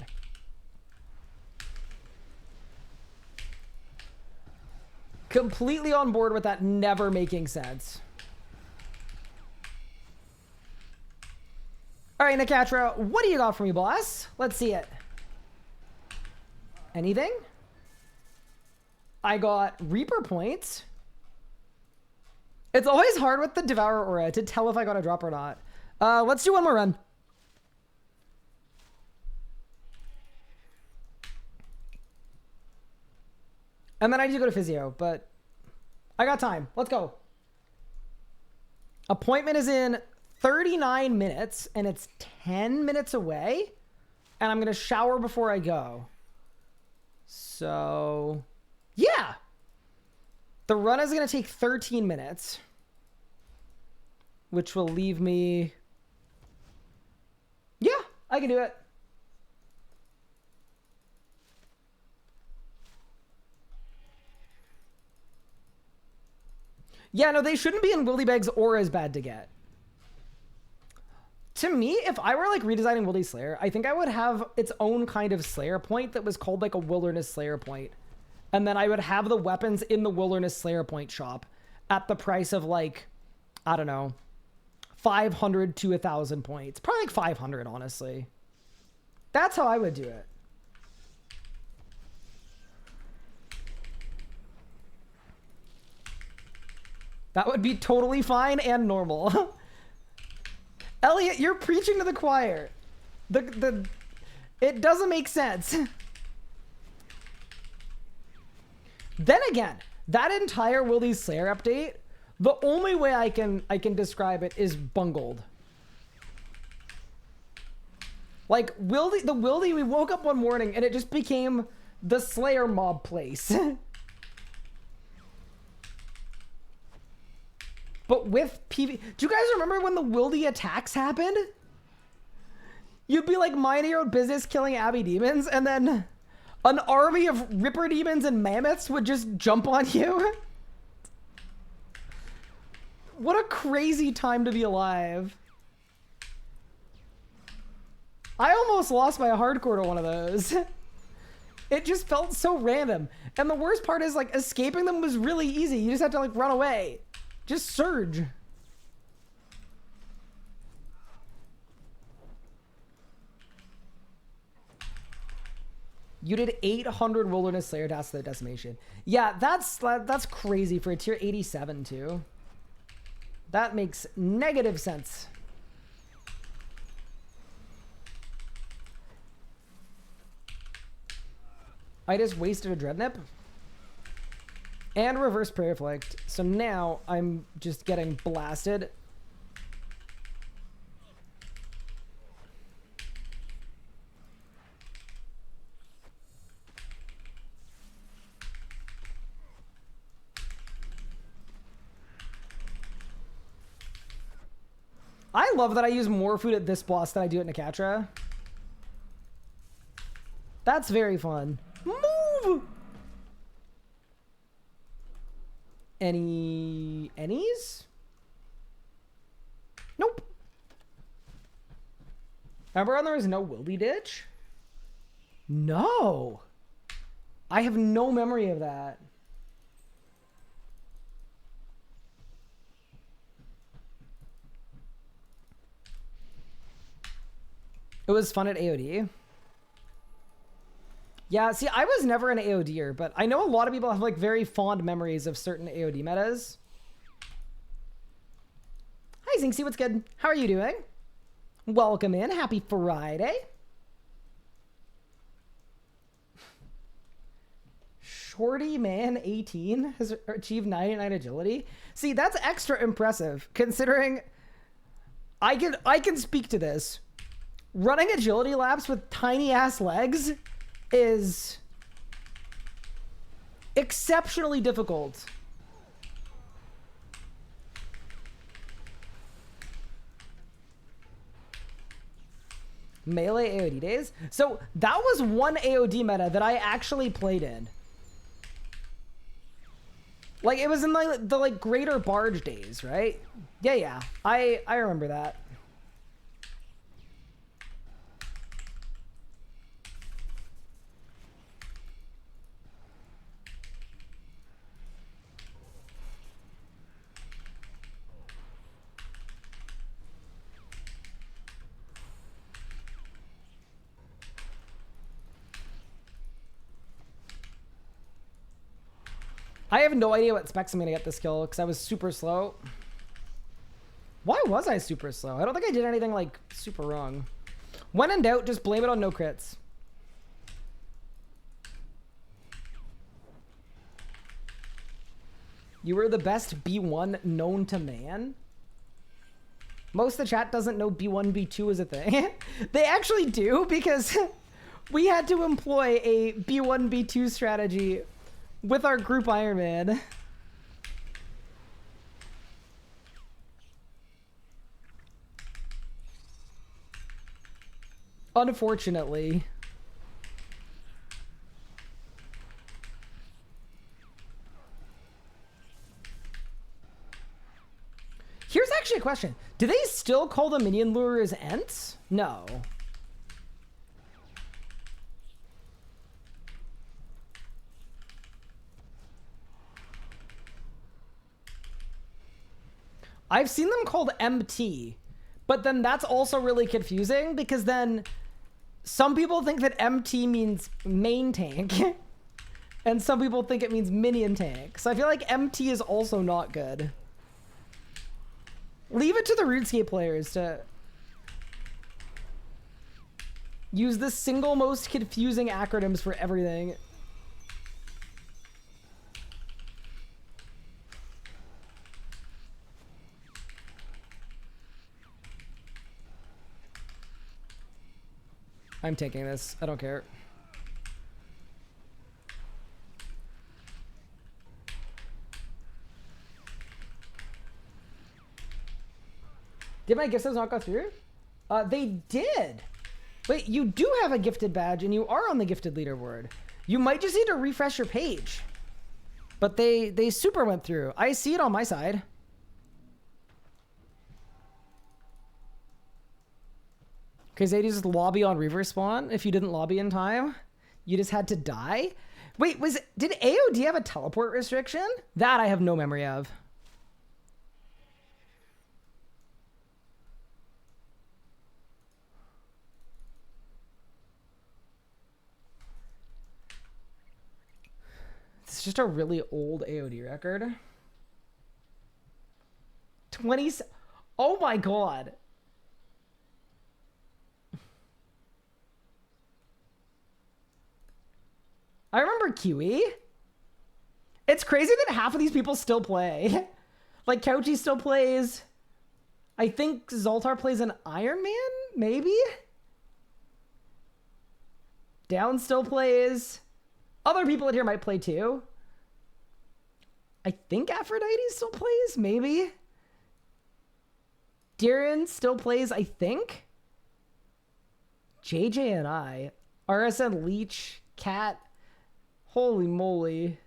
Completely on board with that never making sense. All right, Nakatra, what do you got for me, boss? Let's see it. Anything? I got Reaper points. It's always hard with the Devourer Aura to tell if I got a drop or not. Let's do one more run. And then I need to go to physio, but I got time. Let's go. Appointment is in 39 minutes, and it's 10 minutes away. And I'm going to shower before I go. So, yeah. The run is going to take 13 minutes. Which will leave me... Yeah, I can do it. Yeah, no, they shouldn't be in wildy bags or as bad to get. To me, if I were like redesigning Wildy Slayer, I think I would have its own kind of Slayer point that was called like a Wilderness Slayer point. And then I would have the weapons in the Wilderness Slayer point shop at the price of like, I don't know, 500 to 1,000 points. Probably like 500, honestly. That's how I would do it. That would be totally fine and normal. Elliot, you're preaching to the choir. It doesn't make sense. Then again, that entire Wildy Slayer update, the only way I can describe it is bungled. Like the Wildy, we woke up one morning and it just became the Slayer mob place. But with PV... Do you guys remember when the Wildy attacks happened? You'd be like minding your own business killing Abbey demons, and then an army of Ripper demons and mammoths would just jump on you? What a crazy time to be alive. I almost lost my hardcore to one of those. It just felt so random. And the worst part is like escaping them was really easy. You just have to like run away. Just surge. You did 800 Wilderness Slayer tasks to the decimation. Yeah, that's crazy for a tier 87 too. That makes negative sense. I just wasted a Dreadnip. And reverse prayer flicked. So now I'm just getting blasted. I love that I use more food at this boss than I do at Nakatra. That's very fun. Move! Any's? Nope. Remember when there was no Wildy Ditch? No. I have no memory of that. It was fun at AOD. Yeah, see, I was never an AODer, but I know a lot of people have like very fond memories of certain AOD metas. Hi, Zinxie, what's good? How are you doing? Welcome in. Happy Friday. Shorty Man 18 has achieved 99 agility. See, that's extra impressive considering I can speak to this. Running agility laps with tiny ass legs is exceptionally difficult. Melee AOD days. So that was one AOD meta that I actually played in. Like it was in the like greater barge days, right? Yeah. I remember that. I have no idea what specs I'm gonna get this kill because I was super slow. Why was I super slow? I don't think I did anything like super wrong. When in doubt, just blame it on no crits. You were the best B1 known to man? Most of the chat doesn't know B1, B2 is a thing. They actually do because we had to employ a B1, B2 strategy with our group Iron Man. Unfortunately. Here's actually a question. Do they still call the minion lures Ents? No. I've seen them called MT, but then that's also really confusing because then some people think that MT means main tank and some people think it means minion tank. So I feel like MT is also not good. Leave it to the RuneScape players to use the single most confusing acronyms for everything. I'm taking this. I don't care. Did my gifts not go through? They did. Wait, you do have a gifted badge and you are on the gifted leaderboard. You might just need to refresh your page. But they super went through. I see it on my side. Because they just lobby on reverse spawn. If you didn't lobby in time, you just had to die. Wait, did AOD have a teleport restriction? That I have no memory of. It's just a really old AOD record. 20. Oh my god. I remember QE. It's crazy that half of these people still play. Like Couchy still plays. I think Zoltar plays an Iron Man, maybe? Down still plays. Other people in here might play too. I think Aphrodite still plays, maybe? Darren still plays, I think? JJ and I. RSN Leech, Cat. Holy moly.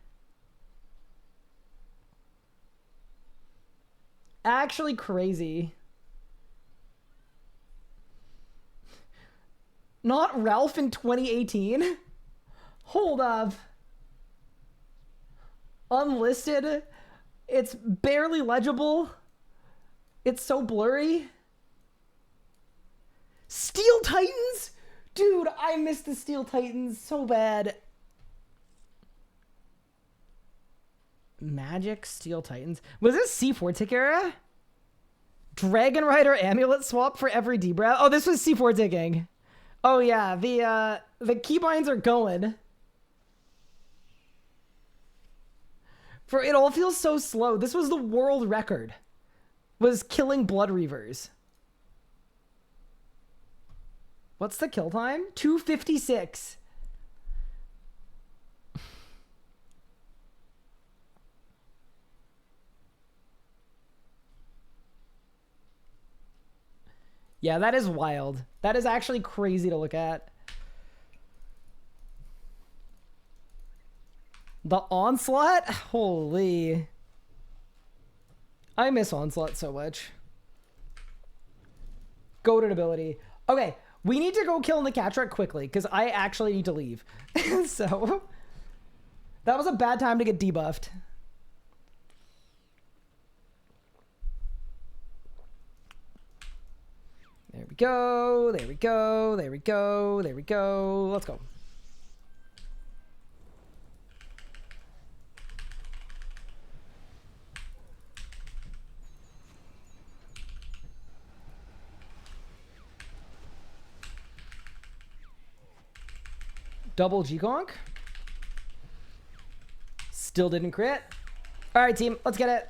Actually crazy. Not Ralph in 2018? Hold up. unlisted. It's barely legible. It's so blurry. Steel Titans? Dude, I miss the Steel Titans so bad. Magic Steel Titans. Was this C4 tick era? Dragon Rider amulet swap for every Debra. Oh, this was C4 ticking. Oh yeah, the keybinds are going. For it all feels so slow. This was the world record. Was killing Blood Reavers. What's the kill time? 2:56. Yeah, that is wild. That is actually crazy to look at. The Onslaught? Holy. I miss Onslaught so much. Goated ability. Okay, we need to go kill Nicatra quickly because I actually need to leave. So, that was a bad time to get debuffed. There we go, there we go, there we go, there we go. Let's go. Double G-Gonk. Still didn't crit. All right, team, let's get it.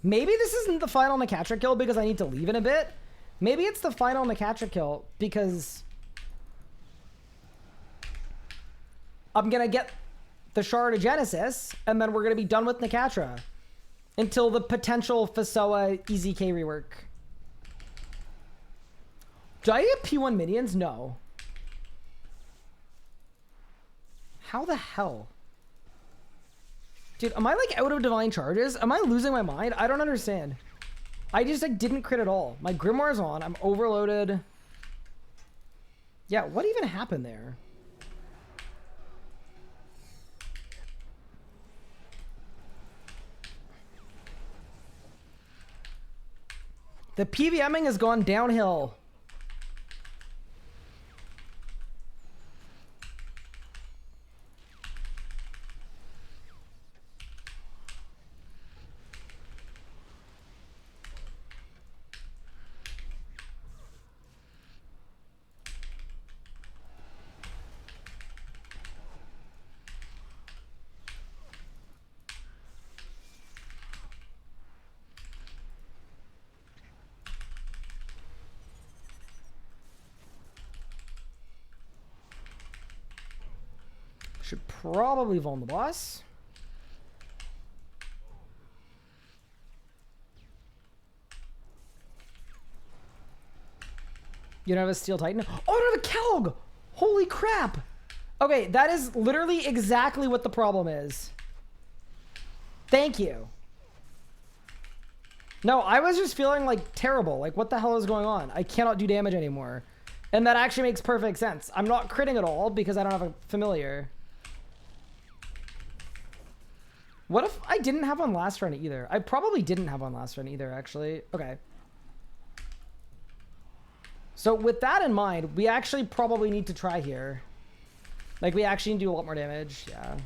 Maybe this isn't the final Nicatra kill because I need to leave in a bit. Maybe it's the final Nicatra kill because I'm going to get the Shard of Genesis and then we're going to be done with Nicatra until the potential Fasoa EZK rework. Do I get P1 minions? No. How the hell? Dude, am I like out of divine charges? Am I losing my mind? I don't understand. I just like didn't crit at all. My Grimoire's on. I'm overloaded. Yeah, what even happened there? The PVMing has gone downhill. Should probably vuln the boss. You don't have a Steel Titan? Oh, I don't have a Kelg! Holy crap! Okay, that is literally exactly what the problem is. Thank you. No, I was just feeling like terrible. Like, what the hell is going on? I cannot do damage anymore. And that actually makes perfect sense. I'm not critting at all because I don't have a familiar. What if I didn't have one last run either? I probably didn't have one last run either, actually. Okay. So with that in mind, we actually probably need to try here. Like, we actually need to do a lot more damage. Yeah.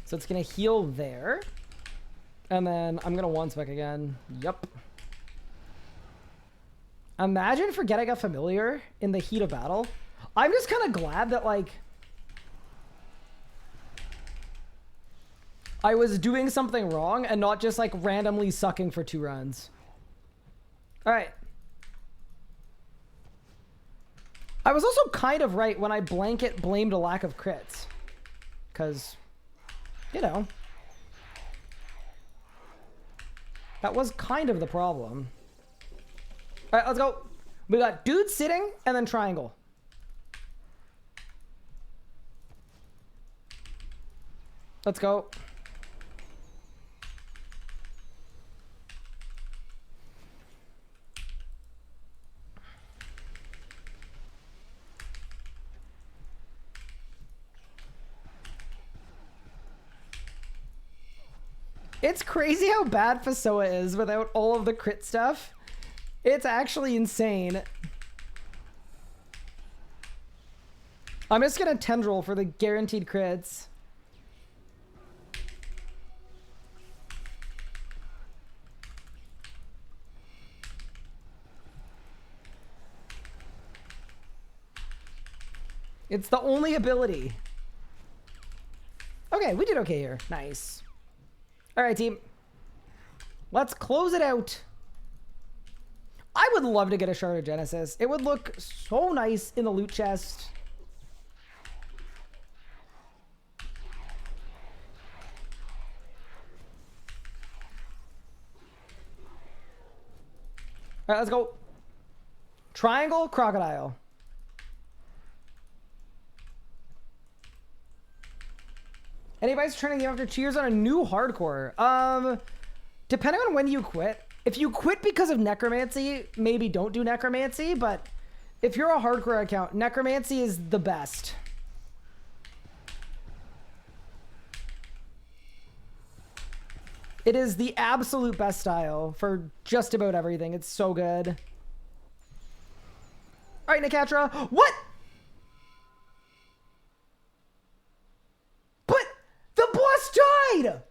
So it's going to heal there. And then I'm going to one-spec again. Yup. Imagine forgetting a familiar in the heat of battle. I'm just kind of glad that, like, I was doing something wrong and not just, like, randomly sucking for 2 runs. All right. I was also kind of right when I blanket blamed a lack of crits. Because, you know, that was kind of the problem. All right, let's go. We got dude sitting and then triangle. Let's go. It's crazy how bad Fasoa is without all of the crit stuff. It's actually insane. I'm just gonna tendril for the guaranteed crits. It's the only ability. Okay, we did okay here. Nice. All right, team. Let's close it out. I would love to get a Shard of Genesis. It would look so nice in the loot chest. All right, let's go. Triangle, crocodile. Anybody's turning the after cheers on a new hardcore. Depending on when you quit. If you quit because of necromancy, maybe don't do necromancy, but if you're a hardcore account, necromancy is the best. It is the absolute best style for just about everything. It's so good. All right, Nikatra. What? But the boss died!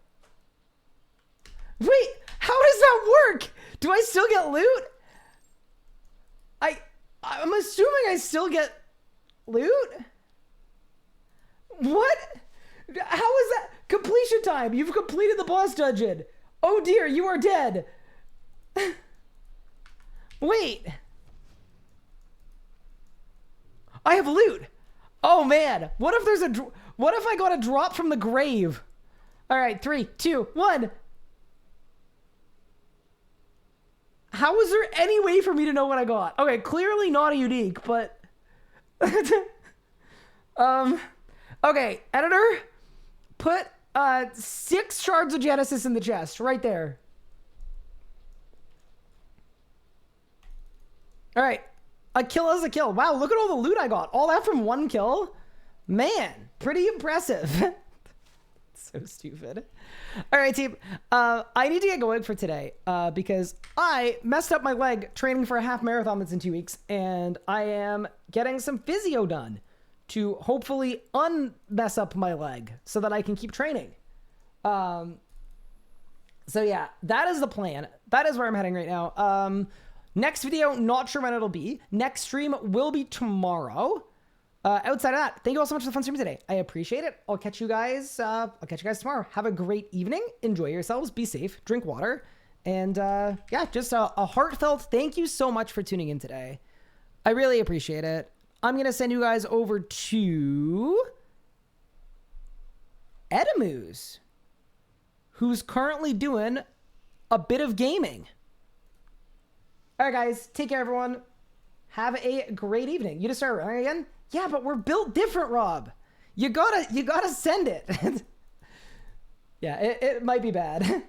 Wait, how does that work? Do I still get loot? I'm assuming I still get loot? What? How is that? Completion time. You've completed the boss dungeon. Oh dear, you are dead. Wait. I have loot. Oh man. What if there's what if I got a drop from the grave? All right, 3, 2, 1. How is there any way for me to know what I got? Okay, clearly not a unique, but okay, editor, put 6 shards of Genesis in the chest right there. All right, a kill is a kill. Wow, look at all the loot I got. All that from 1 kill. Man, pretty impressive. So stupid. All right, team. I need to get going for today because I messed up my leg training for a half marathon that's in 2 weeks, and I am getting some physio done to hopefully unmess up my leg so that I can keep training. So yeah, that is the plan. That is where I'm heading right now. Next video, not sure when it'll be. Next stream will be tomorrow. Outside of that, thank you all so much for the fun stream today. I appreciate it. I'll catch you guys tomorrow. Have a great evening. Enjoy yourselves. Be safe. Drink water. And yeah, just a heartfelt thank you so much for tuning in today. I really appreciate it. I'm going to send you guys over to Edamus, who's currently doing a bit of gaming. All right, guys. Take care, everyone. Have a great evening. You just start running again? Yeah, but we're built different, Rob. You gotta send it. Yeah, it might be bad.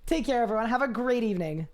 Take care, everyone. Have a great evening.